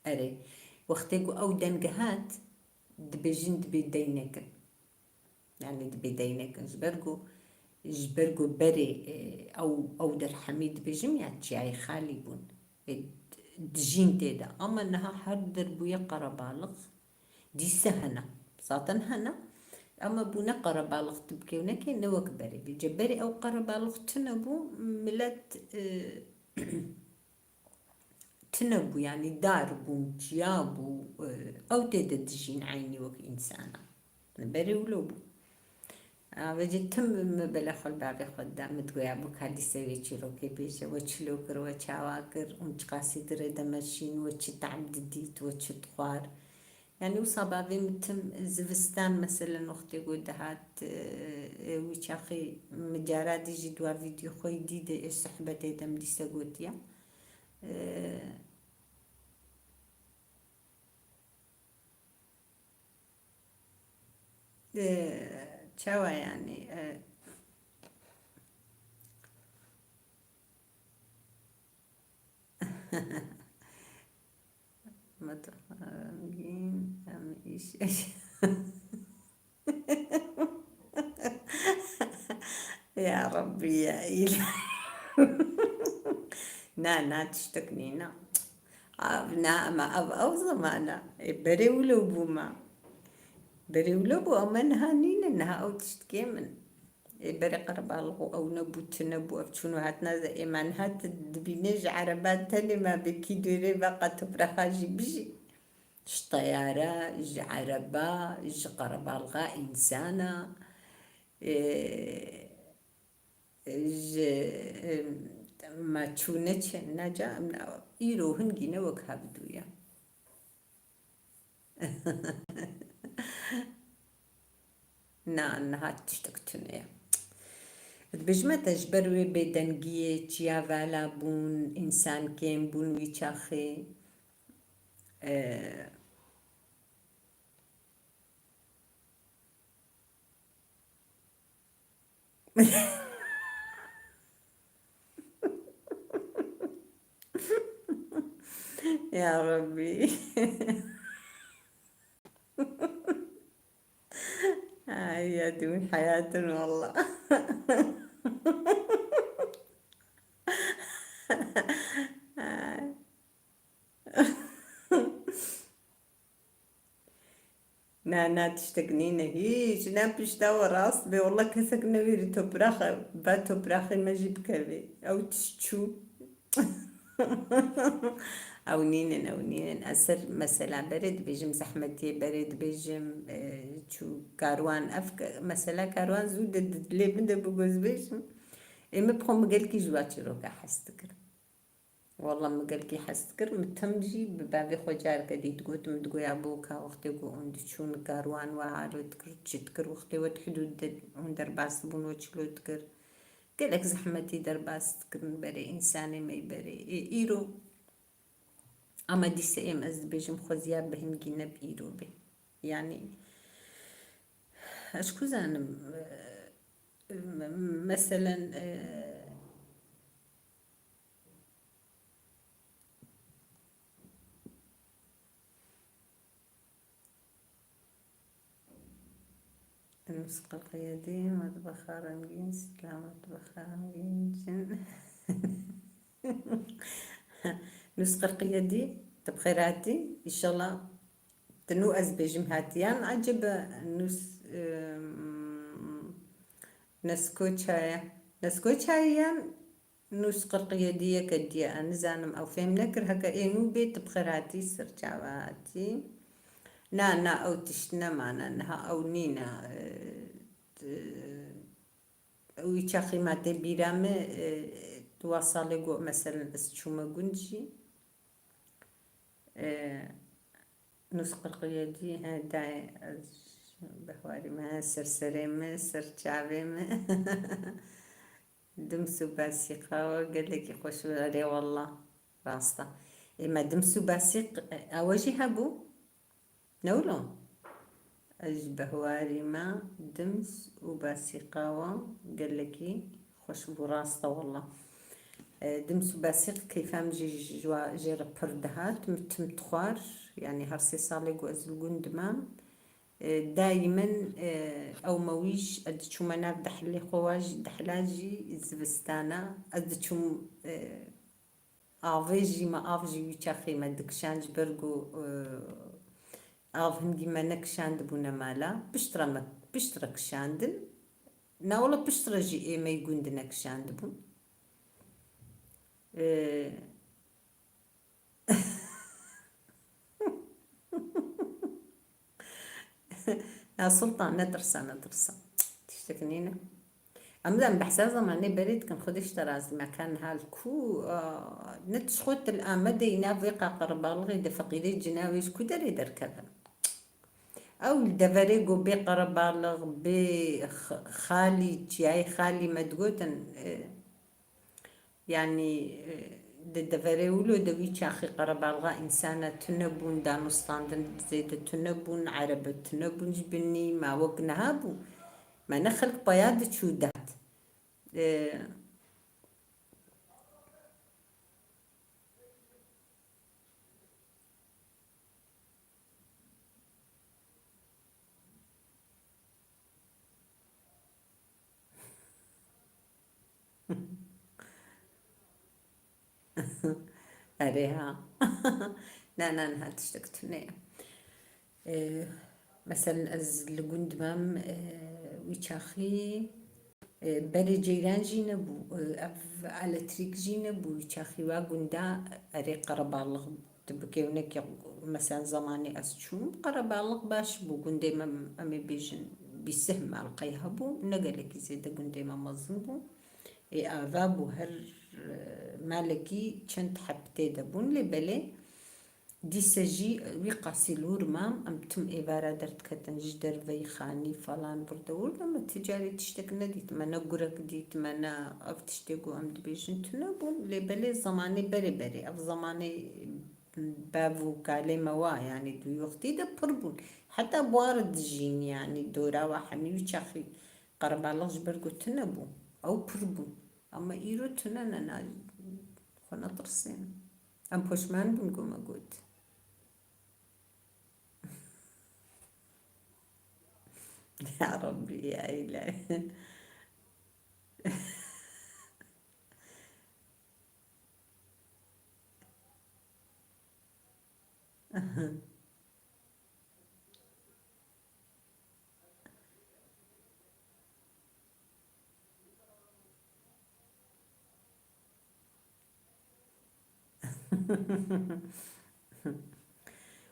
اري وقت يقول او دنق هات دبيجن دبي دينكن يعني دبي دينكن جبرقو بري او در حميد بيجم يعني تشاي خالي بون دجين تيدا اما انها حد بويا قربالغ دي سهنة ساطن هنا اما بونا قربالغ تبكي ونكي نوك بري بجبري او قربالغ تنبو ملات تنبو يعني داربو جيابو او تيدا دجين عيني وك انسانة بري ولوبو بجي تم بلاخل بابي خدام تقوي ابوك هادي سوي تشيروكي بيجا وتشلوكر وتشاواكر ونتقاسي دريدا ماشين وتشتعدديت وتشتخوار يعني وصابابي متم زفستان مثلا اختي قود هات ويشاخي مجارات يجي دوا فيديو خوي ديدي ايش صحبتي دم دي ساقوتيا تشاوا يعني متخانقين أم إيش يا ربي يا إله نا تشتكنينا نا ما أو زمانا بري ولو بوما بري ولو بو أمن هانين إنها أو تشتكي من بري قرب الغو أو نبو تنبو أفتشونو هاتنا زي إيمان هات دبينيج عربات تاني ما بكي دوري بقى تبرخاجي بجي طيارة إج عربة إج قرب الغا إنسانة إج ما تشونتش نجا إيرو هنجينا وكابدويا انها تشتكتني بجمة تجبروي بدنجية تيا فالا بون إنسان كيم بون ويشاخي يا ربي يا دون حياة والله نا تشتكنينا هيج نا بيشتاور راس والله كسك نويري تبراخ با تبراخ ما جيب كبي أو تشتشو أو نينن أسر مثلا برد بيجم زحمتي برد بيجم شو كاروان مثلا كاروان زود لي بنده بجوز بيجم إما بخو مقالكي جواتي روكا حستكر والله مقالكي حستكر متمجي ببابي خوجار كدي تقوت مدقو يا بوكا وقتي قو عند شون كاروان وعالو تكر تشتكر وقتي وتحدود هندر باس بون وشلو تكر قالك زحمتي درباس تكر بري إنساني ما يبري إيرو أما دي سئم أز بيجم خوزيا بهم جينا بإيرو بي يعني أشكو زانم مثلا الموسيقى القيادية مطبخ رنجين سلام مطبخ رنجين جن الموسيقى القيادية تبخيراتي إن شاء الله تنو أز بيجم هاتيان عجب نسكو شايا نسخة القيادية كدية أنا زانم أو فهم نكر هكا إنو بيت بخيراتي سرجعواتي نا أو تشتنا معنا إنها أو نينا ويشاخي ماتي بيرامي تواصلي جو مثلا استشوما جنجي نسخة القيادية هاي بحواري ما سرسري ما سرچاوي ما دمسو باسيقة وقال لك يخش عليه والله راستا إما دمسو باسيق أواجي هبو نولو بهواري ما دمس وباسيقاوة قال لك خوش براستا والله دمس وباسيق كيفام جي ربردهات متمتخوار يعني هرسي صالق وأزلقون دمام دايما او مويش ادشو مناف دحلي خواج دحلاجي زبستانا ادشو افيجي ما افجي ويشاخي ما دكشانج برغو افهم دي منك شاند بونا مالا بشترا كشاندن نا ولا بشترا جي ما يقول دنك شاند بون يا سلطان ندرسة تشتكنينا أمدا بحسازة معني بريد كان خدش ترازي مكان هالكو نتشخوت الآن ينافي قرب الغي دفقيدي جناويش كو داري دركبا أو دفريقو بي قرب الغ بي خالي تياي خالي مدقوتن يعني دفري ولو دوي شاخي قرب الغا إنسانة تنبون دانوستاندن زيدة تنبون عربة تنبون جبني ما وقنهابو ما نخلق بياد شودات أريها. نانا هاتشتكتني. مثلا از لگوند مام ویچاخی بری جیران جی نبو اف الکتریک جی نبو ویچاخی و گوندا اری قربالغ تبكيونك مثلا زماني أسشوم قربالغ باش بو گوندي ما أمي بيجن بيسهم القيها بو نقلك زيدا گوندي ما مزنبو آفا بو هر مالكي چند حبتي دبون لبلي دي سجي ويقاسي لور مام ام تم إبارة درت كتن جدر في خاني فلان بردور لما تجاري تشتك ندي تمنا قرق دي تمنا اف تشتكو ام دبيجن تنبون لبلي زماني بري بري اف زماني بابو كالي موا يعني دو يوختي دا بربون حتى بوارد جين يعني دورا وحمي وشاخي قرب الله جبرقو تنبو او بربون اما ايرو تنانا خنا ترسين ام بوشمان بنقو مقود يا ربي يا إلهي.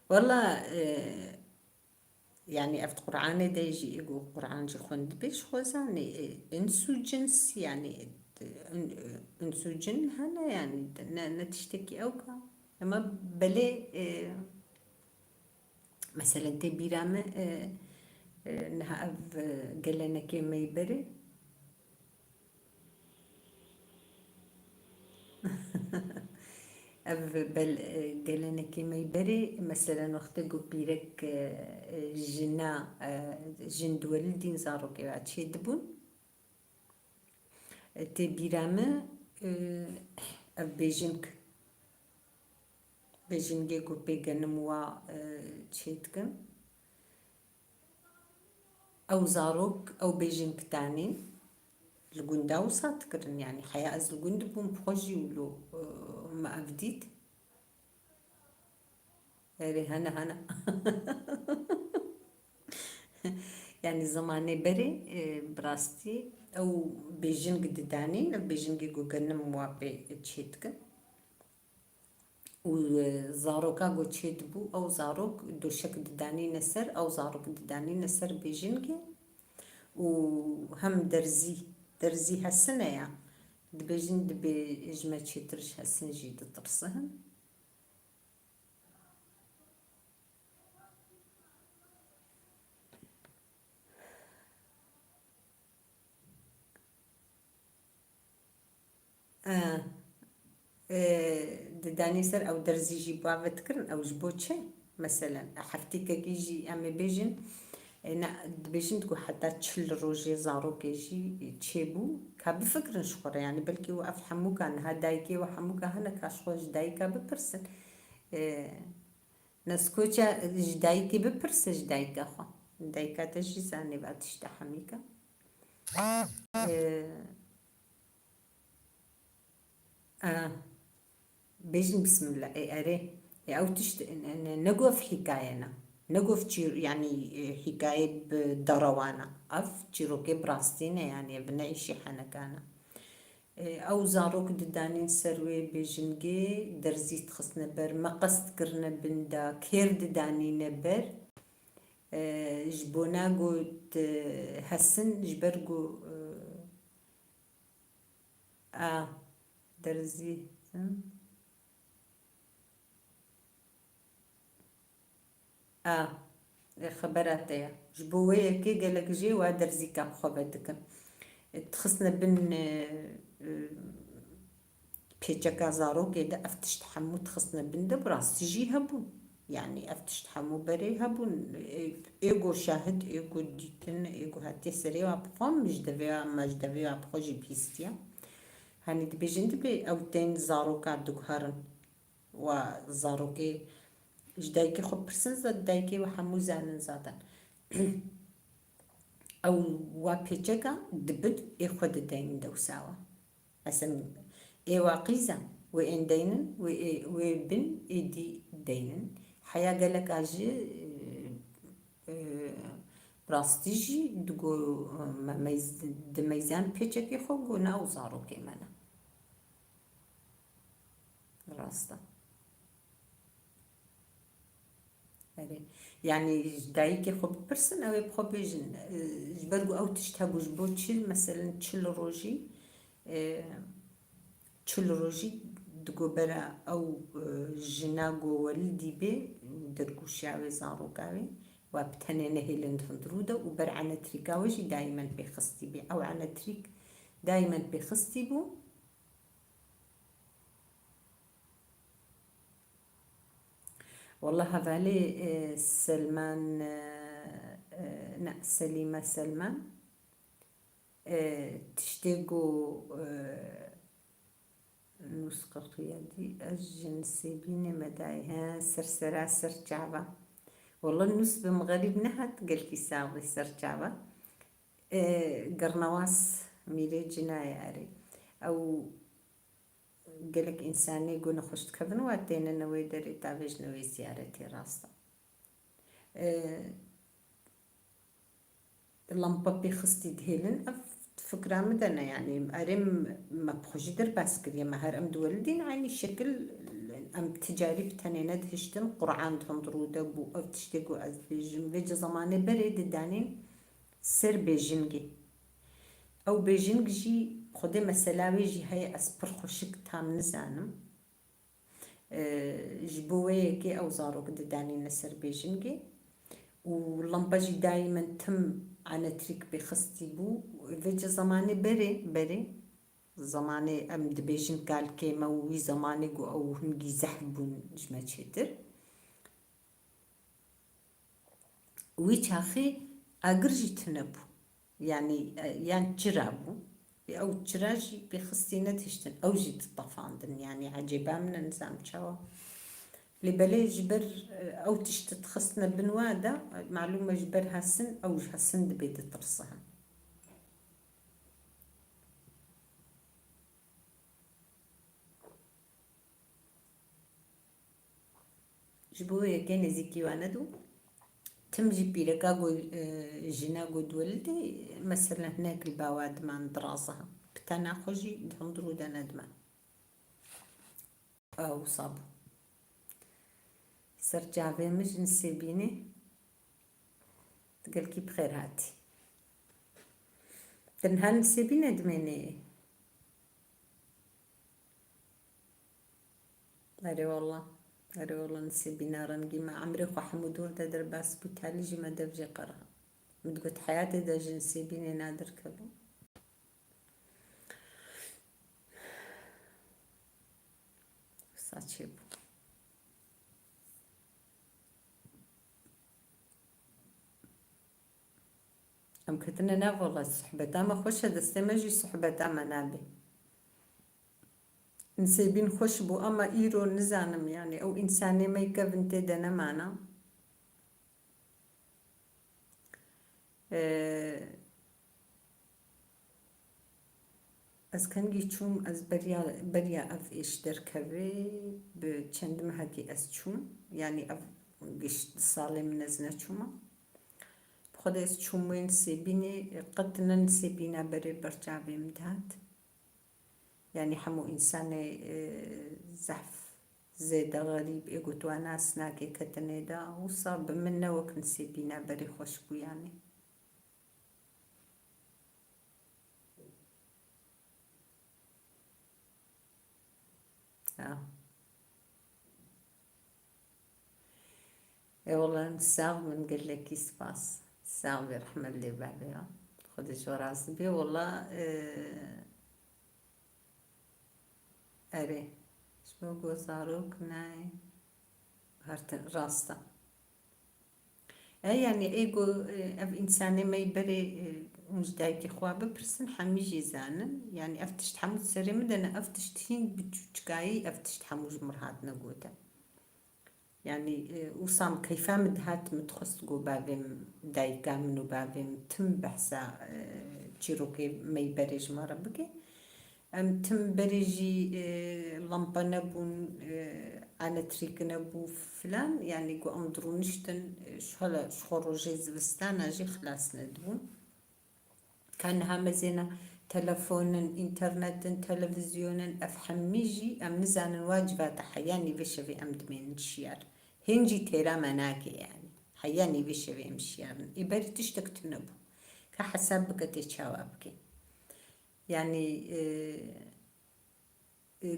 والله يعني أفت قرآن دا يجي يقول قرآن جي خوند بيش خوزاني انسو جنس يعني انسو جن هنا يعني نتشتكي أوكا أما بلي مثلا تبيرامة نها أف قلنا كيما يبري أف بل قلنا كيما يبري مثلا وقت قو بيرك جنا جند والدين زارو كي بعد شي دبون تبيرامة أف بيجنك بيجنجي قو بيجنموا تشيتكن أو زاروك أو بيجنك تاني الجندا وصات كرن يعني حياة از الجند بوم بخوجي ولو ما أفديت يعني هنا يعني زماني بري براستي أو بيجنك دداني بيجنجي قو جنم موابي تشيتكن وزاروكا قو تشيت بو أو زاروك دوشك دداني نسر أو زاروك دداني نسر بيجنجي وهم درزي هالسنة يعني دبيجن دبي إجمع تشيترش هالسنة جيدة ترسهن دداني سر أو درزي جيبوا بتكرن أو جبوتشي مثلا حفتيك يجي أمي بيجن أنا دبيجن تقول حتى تشل روجي زارو كيجي تشيبو كابفكر شخور يعني بلكي وقف حموكا أنها دايكي وحموكا هنا كاشخوش دايكا ببرسن نسكوتشا جدايكي ببرس جدايكا خو دايكا تجي زاني بعد تشتحميكا بيجن بسم الله أري أو نقف حكاينا نقف يعني حكاية بدروانا تشيروكي براستينا يعني بنعيش حنكانا أو زاروك ددانين سروي بيجنجي درزي تخصنا بر مقصد كرنا بندا كير ددانين بر جبونا قوت هسن جبرقو درزي خبراتي جبوية كي قالك جي ودرزي كاب خبتك تخصنا بن بيتشكا زارو كده افتش تحمو تخصنا بن دبراس تجي هبون يعني افتش تحمو بري هبون ايغو شاهد ايغو ديتن ايغو هاتي سري وابقام مش دفيا وابقوجي بيستيا هاني دبيجن دبي او تين زارو كادوك هارن وزارو كي جدايكي خب برسن زاد دايكي وحمو زانن زادن او وابيتشكا دبد اخد داين دوساوا اسم ايوا قيزا وإن دينن وبن إيدي دينن حياة قالك أجي براستيجي دقو دميزان بيتشكي خوغو ناوزارو كيمانا راستا يعني دايكي خو برسن أو بخو بيجن جبرقو أو تشتهبو جبو تشيل مثلا تشيل روجي تشيل روجي دقو برا أو جناغو والدي بي درقو شاوي زارو قاوي وابتنينه هيلند هندرودا وبر عنا تريكاوجي دايما بيخستي بي أو عنا تريك دايما بيخستي بو والله هذالي سلمان لا سليمة سلمان تشتيقو نسخة قيادي الجنسي بيني مدايها سرسرا سرجعبة والله النسبة مغرب نهت قال كي ساوي سرجعبة قرنواس ميري جناية أري أو قالك إنساني يقول نخش كذن واتينا نوي دري تابج نوي زيارتي راستا اللمبة بيخستي دهيلن فكرة مدنا يعني أرم ما بخش در باسكريا ما هر أم دولدين عيني شكل أم تجارب تانينا دهشتن قرآن تندرودة بو أو تشتيقو أزبيجن بيجي زماني بريد دانين سر بيجنجي أو بيجنجي خودي مسلاوي جي هاي أسبر خوشك تام نزانم جبوية كي أو زارو قد دانين نسر بيجنجي ولمبة جي دايما تم أنا تريك بخستي بو فيجي زماني بري زماني أم دبيجن قال كيما وي زماني قو أو هنجي زحبون جمع تشتر وي تاخي أقرجي تنبو يعني جرابو أو جراجي بخستينا تشتن أو جيت طفاندن يعني عجيبا من نظام شوا لبلي جبر أو تشتت خصنا بنوادا معلومة جبر هالسن أو هالسن دبيت ترصها جبوه كان زيكي واندو تمجي بيلكا جناغو دولدي مثلا هناك البواد من دراسها بتانا خوجي دهندرو دانا دمان أو صابو سرجع بيمج نسيبيني تقلكي بخير هاتي تنها نسيبيني دميني أري والله نسيبينا رنجي ما عمري خو حمود ورده درباس بتالي جي ما دبجي قرها متقول حياتي دا جنسي بيني نادر كبو ساتشيبو أم كتنا ناف والله صحبتا ما خوش دستي ما جي صحبتا ما نابي نسيبين خوش بو أما إيرو نزانم يعني أو إنساني ما يكفن تدنا معنا از کنگی چوم از بریا اف ایش در کبی به چند مهدی از چوم یعنی اف گشت سالی من از نچوما خود از چومین سیبینی قد نن سیبینا بری برجابی مدهد يعني حمو إنسان زحف زيدا غريب إيقوتو أنا سناكي كتنيدا وصاب منا وكنسي بينا بري خوشبو يعني والله نساغ من قال لك سباس ساغ برحمة اللي بعدها خد جوراس بي والله أري شبو قوزاروك ناي هارتن راستا يعني ايقو اف انساني ما يبري مش دايكي خوابه برسن حميجي زانن يعني افتشت حمود سري مدنا افتشت هين بجوجكاي افتشت حموج مرهات نقوتا يعني وصام كيفا مدهات متخص قو بابم دايكا منو بابم تم بحسا تشيروكي ما يبريج مربكي تم بريجي لمبة نبون على تريك نبو فلان يعني قو أمدرو نشتن شهلا شخورو جيز بستانا جي خلاص ندبون كان همزينا تلفون انترنت تلفزيون افهم ميجي ام نزان واجبات حياني بشبي ام دمين الشيار هنجي تيرا مناكي يعني حياني بشبي ام شيار إبري تشتك تنبو كحسابك تتشاوبك يعني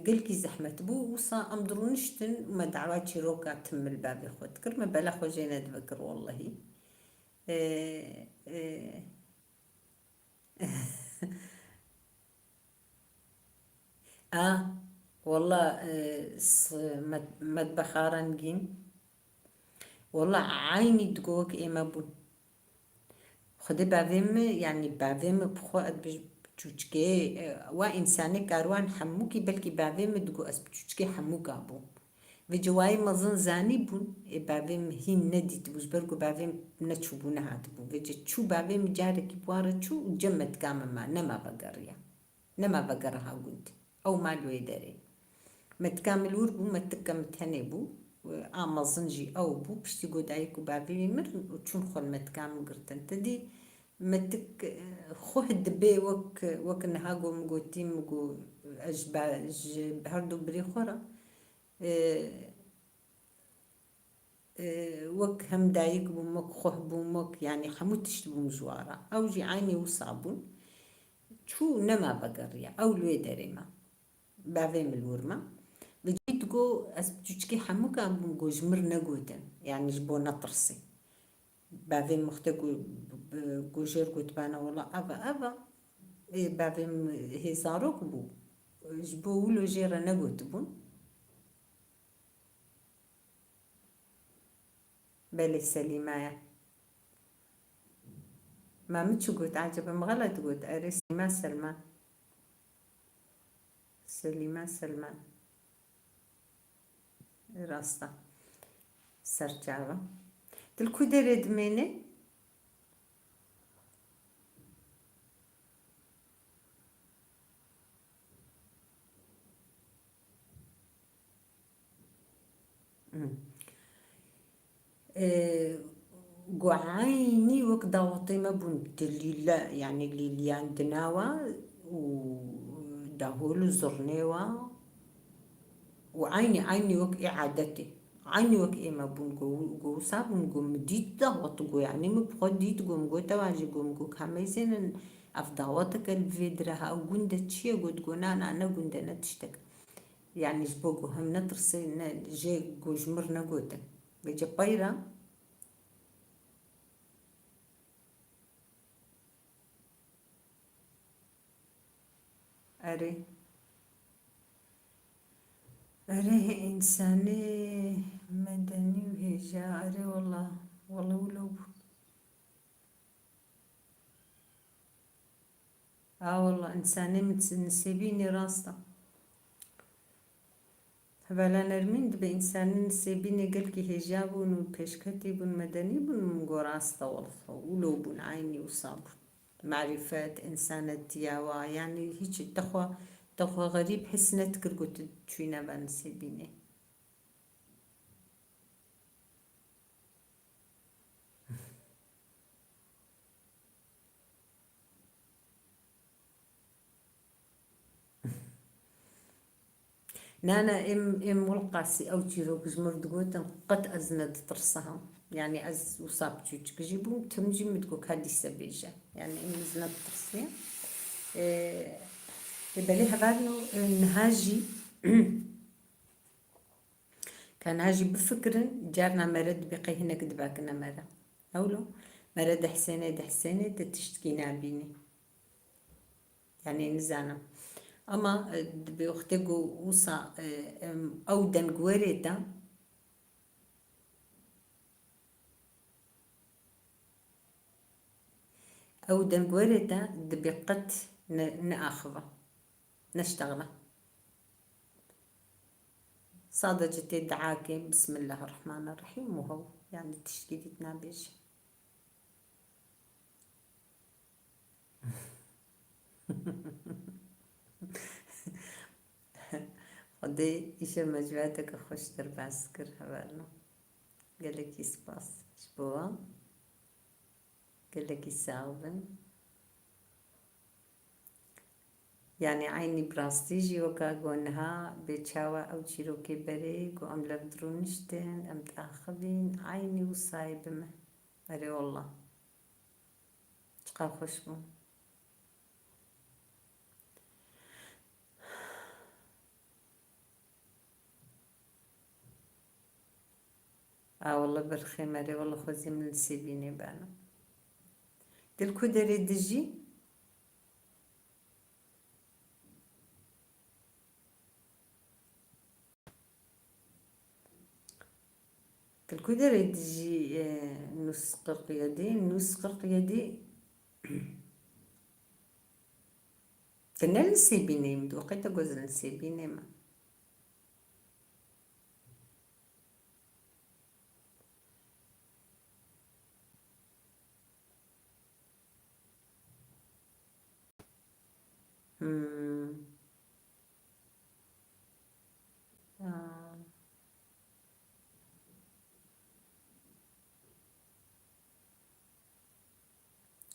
قلكي زحمة بو وصا أمدرو نشتن وما دعواتي روكا تم الباب يخوت كرمة بلا خوجينا دبكر والله آه والله مطبخ رنجين والله عيني تقوك إما بون خدي بعدين يعني بعدين بخوات بتشوشكي وإنساني كاروان حموكي بلكي بعدين تقو أس بتشوشكي حموك أبو في جواي مظن زاني بون بعدين هي ندي تبوز برقو بعدين نتشوبونا هاتبو في تشو بعدين جارك بوارا تشو جمت كاما ما نما بقريا نما بقرها قلت أو ما لو يدري متكامل وربو متكامل تهنبو أمازنجي أو بو بشتي قد عيكو بابي مر وتشون خل متكامل قرتن تدي متك خوه الدبي وك نهاجو مقوتي مقو أجبا هردو بري خورا وك هم دايق بومك خوه بومك يعني حموتش بومجوارا أو جي عيني وصابون شو نما بقريا أو لو يدري بعدين من الورمة بجيت جو أسبتشكي حموكا بنجو جمر نجودن يعني جبو نطرسي بعدين مختجو جوجر قلت بانا والله أبا بعدين هي صاروك بو جبو ولو جيرا نجود بون بالي سليمايا ما متشو قلت عجبا مغلط قلت أري سليمان سلمان راستا سرجاوا تلكو درد مني قعيني وكدا وطيمة بنت لله يعني اللي عندناوا ودهول زرنيوا وعيني وك إعادتي عيني وك إما بنقو سابن قوم ديتا وطقو يعني مبخد ديت قوم قو تواجي قوم قو كاميزين أفضاوتك الفيدرها أو قندة تشي قد قنانا أنا قندة نتشتك يعني جبوكو هم نترسي جي قو جمرنا قوتا بيجي بايرا أري إنساني مدني وهجاء أري والله ولو والله إنساني نسيبيني راستا فبلا نرمين دب إنساني نسيبيني قلكي هجابون وبيشكتي بون مدني بون مقو راستا والله ولو بون عيني وصابر معرفات إنسانة تياوا يعني هيك تخوى غريب حسنة كرقوت تشوينا بنسيبيني نانا ام والقاسي او تيروك جمر دقوتن قد ازند ترسها يعني از وصاب تشوك جيبو تمجي مدقوك هادي سبيجة يعني ام زند ترسيا يبالي هبانو نهاجي كان هاجي بفكر جارنا مرد بقي هنا كدباكنا مرة أولو مرد حسينة تشتكينا بيني يعني نزانا أما بيختجو وصا أو دنقوريتا دبقت نأخذه نشتغله صادجت الدعاكي بسم الله الرحمن الرحيم وهو يعني تشكيلتنا بيش خدای ایشه مجوعته که خوش در بس کر هبرنا گلکی سپاس شبوا گلکی ساغبن يعني عيني براستيجي وكا قونها بيتشاوى أو تشيروكي بريق وأم لفدرونشتين أم تأخذين عيني وصايبمه أري والله شقا خوشبو والله بالخير أري والله خوزي من السيبيني بانا دلكو داري دجي دلكو داري دجي نص قرق يدي كنا نسيبيني مدو قيتا قوز نسيبيني ما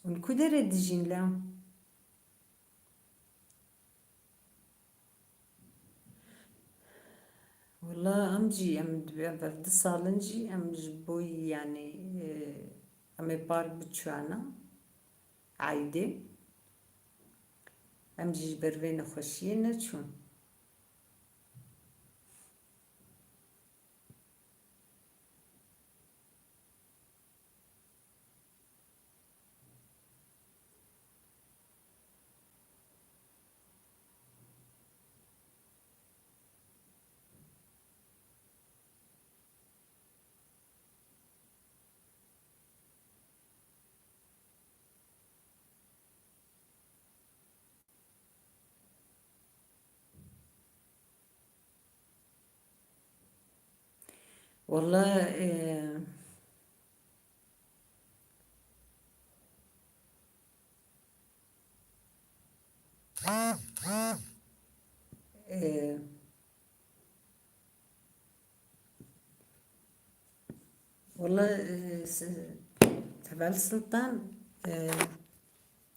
والكدرة دجين لا والله أمجي بعد صالنجي بوي يعني أمي بار بتشوانا عايدة أمجي بروين خوشينا شون والله والله تبع السلطان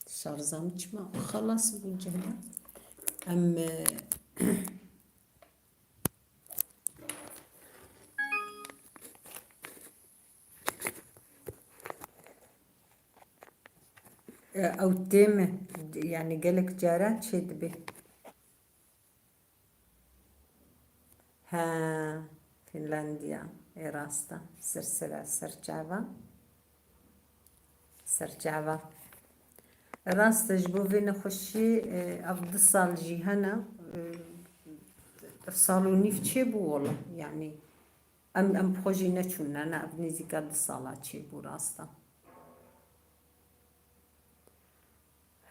شارزام تشما خلاص بالجهة أم أو تيمة يعني قالك جارات شد به ها فنلنديا إراستا سرسرة سرجعبا راست جبو فينا خشي أفضل صال جيهنا صالوني في تشيبو والله يعني أم بخوجي نتشون أنا أبني زيكاد الصالات تشيبو راستا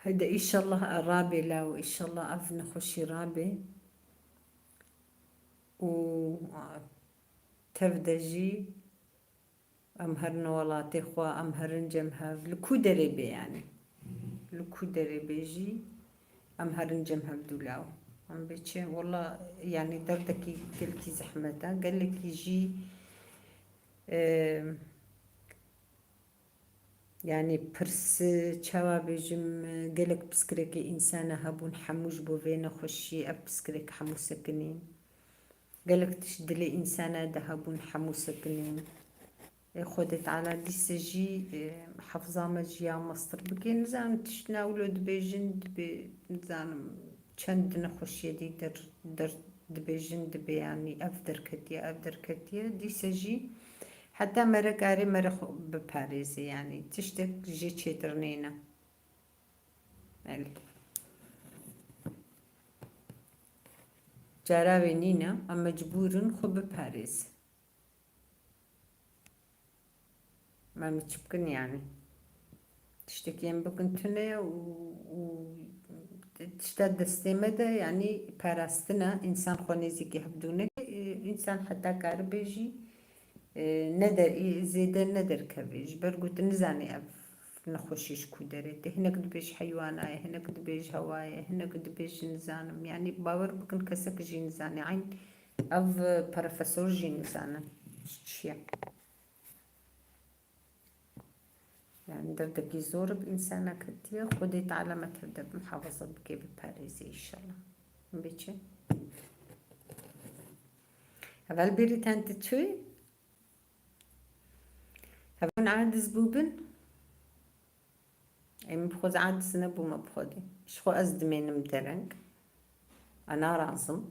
هذا إن شاء الله رابي لا وإن شاء الله أفنى خشي رابي و تفدجي أمهرنا ولا تخوا أمهرن جمها لكو دربي يعني لكو دربي جي أمهرن جمها بدولاو أم بيتشي والله يعني دردكي كلكي زحمتا قال لك يجي يعني برس تشاوا بيجم قالك بسكريكي إنسانة هبون حموش بوفينا خشي أب بسكريك حمو سكنين قالك تشدلي إنسانة دهبون حمو سكنين خدت على دي سجي حفظة مجيا مصر بكي نزان تشناولو دبيجن نزان چند نخوش يدي در دبيجن دبي يعني أفدر كتيا دي سجي حتى مرق عاري مرق بباريزي يعني تشتك جي تشيترنينا جاراوي نينا أما مجبورن خو بباريز ما متشبكن يعني تشتكين بكن تنيا و تشتد استمدة يعني باراستنا إنسان خونيزيكي هبدونك إنسان حتى كاربيجي ندر زيدا ندر كبيج برقوت نزاني نخوشيش كودرت هناك دبيش حيواناي هناك دبيش هواي هناك دبيش نزانم يعني باور بكن كسك جي نزاني عين اف بروفيسور جي نزانم شيا يعني دردكي زور بإنسانة كتير خدي تعلمت هدا بمحافظة بكي بباريزي إن شاء الله بيتشي هذا البيري تانت تشوي هذا عاد زبوبن أي مبخوز عاد سنبو مبخودي شخو أزدمين مدرنك أنا رازم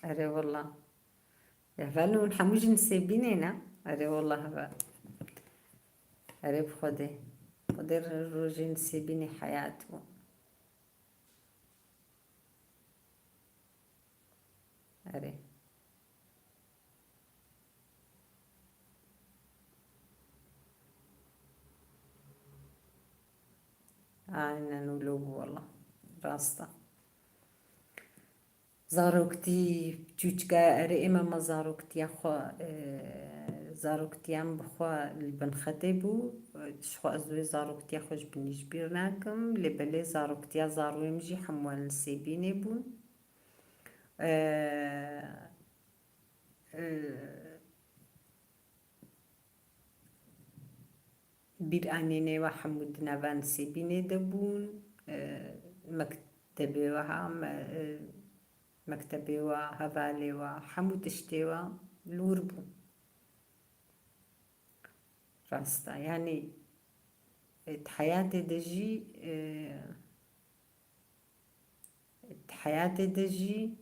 أري والله يهفلو نحموج نسيبينينا أري والله هذا أري بخودي قدر الروجي نسيبيني حياته أري أنا نولوب والله راستا زاروكتي تشوشكا أري إما ما زاروكتي أخو زاروكتي أم بخوا البنختبو شخو أزوي زاروكتي أخوش بنيش بيرناكم لبلي زاروكتي زارو يمجي حموال نسيبيني بون بير أنيني وحمود نافان سيبيني دبون مكتبي مكتبي وهفالي وحمود اشتيوا لوربو راستا يعني حياتي دجي حياتي دجي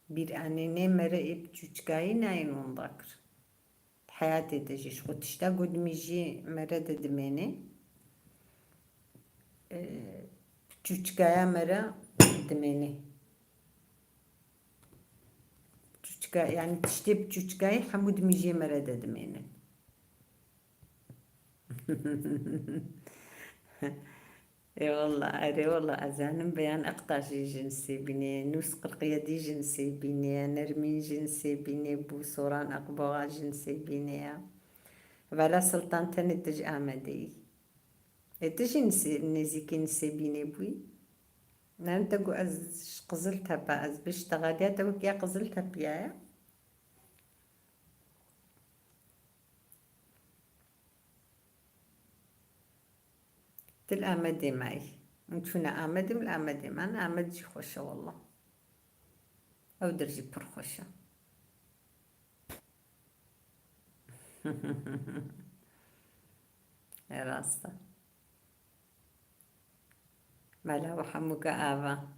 بير أنيني مرئي بجوجكاي ناينون ذاكر حياتي دجي شو تشتاقو دميجي مرد دميني بجوجكايا مرا دميني بجوجكا يعني تشتي بجوجكاي حمود ميجي مرد دميني اي والله اري والله ازانم بيان اقطاشي جنسي بيني نوس قرقيدي جنسي بيني نرمين جنسي بيني بوسوران اقبوغا جنسي بيني فلا سلطان تندج امدي اتجي نزيكي نسي بيني بوي نانتقو از قزلتها با از بشتغاليات وكيا قزلتها بيايا تل آمدي معي نتونا آمدي من آمدي ما أنا آمدي خوشة والله أو درجي بر خوشة يا راستا مالا وحموك آبا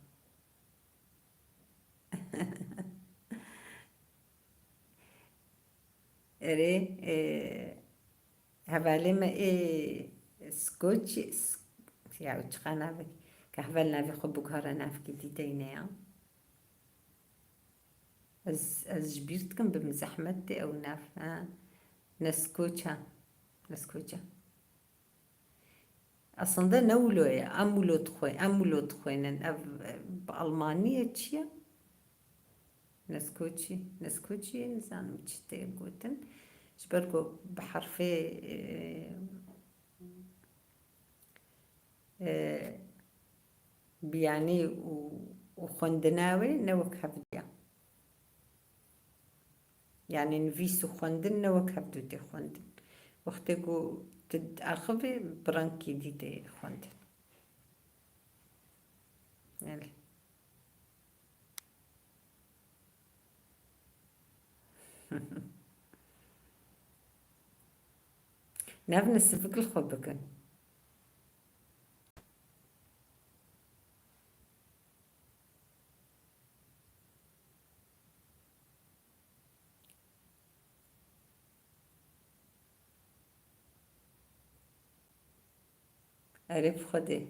إري هبالي ما سكوتشي يا وتشقانا بك كهبلنا في خبوك هرانا في كديدينيا از جبيرتكم بمزحمتي او ناف نسكوتشا اصلا ده نولو يا امولو تخوي بألمانية تشيا نسكوتشي نزان متشتي قوتن جبركو بحرفي بيعني وخندناوي نوك هفديا يعني نفيسو خندن نوك هفدو دي خندن وقتكو تد أخذي برانكي دي خندن يلا ناف نسفك الخبكن عرف خدي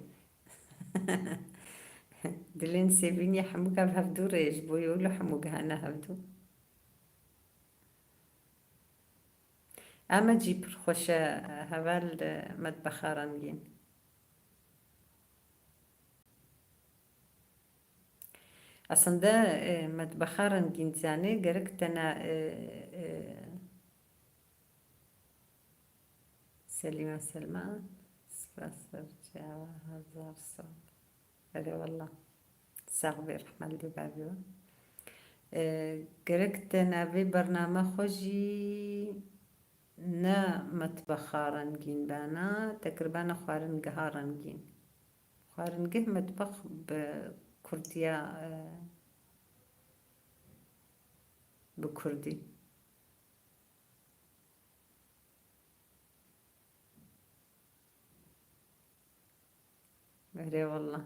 دلين سيبيني حموك بهفدو ريش بو يقولوا حموك هانا هفدو اما جيب خوشة هفال مطبخة رنجين Aslında matbaxaran ginzane gerek tane Selma Spasar Ceva Hazar Sal. Öyle valla. Sağ bir rahmetli babi. Gerek tane bir برنامه خوشی نه مطبخ رنگین بانا تقریبا خوارنگه رنگین خوارنگه مطبخ بکردیا بکردی öyle valla.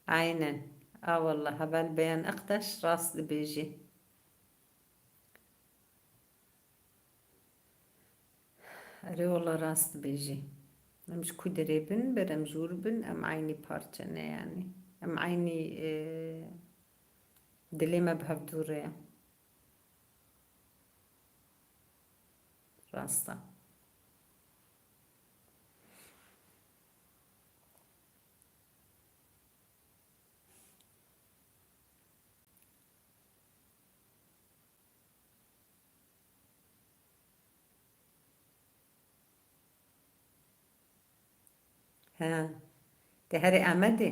Aynen. Aa vallahi haber beyan aktaş rastlı beji. Öyle valla rastlı beji. مش كودريبن برم جوربن ام عيني بارتشنا يعني ام عيني دليما بهفدوريا راستا ها تهري أمدي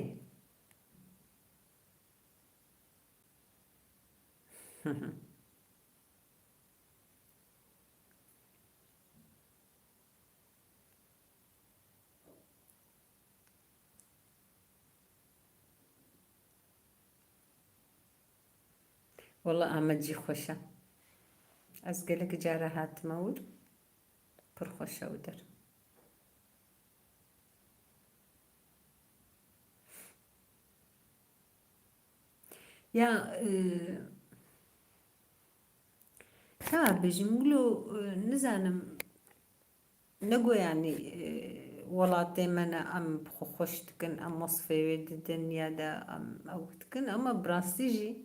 والله أمدي خوشة أزقلك جارة هات مور پر خوشة ودر يا ها بجملو نزانم نقول يعني والله تيمنا أم خوش تكن أم مصفي ود الدنيا دا أم أو تكن أما براستيجي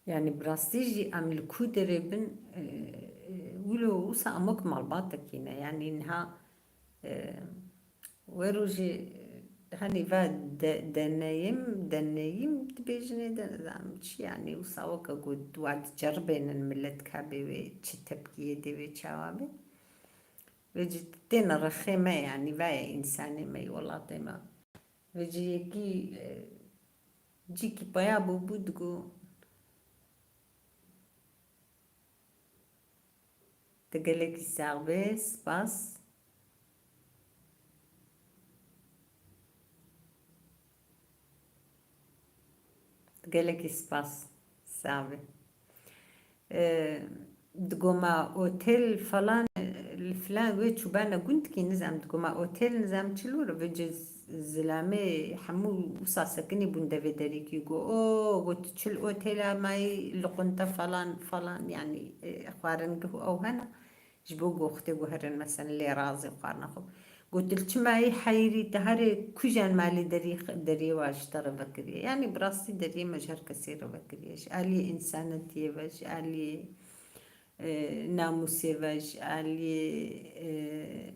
يعني براستيجي أم الكودربن ولو وسا أمك مالباتك هنا يعني إنها وروجي هني فاد دنايم تبيجني دنامش يعني وساوك قد وعد جربين الملت كابي تشتبكي دي شوابي وجد تنا رخيمة يعني باي إنساني ما والله تما وجي يجي جيكي بيابو بودقو تقلك السيرفيس باس تقلك سباس سابي دقوما اوتيل فلان الفلان ويتشو بانا قلت كي نزام دقوما اوتيل نزام تشلورا بجز زلامي حمو وصا سكني بوندا فيدريك يقو او قلت تشل اوتيلا ماي لقنتا فلان يعني اخوارنقه او هنا جبوقو اختي وهرن مثلا اللي رازي وقارنخو قلت لك ما هي حيري تهري كوجان مالي دري واش ترى بكري يعني براستي دري مجهر كثير بكريش آلي إنسانتي باش آلي ناموسي باش آلي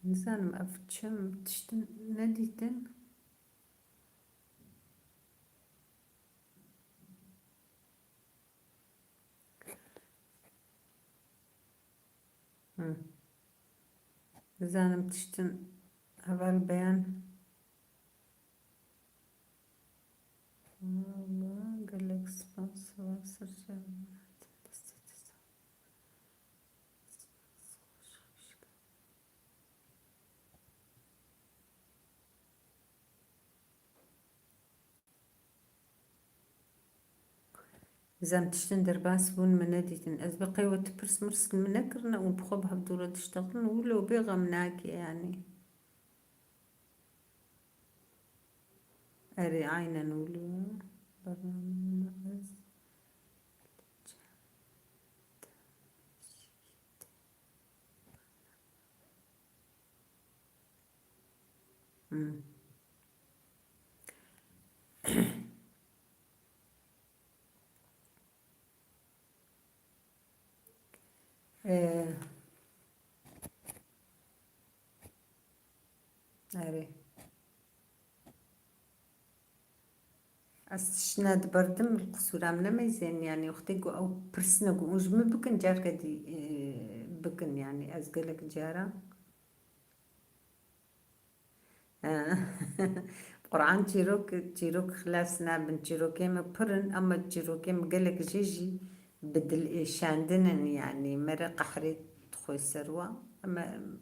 إنسان ما أفتشم تشتن نديتن زانم تشتن أول بيان قال لك سبونسر سرجة زانم تشتن درباس بون منديتن از بقي وتبرس مرسل منكرنا وبخبها بدورة تشتغلن ولو بيغمناك يعني أري عينا ولو برنامج أري أستشناد بردم القصورة من ميزين يعني أختيقو أو برسنقو وجمع بكن جارك دي بكن يعني أزقلك جارة قرآن تيروك خلاصنا بن تيروكيم برن أما تيروكيم قالك جيجي بدل إيشاندنن يعني مرق حريت خوي سروا أما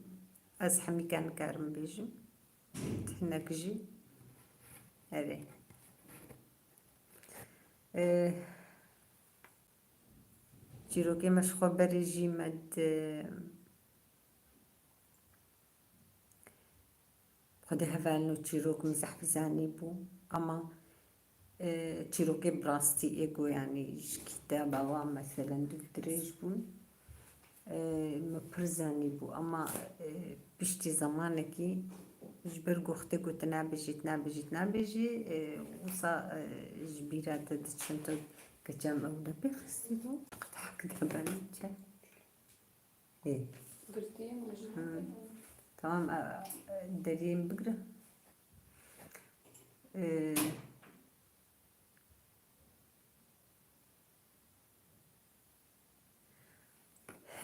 أزحمي كان كارم بيجو تحنك جي أري تيروكي مش خبري جي مد خده هفالنو تيروك مزح بزاني بو أما تيروكي براستي إيجو يعني كتابة مثلا دفتريج بون مبرزاني بو أما بشتي زمانكي جبرقو اختيقو تنابجي وصا جبيرا تدشنتو كجام أولا بيخسي بو قطعك داباني جا إيه تمام دريم بقرا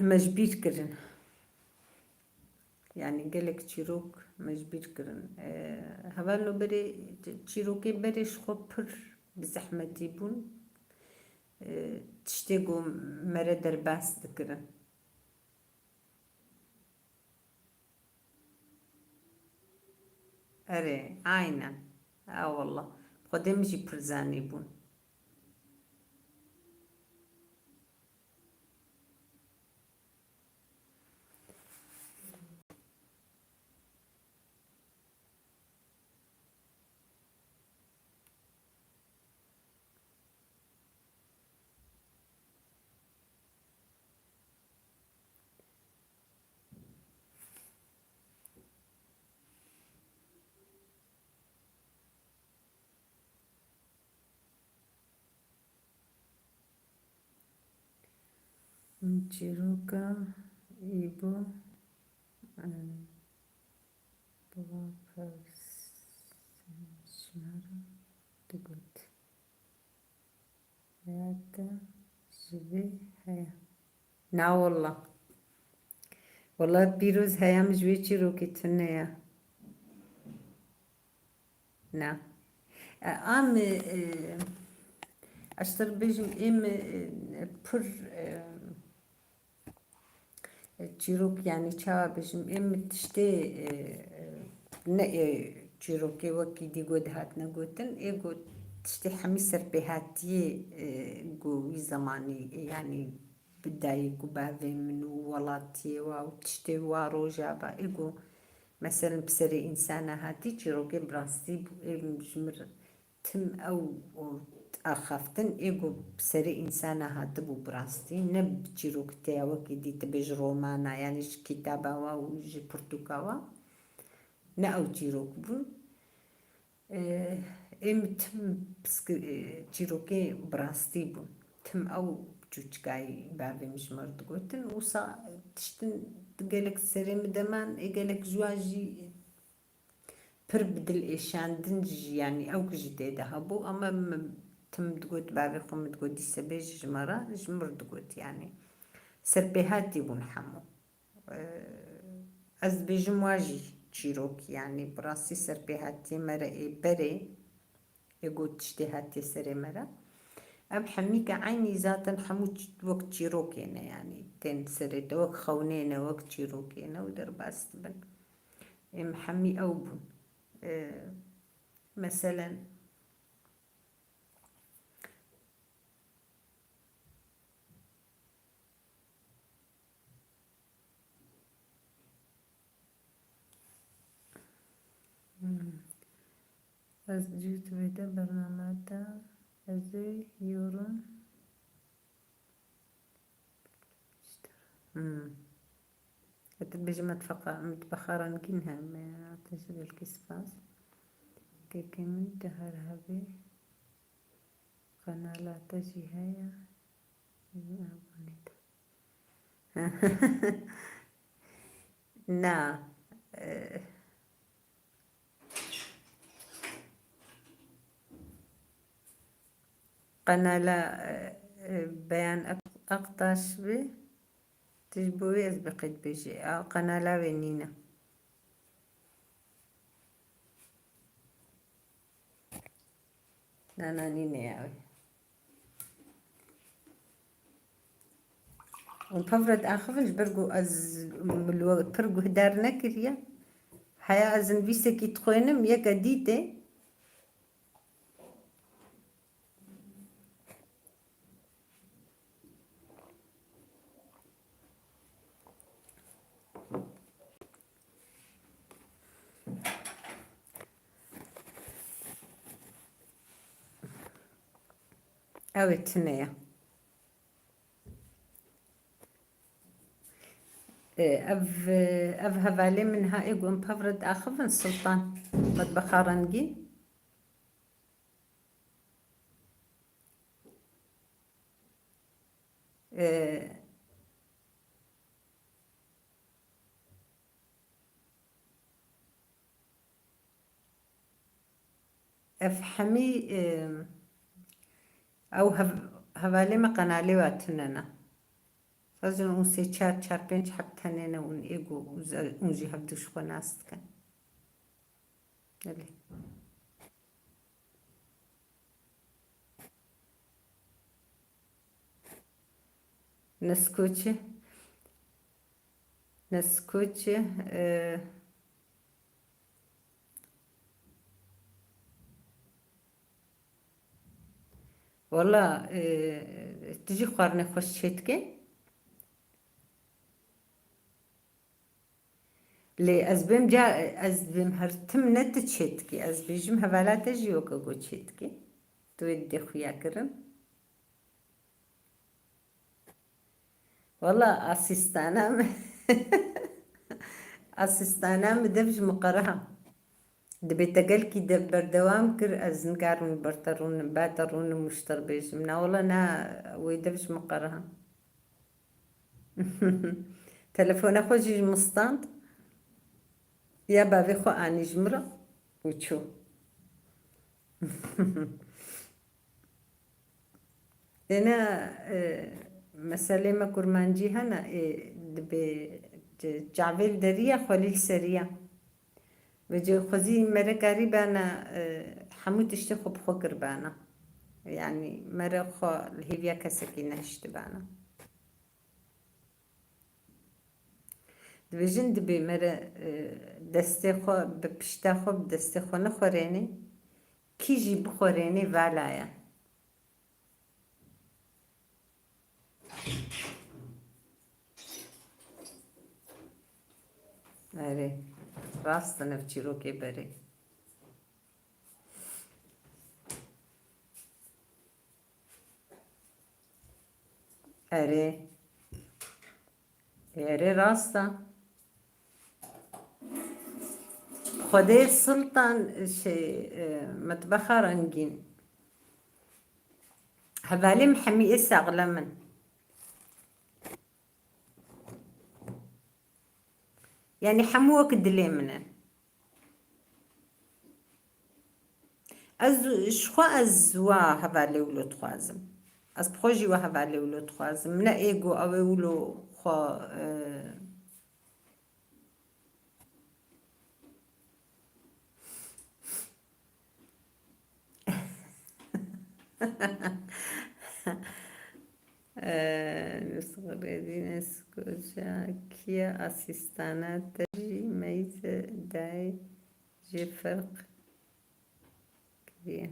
مجبير كرن يعني قالك تشيروك مجبير كرن هبالو بري تشيروكي بري شخبر بزحمة ديبون تشتيقو مرة درباس دكرن أري عينا والله قدام جي برزاني بون تشيروكا إيبو بوابرس شمارة تقول هياتا جبي هيا نا والله بيروز هيا مجوي تشيروكي تفنيا نا أم أشتر بيجم بر تشيروك يعني شا بيجم تشتي تشيروكي وكي دي قد هاتنا قوتن إيقو تشتي حميسر بهاتي قوي زماني يعني بداية قبابي منو ولاتي وتشتي وارو جابا إيقو مثلا بسري إنسانة هاتي تشيروكي براستي بجمر تم أو أخافتن إيجو بسري إنسانة هاتبو براستي نب تشيروك تاوك دي تبج رومانا يعني كتابة وجي برتقاوا نا أو تشيروك بون تم تشيروكي براستي بون تم أو تشوشكاي بابي مش مرد قوتن وصا تشتن قالك سري مدمان قالك جواجي پر بدل إيشان دنج يعني أو كجدي دهبو أما تم تقول بابي خم تقول دي سبيج جمرة جمر تقول يعني سربيهاتي بنحمو از بیجم واجی چیروک یعنی براسی سر به هاتی مره ای بره یگو تشتی هاتی سری مره اب حمی که عینی ذاتن حمو وقت چیروکینه یعنی تن سری دو وقت خونینه وقت چیروکینه و در باست بن ام حمی او بون مثلا از جوت ویده برنامه دا از یورون حتى بيجي متبخرن كينها ما تجد الكسباس كي كمن تهر هبي قناة تجي هيا نا قناة بيان أقطاش بي تجبوي از بقيت بيجي قناة وينينا لا نينا ياوي ونفرد آخفش برقو از الوقت برقو هدار نكريا حيا ازن بيسا كي تخوينم يكا ديتي اوي تنيا أف هفالي منها إيقون بفرد آخفن سلطان مطبخارنجي أفحمي أو هفالي ما قنالي واتننا فازن اون سه چار پنج حبتنه اون ایگو اونجی هفدوش خوناست کن نلی نسکوچه والله تجي خوارنه خوش شد که لی از بیم هرتم نتشید کی از بیجم حوالات جیو که گوشید کی توی دخویا کرن والله اسیستانم دبج مقرها دبی تقل کی دب بردوام کر از نکار من باترون مشتر بیجم نه والله نه وی دبج مقرها تلفون خوشی مستند يا بابي خو اني جمرة وشو انا مسألة ما كرمانجي هنا دبي جعبيل دريا خليل سريا بجي خوزي مرة قريبة أنا حموت اشتخو بخو قربانا يعني مرة خو الهيبيا كسكينة اشتبانا دویژن دبی مره دسته خو به پشت خو دسته خو نخورینی کی جی بخورینی والایه اره راست نفچی رو که بره اره راسته خدای سلطان شي مطبخة رنجين هبالي محمي إسا أغلمن يعني حموك دلي منن شخوا وا هبالي ولو تخوازم از بخوجي وا هبالي ولو تخوازم نا إيجو أو ولو خوا نصغر سكوجا كيا أسيستانات تجي ميزة داي جي فرق كبير.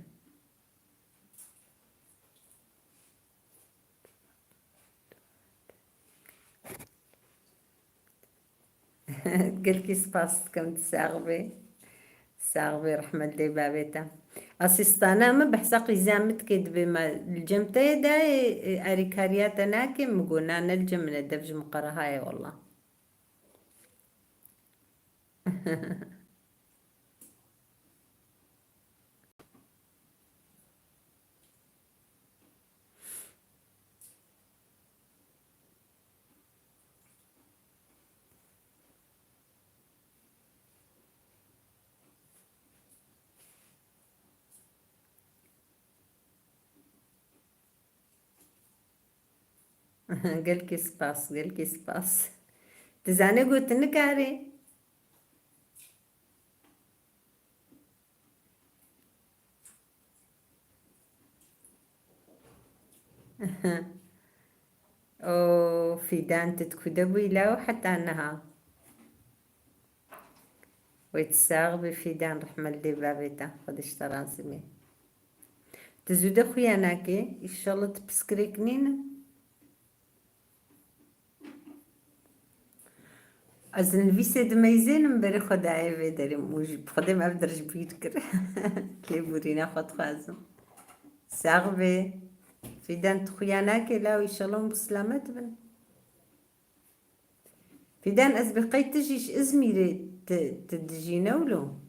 قلكي سباس كم تساغبي رحمة لي بابيتا أسيستانا ما بحساقي زامت كد بما الجمتة داي أريكارياتا ناكي مقونا نلجم من الدبج مقرهاي والله. قلكي سباس تزاني قلت نكاري. أو في دان تتكدبي لا حتى أنها ويتساغ بفيدان رحمة لي بابيتا قد اشترى سمي تزود أخويا ناكي إن شاء الله تبسكريكنين أزن الفيسة دميزين مباري خداعي بيداري موجب خدي ما بدرج بيذكر كلي بورينا خد خازم ساغ بي فيدان تخويا ناكي لا وإن شاء الله بسلامات بن فيدان أزبقي تجيش إزميري تدجينا ولو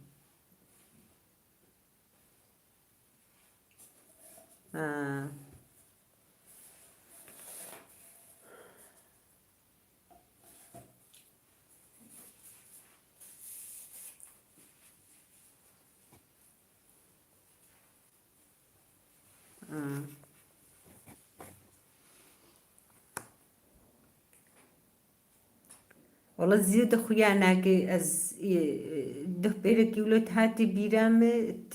والله زيادة خويا ناكي از ده بيرك يولد هاتي بيرام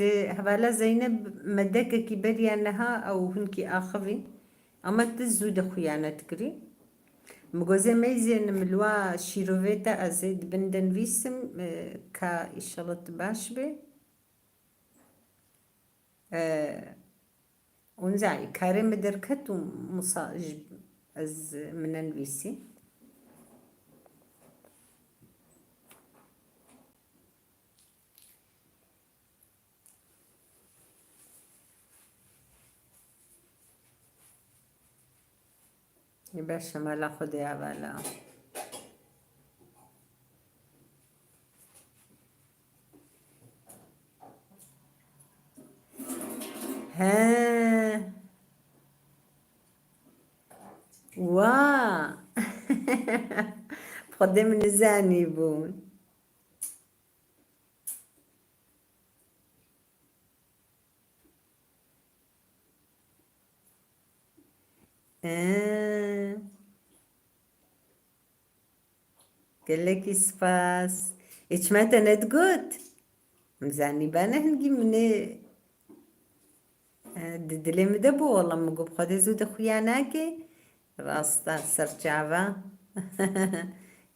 هبالا زينب مدك كي بريانها او هنكي اخوي اما تزود خويا تكري مغوزي ميزين ملوا شيروفيتا ازيد بندن فيسم كا ان شاء الله تباش بي ونزاي كارم دركت ومصاج از منن فيسي يباشا مالا خدي عبالا ها وا خدي من زاني بون قال لك سباس إيش ما تنتقد مزاني بانا هنجي من ددلي مدبو والله مقوب خدي زود أخويا ناكي راستا سرجعبا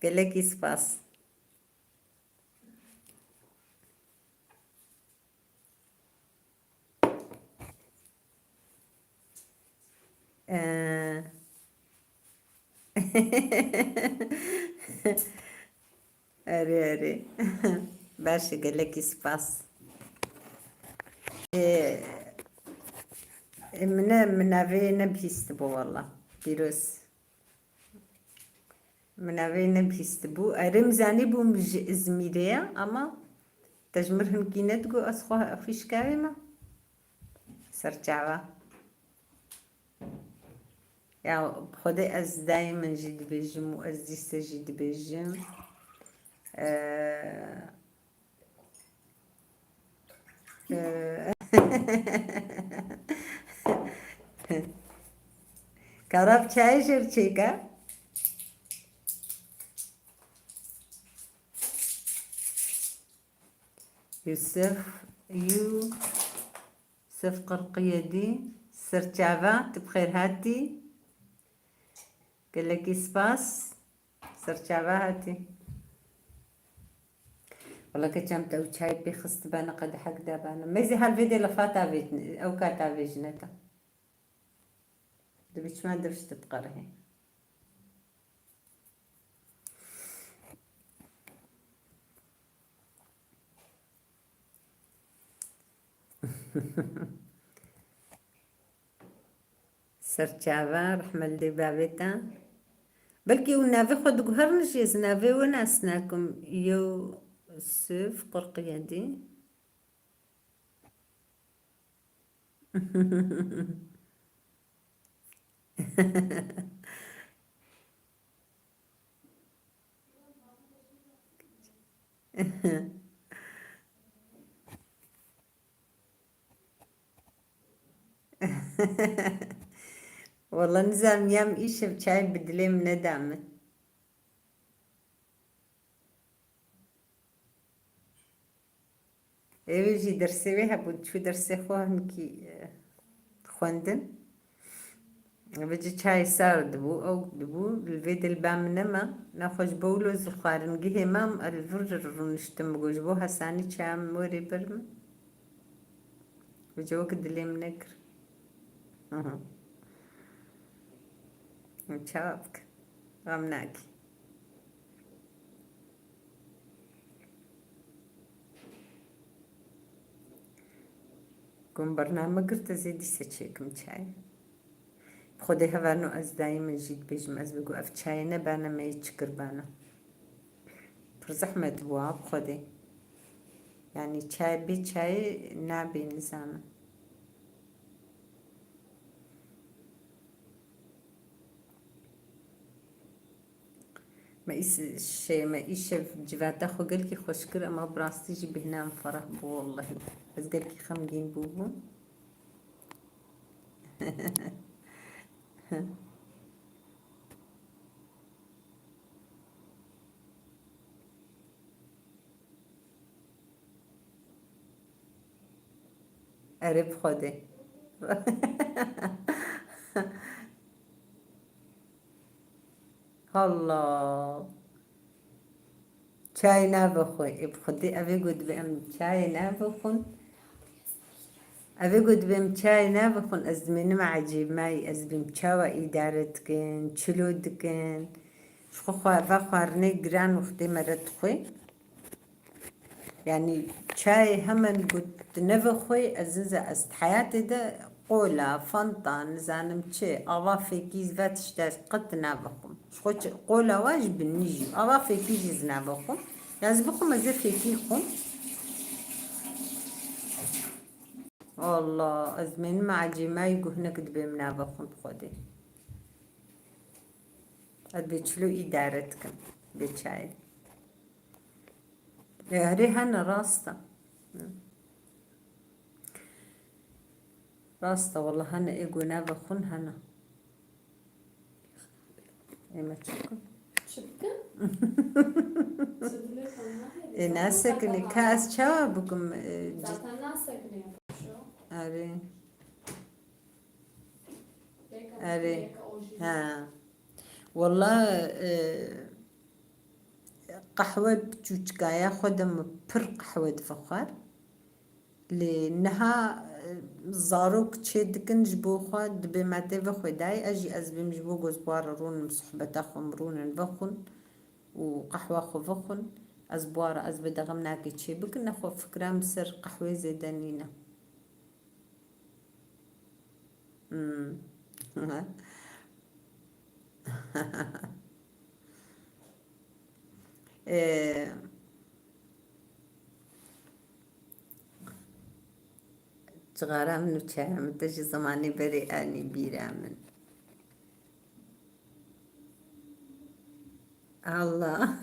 قال لك سباس أري باشا قال لك سباس من أبي نبيستبو والله بيروس من أبي نبيستبو أرمزاني بو مج إزميريا أما تجمرهن كينتقو أسخوها أفيش كارمة سرجعوا يا خدي أز دايما جد بيجم وأز ديسة جد بيجم كراب چای شرچيكا يوسف قرقيدي سرچاوا بخير هاتي قال لك سباس سرچاوا هاتي والله كتشام تو چای بخست بانا قد حق دابانا ميزي هالفيديو لفاتا بيتني او كاتا بيجنتا دبيش ما درش تتقره سرچاوا رحمل دي بابتا بلكي ونافي خود قهرنش يزنافي وناسناكم يو سيف قرقية دي والله نزام يام إيش بشاي بدلي من ندامة يجي درسي بيها بود شو درسي خوهم كي خوندن بيجي شاي صار دبو أو دبو الفيد البام نما ناخش بولوز الخارن جيه مام الفرر نشتم جوجبوها ساني شام موري برم بيجوك دلي منكر شابك غمناكي كون برنامج قرت زيدي سچيكم شاي خودي هفانو از دايما جيت بيجم از بيقو اف شاي نبانا ما يتشكر بانا پر زحمة بواب خودي يعني شاي بي شاي نابي نظامه ما إيش الشيء ما إيش جواتا خو قلكي خوشكر أما براستي جي بهنام فرح بو والله بس قلكي خمجين بوبو قرب خودي الله چای نبخوی بخودی اوی گود بیم چای نبخون اوی گود بیم چای نبخون از منم عجیب مای از بیم چاوا ادارت کن چلود کن شخو خوارنه گران وقتی مرد خوی يعني شاي همن قلت نبخوي أزنزة أست حياتي ده قولا فنطا نزانم شي أضافي كيز فاتشتاش قد نبخم شخوش قولا واجب نيجي أضافي كيز نبخم يازبخم أزفي كيخم والله أزمين مع جماعي قهنك دبيم نبخم خودي أدبيتشلو إدارتكم بشاي هري هنا راستا والله هنا إيجو نابا خون هنا إيه ما تشوفكم شبكة؟ ناسك كاس شابكم Zaten nasıl شو؟ أري أري ها والله قهوة بجوجكايا خدم بر قهوة فخار لأنها زاروك تشدكن جبو خد بما تفخو داي أجي أزبم جبو جوزبار رون مصحبة خمرون بخون وقهوة خو فخون أزبوار أزبدا غمناكي تشي بكن أخو فكرة مسر قهوة زيدانينا صغارا من وشاها متجي زماني بري آني بيرا من الله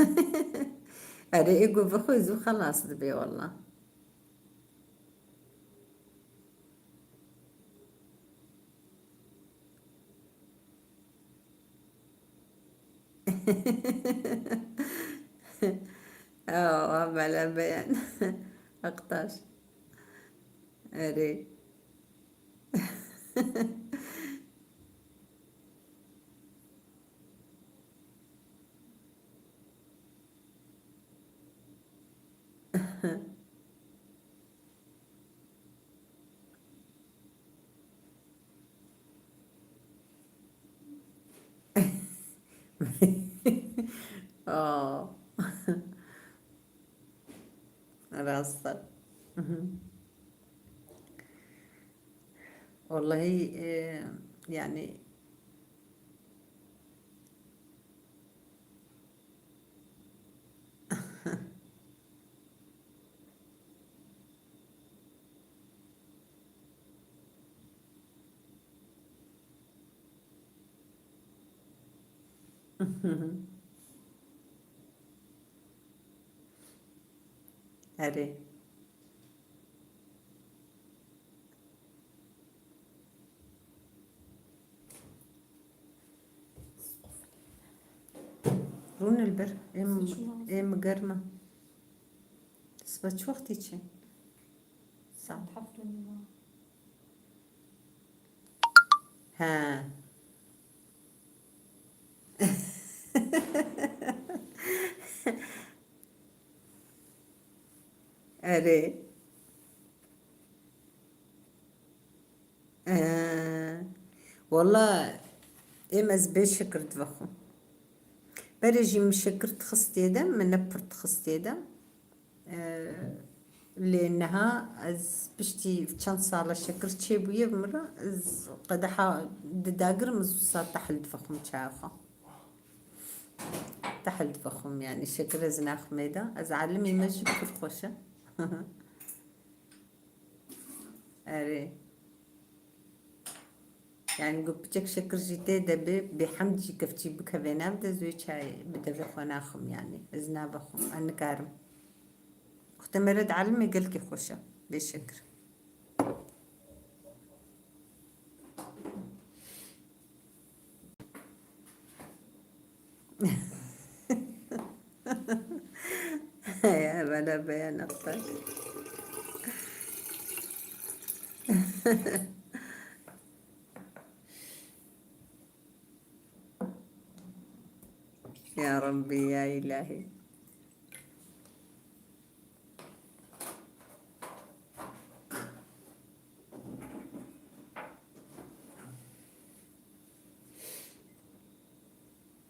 أريقو بخوز وخلاص دبي والله بلا بيان أقطاش أري اه راسك. والله يعني. أري. رون البر ام قرمة سبت وقتي شي صح. ها. أري. والله إمز بشكر دفخو بريجي مشكر تخصتي دم من نبر تخصتي دم لأنها از بشتي في كان صار شكر شي بويه مرة از قدحة دداقر مزوسات تحل دفخم شافة تحل دفخم يعني شكر از ناخ ميدا از علمي مجي كل خوشة. أري يعني قبتك شكر جيتي دبي بحمد جي كفتي بكفينا بدا زوي شاي بدا بخوناخم يعني ازنا بخم أنا كارم اخت مرد علمي قلكي خوشة بشكر. يا بلا بيان أختك. يا ربي يا إلهي.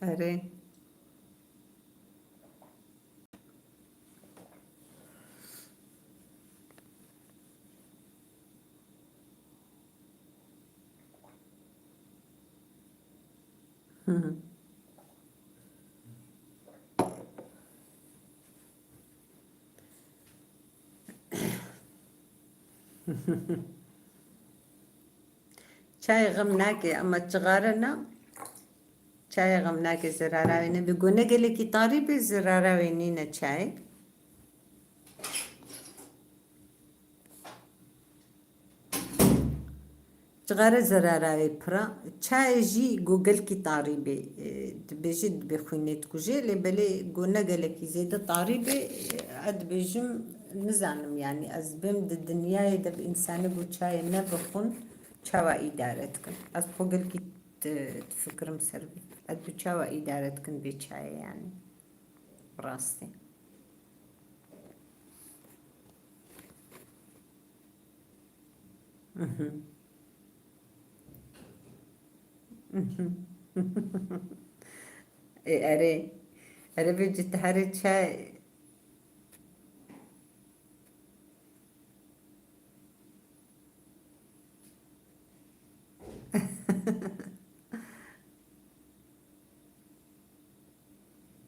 أري. شاي غمناكي أما تغارنا شاي غمناكي زراراوينا بيقولنا قلكي طاري بزراراوينينا شاي تغارة زراراوي برا شاي جي قوقل كي طاري بي بجد بخوينيت كوجي اللي بلي قولنا قلكي زيادة طاري بي عد بيجم نزانم يعني أزبم الدنيا يدب إنسان قو شاي نبخون شاوا إدارتكن أز بقول كي تفكر مسربي أد بشاوا إدارتكن بشاي يعني براستي. إيه أري أري بيجي تحري شاي.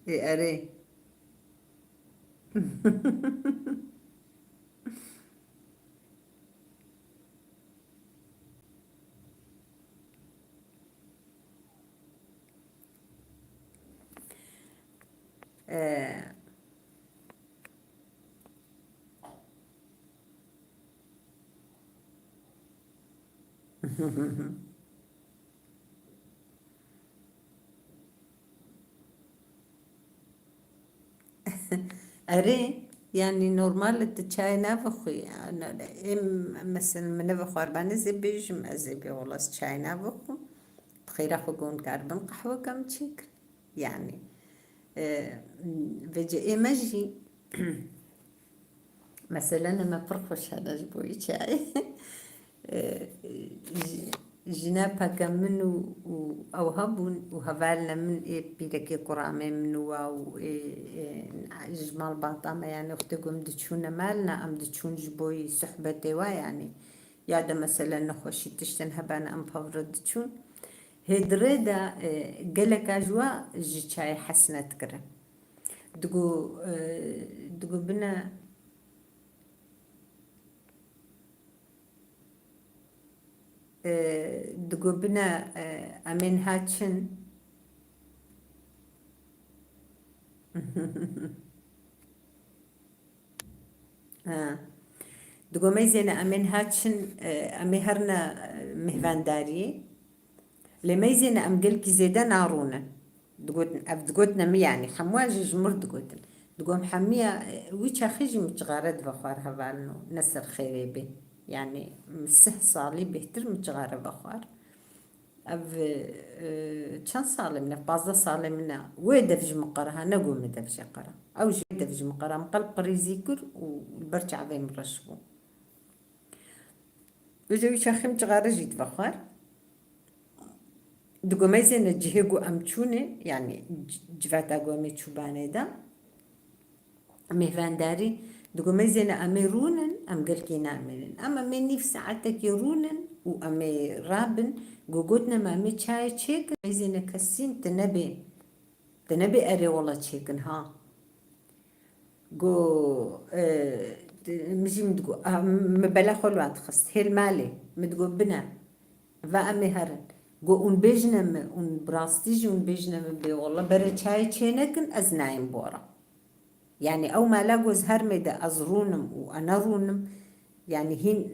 إيه أري. آه. أري يعني نورمال تشاي نافخي أنا إم مثلا من نافخ أربعة زي بيجم أزي والله تشاي نافخو تخير أخوكون كاربن قهوة كم تشيك يعني فيجي إيماجي مثلا لما برخوش هذا جبوي شاي جنابها كمن أو هبون وهبالنا من بيدك قرامي من واو جمال باطامة يعني اختكم دتشونا مالنا أم دتشون جبوي صحبتي يعني يادا مثلا نخوشي تشتن هبانا أم فورد دتشون هيدريدا قلك أجوا جي شاي حسنة كره دقو بنا دقو بنا أمين هاتشن دقو ميزينا أمين هاتشن أمي هرنا مهفان داري لميزينا أم قلكي زيدا نارونا دقوتنا مي يعني حمواج جمر دقوتن دقو محمية ويش أخيجي متغارد بخوار هبالنو نسر خيري بي يعني مسح صالي بيهتر متغارة بخوار أف كان صالي منه بازا صالي منه ويدفج مقرها نقو مدفج قرا أو جي دفج مقرها مقلب قريزي كر والبرجع بين مرشبو وجوي شاخي متغارة جيت بخوار دقو ميزين الجهيقو أمتشوني يعني جفاتا قومي تشوباني دا ميفان داري دقو ميزين أمي رونن أم قلكي نامنن أما مني في ساعتك يرونن وأمي رابن قوقوتنا ما أمي تشاي تشيكن ميزين كسين تنبي أري والله تشيكن ها قو مجي مدقو مبلا خلوات خست هيل مالي مدقو بنا فأمي هرن قو اون بيجنم اون براستيجي اون بيجنم بي والله برا تشاي تشينكن أزنايم بورا يعني أو ما لاقو زهر ميدا أزرونم وأنا رونم يعني هين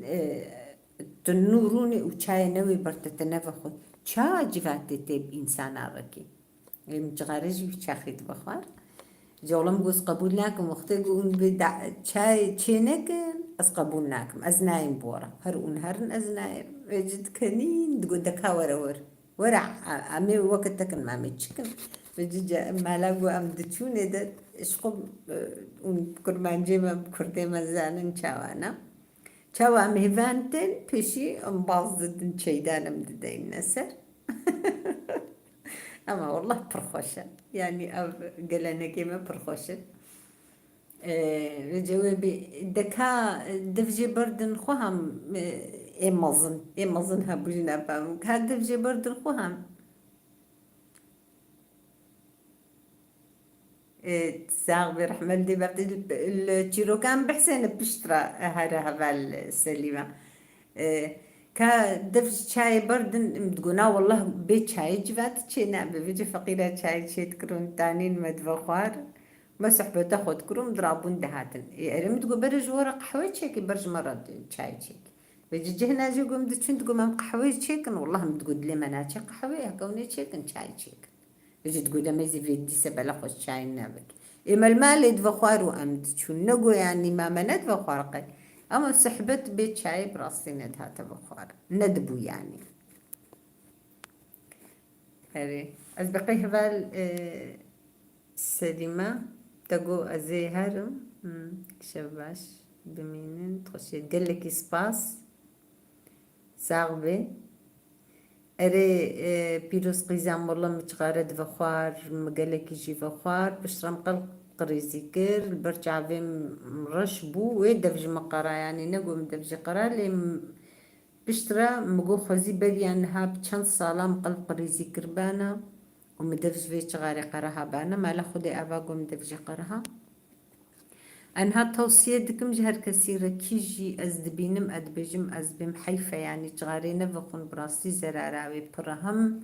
تنوروني وشاي نوي برتتنفخو شا جفاتي تيب إنسان عركي متغارجي وشاخيت بخار جولم قوس قبول لكم وقتي قون بدع شاي تشينكن أز قبول لكم أزنايم بورا هرون هرن أزنايم وجد كنين دقو دكا ورع أمي وقت تكن ما متشكن بجي ما لاقو أم دتشوني ده إشقب كرمان جيما بكرتي مزانن شاوانا شاوا مهفانتن بشي أم باصدن شيدانا مددين نسر أما والله برخوشة يعني قلنا كيما برخوشة جوابي دكا دفجي بردن خوهم إمازن هبوجنا فهم كاد دفجي بردن خوهم تساغ برحمة دي بعد التيرو كان بحسن بشترى هذا السليمة كا دفج شاي بردن تقولنا والله بيت شاي جبات شينا بيجي فقيرة شاي شي تكرون تانين مدفخوار ما صحبة تاخد كروم ضرابون دهاتن يعني تقول برج ورق قهوة شيكي برج مرة شاي شيكي بيجي جهنا جي قوم دتشون تقول ما قهوة شيكن والله متقول لي ما ناتش قهوة كوني شيكن شاي شيكن بيجي تقول لما يزي في دي سبلا خوش شاي نابك إما المال يدفخوار وأمد شو نقول يعني ما ندفخوار قل أما صحبت بيت شاي براسي ندها تبخوار ندبو يعني هري أسبقيه بال سليمة تقو أزي هرم شباش بمينين تخشي تقلك سباس ساغبي أري بيروس قيزام والله متغارد فخوار مقالك يجي فخوار بشرم قلق قريزي كير البرجع بين مرشبو ويدفج مقرا يعني نقوم دفج قرا لي بشترى مقو خوزي بالي انها بچند صالة مقلب قريزي كربانا ومدفج في شغاري قراها بانا ما لخدي أباقو مدفج قراها أنها توصية دكم جهر كثيرة كيجي أزدبينم أدبجم أزبم حيفا يعني تغاري نفقون براسي زراراوي برهم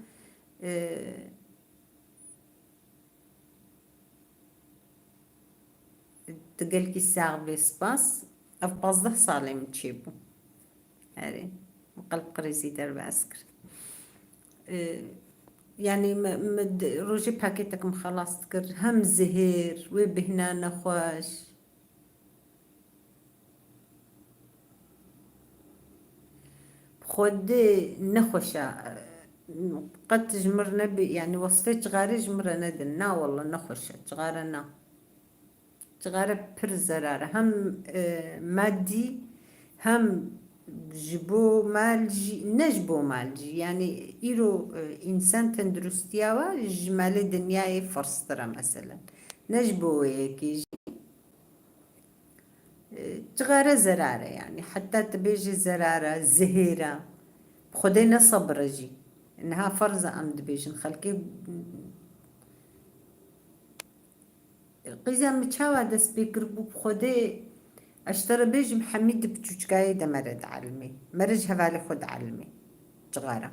تقلكي الساغ بسباس أفباز ده صالي متشيبو هاري مقلب قريزي درب عسكر يعني روجي باكيتك مخلاص تكر هم زهير وبهنا نخواش خود نخوشة قد تجمر نبي يعني وصفة جغاري جمرة ندن نا والله نخوشة جغارة نا جغارة بر زرارة هم مادي هم جبو مالجي نجبو مالجي يعني إيرو إنسان تندرستياوا جمال دنياي فرسترا مثلا نجبو هيك جغارة زرارة يعني حتى تبيجي زرارة زهيرة خدينا صبر جي إنها فرزة أم دبيجن خلقي قيزا متشاوى دس بيقربو بخدي أشترى بيج محمد بتشوشكاي دا مرد علمي مرج هفالي خد علمي جغارة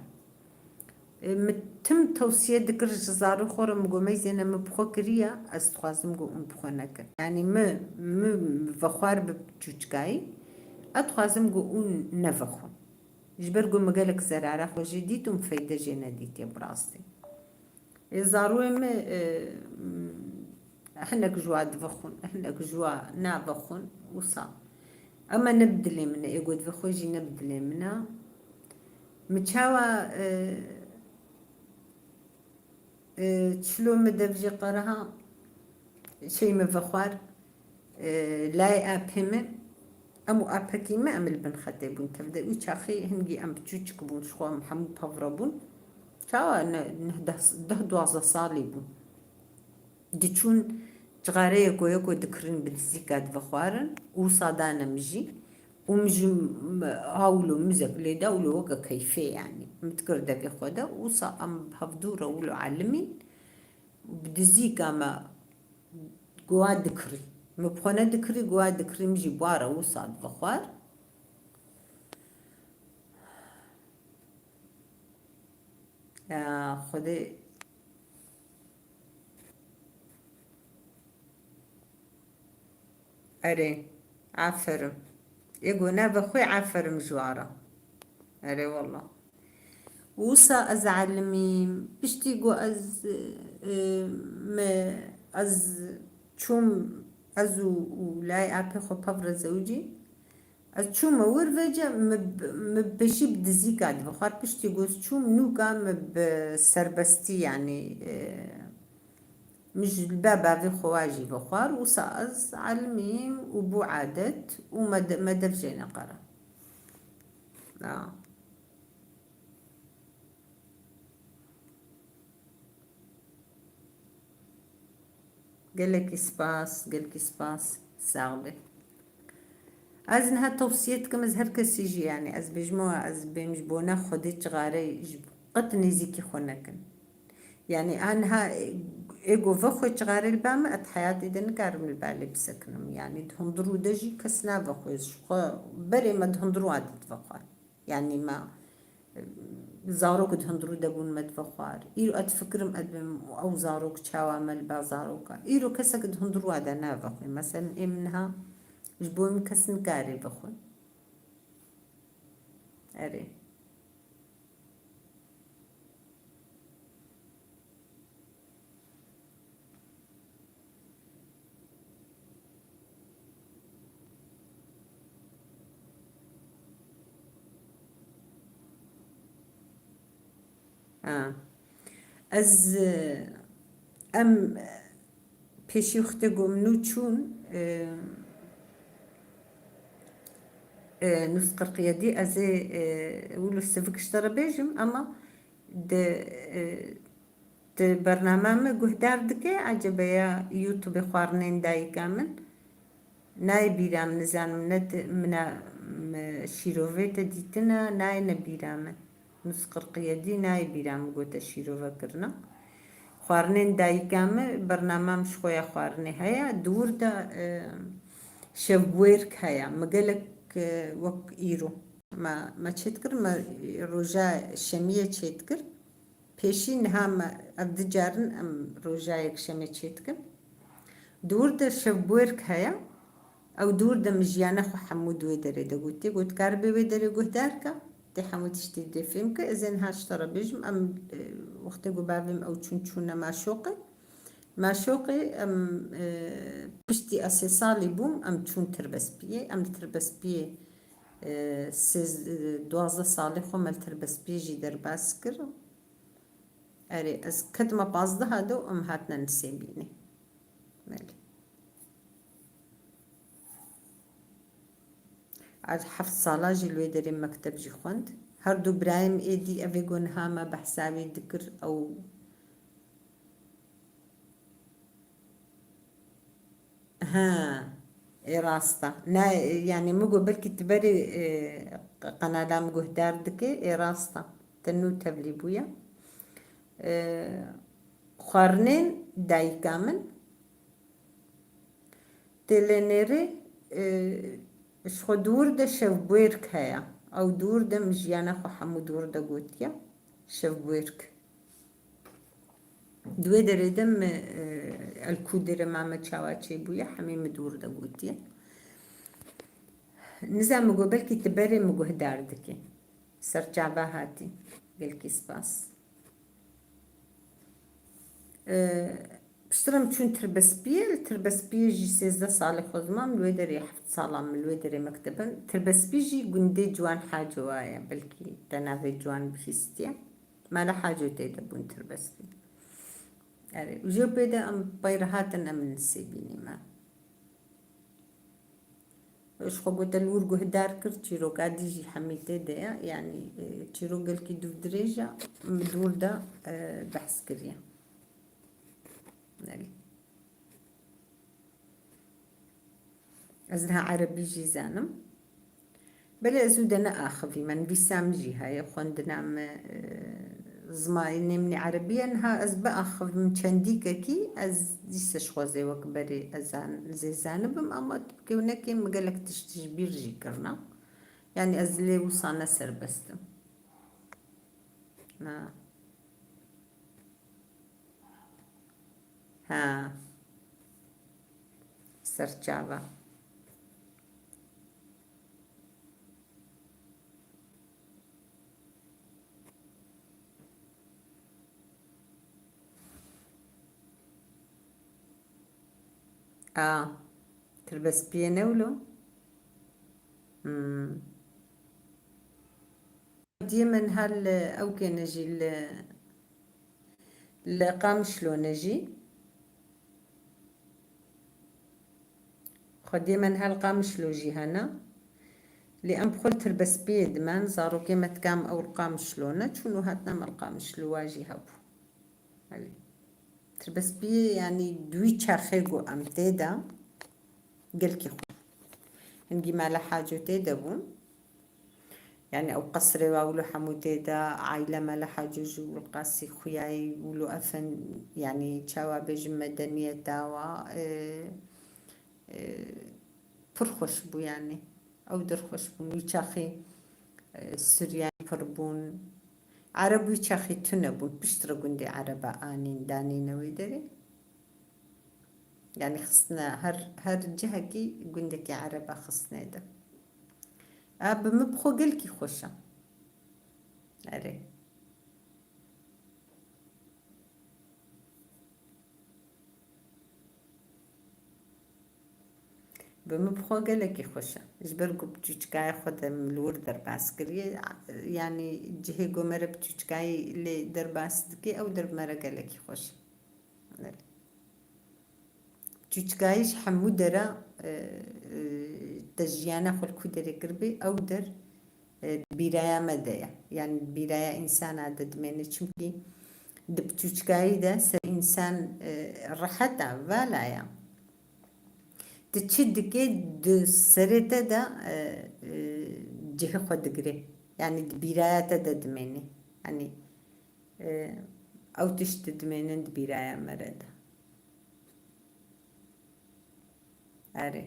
متم توصية دكر جزارو خورا مقو ميزينا مبخو كريا أستخواز مقو مبخو نكر يعني فخوار بتشوشكاي أتخوازم قو نفخو جبر قو مقالك زرارة خو جديد ومفيدة جينا ديتي براستي زاروي ما احنك جوا دفخون احنك جوا نافخون وصا اما نبدلي منا يقول دفخوجي نبدلي منا متشاوى تشلو مدفجي قرها شي مفخوار لاي ابهمن امو ابكي ما امل بن خدبون تبدا ويشاخي هنجي ام بتشوچك بون شخو محمد بافربون تشاوى ده دوازة صاليبون ديشون جغارية كويكو دكرين بدزيكات بخوارن وصادانا مجي ومجي هاولو مزك ليدا ولو وكا كيفية يعني متكر دا في خودا وصا ام بهفدورة ولو علمين بدزيكا ما قوا دكري مبخونا دكري قوا دكري مجي بوارا وصاد بخوار يا خدي أري عفرم يقول نابا خوي عفرم جوارة أري والله وصا أزعلمي بشتيقو ما شوم أزو ولاي أبي خو بفر زوجي شوم ورفجة مبشي بدزي قاعد بخار بشتيقو شوم نوكا بسربستي يعني مش البابا في خواجي بخار وصاز علمي وبو عادت وما دفجينا قرا قالك سباس ساغبه ازنها توصيتكم از هر کسی جي يعني از بجموع از بمجبونا خودت غاري قد نزيكي خونكن يعني أنها إيجو فخو تغاري البام أت حياتي دن كارم البالي بسكنم يعني دهندرو دجي كسنا فخو يشخو بري ما دهندرو عدد فخوار يعني ما زاروك دهندرو دبون مد فخوار إيرو أتفكرم أدبم أو زاروك تشاوامل با زاروكا إيرو كسك دهندرو عدنا فخو مثلا إيه منها جبوم كسن كاري فخو أري از ام پیشی خودگو منو چون نسقر قيادي أزي ولو السفك اشترى بيجم أما د برنامج جهدار دكي عجبيا يوتيوب خوارنين داي كامل ناي بيرام نزان من شيروفيتا ديتنا ناي نبيرام نسقر قيادي ناي بيرام قوتا شيروفا كرنا خوارنين داي كامل برنامج شوية خوارني هيا دور دا شبويرك هيا مقالك وك إيرو ما تشتكر ما رجاء شمية تشتكر بيشين هام أبد جارن أم رجاء شمية تشتكر دور دا شبويرك هيا أو دور دا مجيانا خو حمود ويدري دا قلت كاربي ويدري قهداركا دي حمود تشتي دي فيمك إذن هاشترى بيجم أم وقتي قبابم أو تشونشونا ما شوقي أم بشتي أسيصالي بوم أم تشون تربس بيه سێز دوازدە ساڵی خۆ مەلتربەسپێژی دەرباس کرد ئەرێ ئەس کەتمە پازدە هاتە و ئەم هاتنە نسێبینێ حەفت ساڵاژی لێ دەرێ مەکتەبژی خوێند هەردوو برایم ئێدی ئەvê گۆنهامە بەحساوی دکرد ئەو ها ڕاستە یعنی مگو بەلکی تبەرێ قەنالام گوهدار دکێ ڕاستە تەنو تەبلی بووە خواردنێن دایکا من تێلێنێرێ خۆ دوور دە شەو بوێرک هەیە ئەو دوور دە مژیانە خۆ هەموو دوور دەگوتیە شەو بوێرک دوێ دەرێدەم ئەلکو دەرە مامە چاواچێ بووە هەمێ دوور دەگوتیە نزان مگۆ بەلکی تبەرێ مگوهدار دکێ سەرچاوە هاتی گەلکی سپاس پشترم چون تربەسپێژی سێزدە ساڵی خۆزمام لێ دەرێ حەفت ساڵام لێ دەرێ مەکتەبن تربەسپێژی گوندێ جوان حاجۆوایە بەلکی تەناوێ جوان بخیستیە مالە حاجۆ تێدەبوون تربەسپی ئەرێ ژێ پێدا ئەم پەیرە هاتن ئەم نسێبینیمە خۆ گوتە لور گوهدار کرد چیرۆکا دیژی هەمی تێدەیە یعنی چیرۆ گەلکی دوو درێژە دووردا بەحس کردیە ئەز لەها عەرەبیژی زانم بەلێ ئەزوو دەنە ئاخەڤی من بیسامژی هەیە خوێندنامە زمانی نێمنی عەرەبیەن ها ئەز بە ئاخەڤم چەندیکەکی ئەز دیسەش خۆزێ وەک بەرێ ئەزان زێزانە بم ئەمە کەونەکێ مگەلک تشتیش بیرژی کردنا یعنی ئەز لێ وسانە سەربەستم ها سەرچاوە تربەسپیە نەولۆ دیە من هەر ئەو کێنەژی لە قامشلۆ نەژی خۆدێ من هەر قامشلۆژی هەنا لێ ئەم بخۆل تربەسپێ دمان زاڕۆکێ مەتکام ئەو قامشلۆنە چون و هاتنە مەڵ قامشلواژی هەبوو تربەسپی ینی دوی چاخێگۆ ئەم تێدا گەلکی خۆ هەنگی مالە حاجۆ تێدەبوون یعنی ئەو قەسرێ واولو هەموو تێدا عایلە مالە حاجۆژ و ڕقاسی خویایی ولو ئەفەن یعنی چاوا بێژم مەدەنیەتاوە پڕ خۆش بوو یعنی ئەو دەرخۆش بوون وی چاخی سوریان پڕ بوون عەرەب وی چاخی تو نەبوون پشترە گوندی عەرەبە ئانین دانینەوەی دەرێ یعنی خستنە هەر جهەکی گوندێکی عەرەبە خستنێدە بمە بخۆ گەلکی خۆشە ئەرێ بمە بخۆ گەلێکی خۆشە ji ber ku piçûçikaya xwe de lûr derbas kiriye yanî cihê gomere piçûçikayê lê derbas dike ew dermere gelekî xweş e piçûçikayî ji hemû dera te jiyana xwe li ku derê kiribê ew der bîraya me de ye yanî bîraya însana de dimêne çimkî di piçûçikayî de ser însan riheta vala ye tu çi dike di serê te de cihê xwe digire yanî di bîraya te de dimêne yanî ew tiştî dimênin di bîraya me re de erê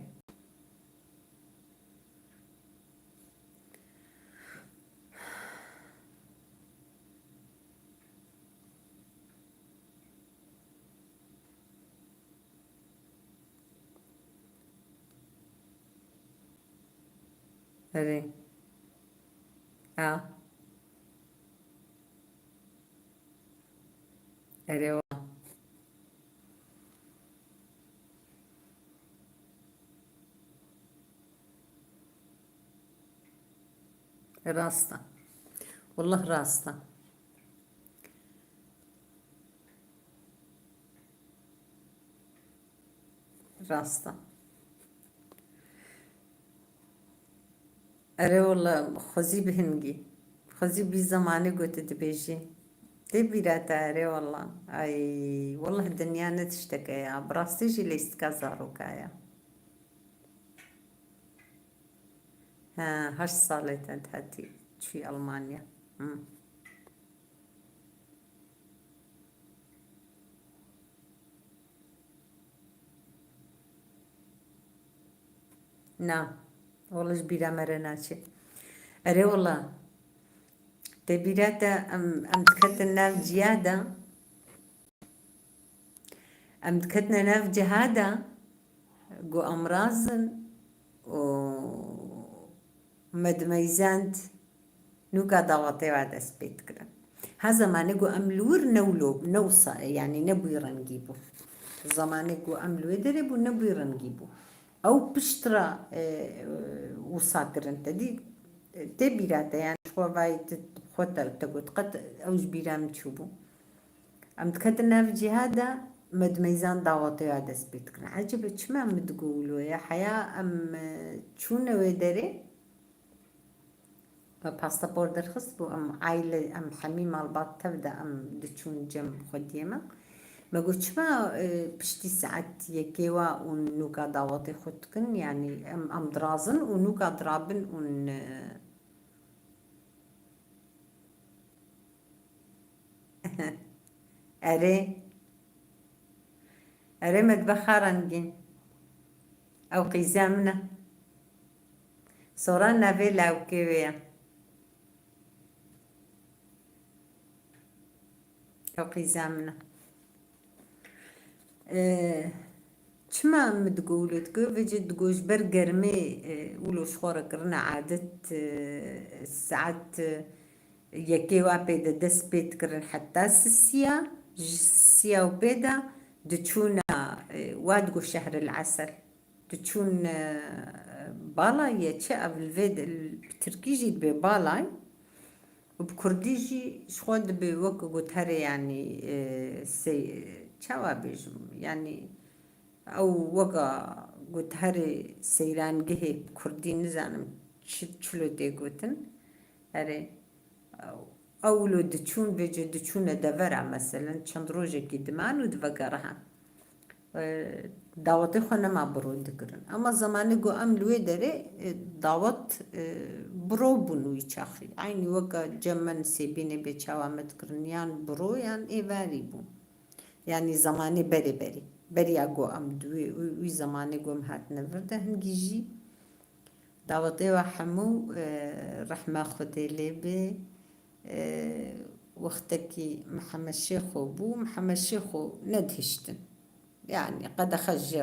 erê erê wa راستا والله راستا راستا. أري والله خزي بهنجي خزي بي زماني قلت تبيجي تبي لا تاري والله أي والله الدنيا نتشتكي يا براستيجي ليست كازارو كايا. ها هاش صالت أنت هاتي في ألمانيا. نعم والله جبيرا مرناتي. أري والله تبيراتا أم تكتنا في جيادة أم تكتنا ناف جهادة قو أمرازن و مدميزانت نوكا ضغطي وعد أسبيت كده هزمانيقو أملور نوصا يعني نبوي رنجيبو زمانيقو أملو يدربو نبوي رنجيبو أو بشترا وصاكرن تدي تبيراتا يعني خوا باي تخوتا تقول قد أوج بيرام تشوبو أم تكتنا في جهادا مدميزان ضغطي وعد أسبيت كده عجبت شما متقولوا يا حياة أم تشونا ويدري باسبور درخص بو ام عائلة ام حميمة الباط تبدا ام دتشون جنب خديمة ما قلتش ما بشتي ساعات يكيوا ونوكا داوطي خدكن يعني ام درازن ونوكا درابن ون اري اري مدبخارنجين او قيزامنا صورنا فيلا وكيويا او قيزامنا شما متقولوا تقول في جد تقولش برقرمي ولو شخورك رنا عادت ساعات يكيوا بيدا دس بيت كرن حتى سسيا وبيدا دتشونا وادقو شهر العسل دتشون بالا يتشا بالفيد التركيجي ببالاي وبكرديجي شخود بوك قوتهري يعني سي تشاوابيج يعني او وقا قوتهري سيران جهي بكردي نزانم تشلو دي قوتن هري او لو دتشون بيجي دتشون دفرع مثلا تشندروجي قدمان ودفقرها دعوتي خونا ما برو دكرن اما زماني قو ام لوي داري دعوت برو بنو يشاخي عيني وقا جمن سيبيني بيشاوا متكرن يان برو يان ايفاري بو يعني زماني بري اقو ام دوي وي زماني قو مهات نفرده هنجيجي دعوتي وحمو رحمة خدي لي وقتكي محمد شيخو بو محمد شيخو ندهشتن يعني قد خجر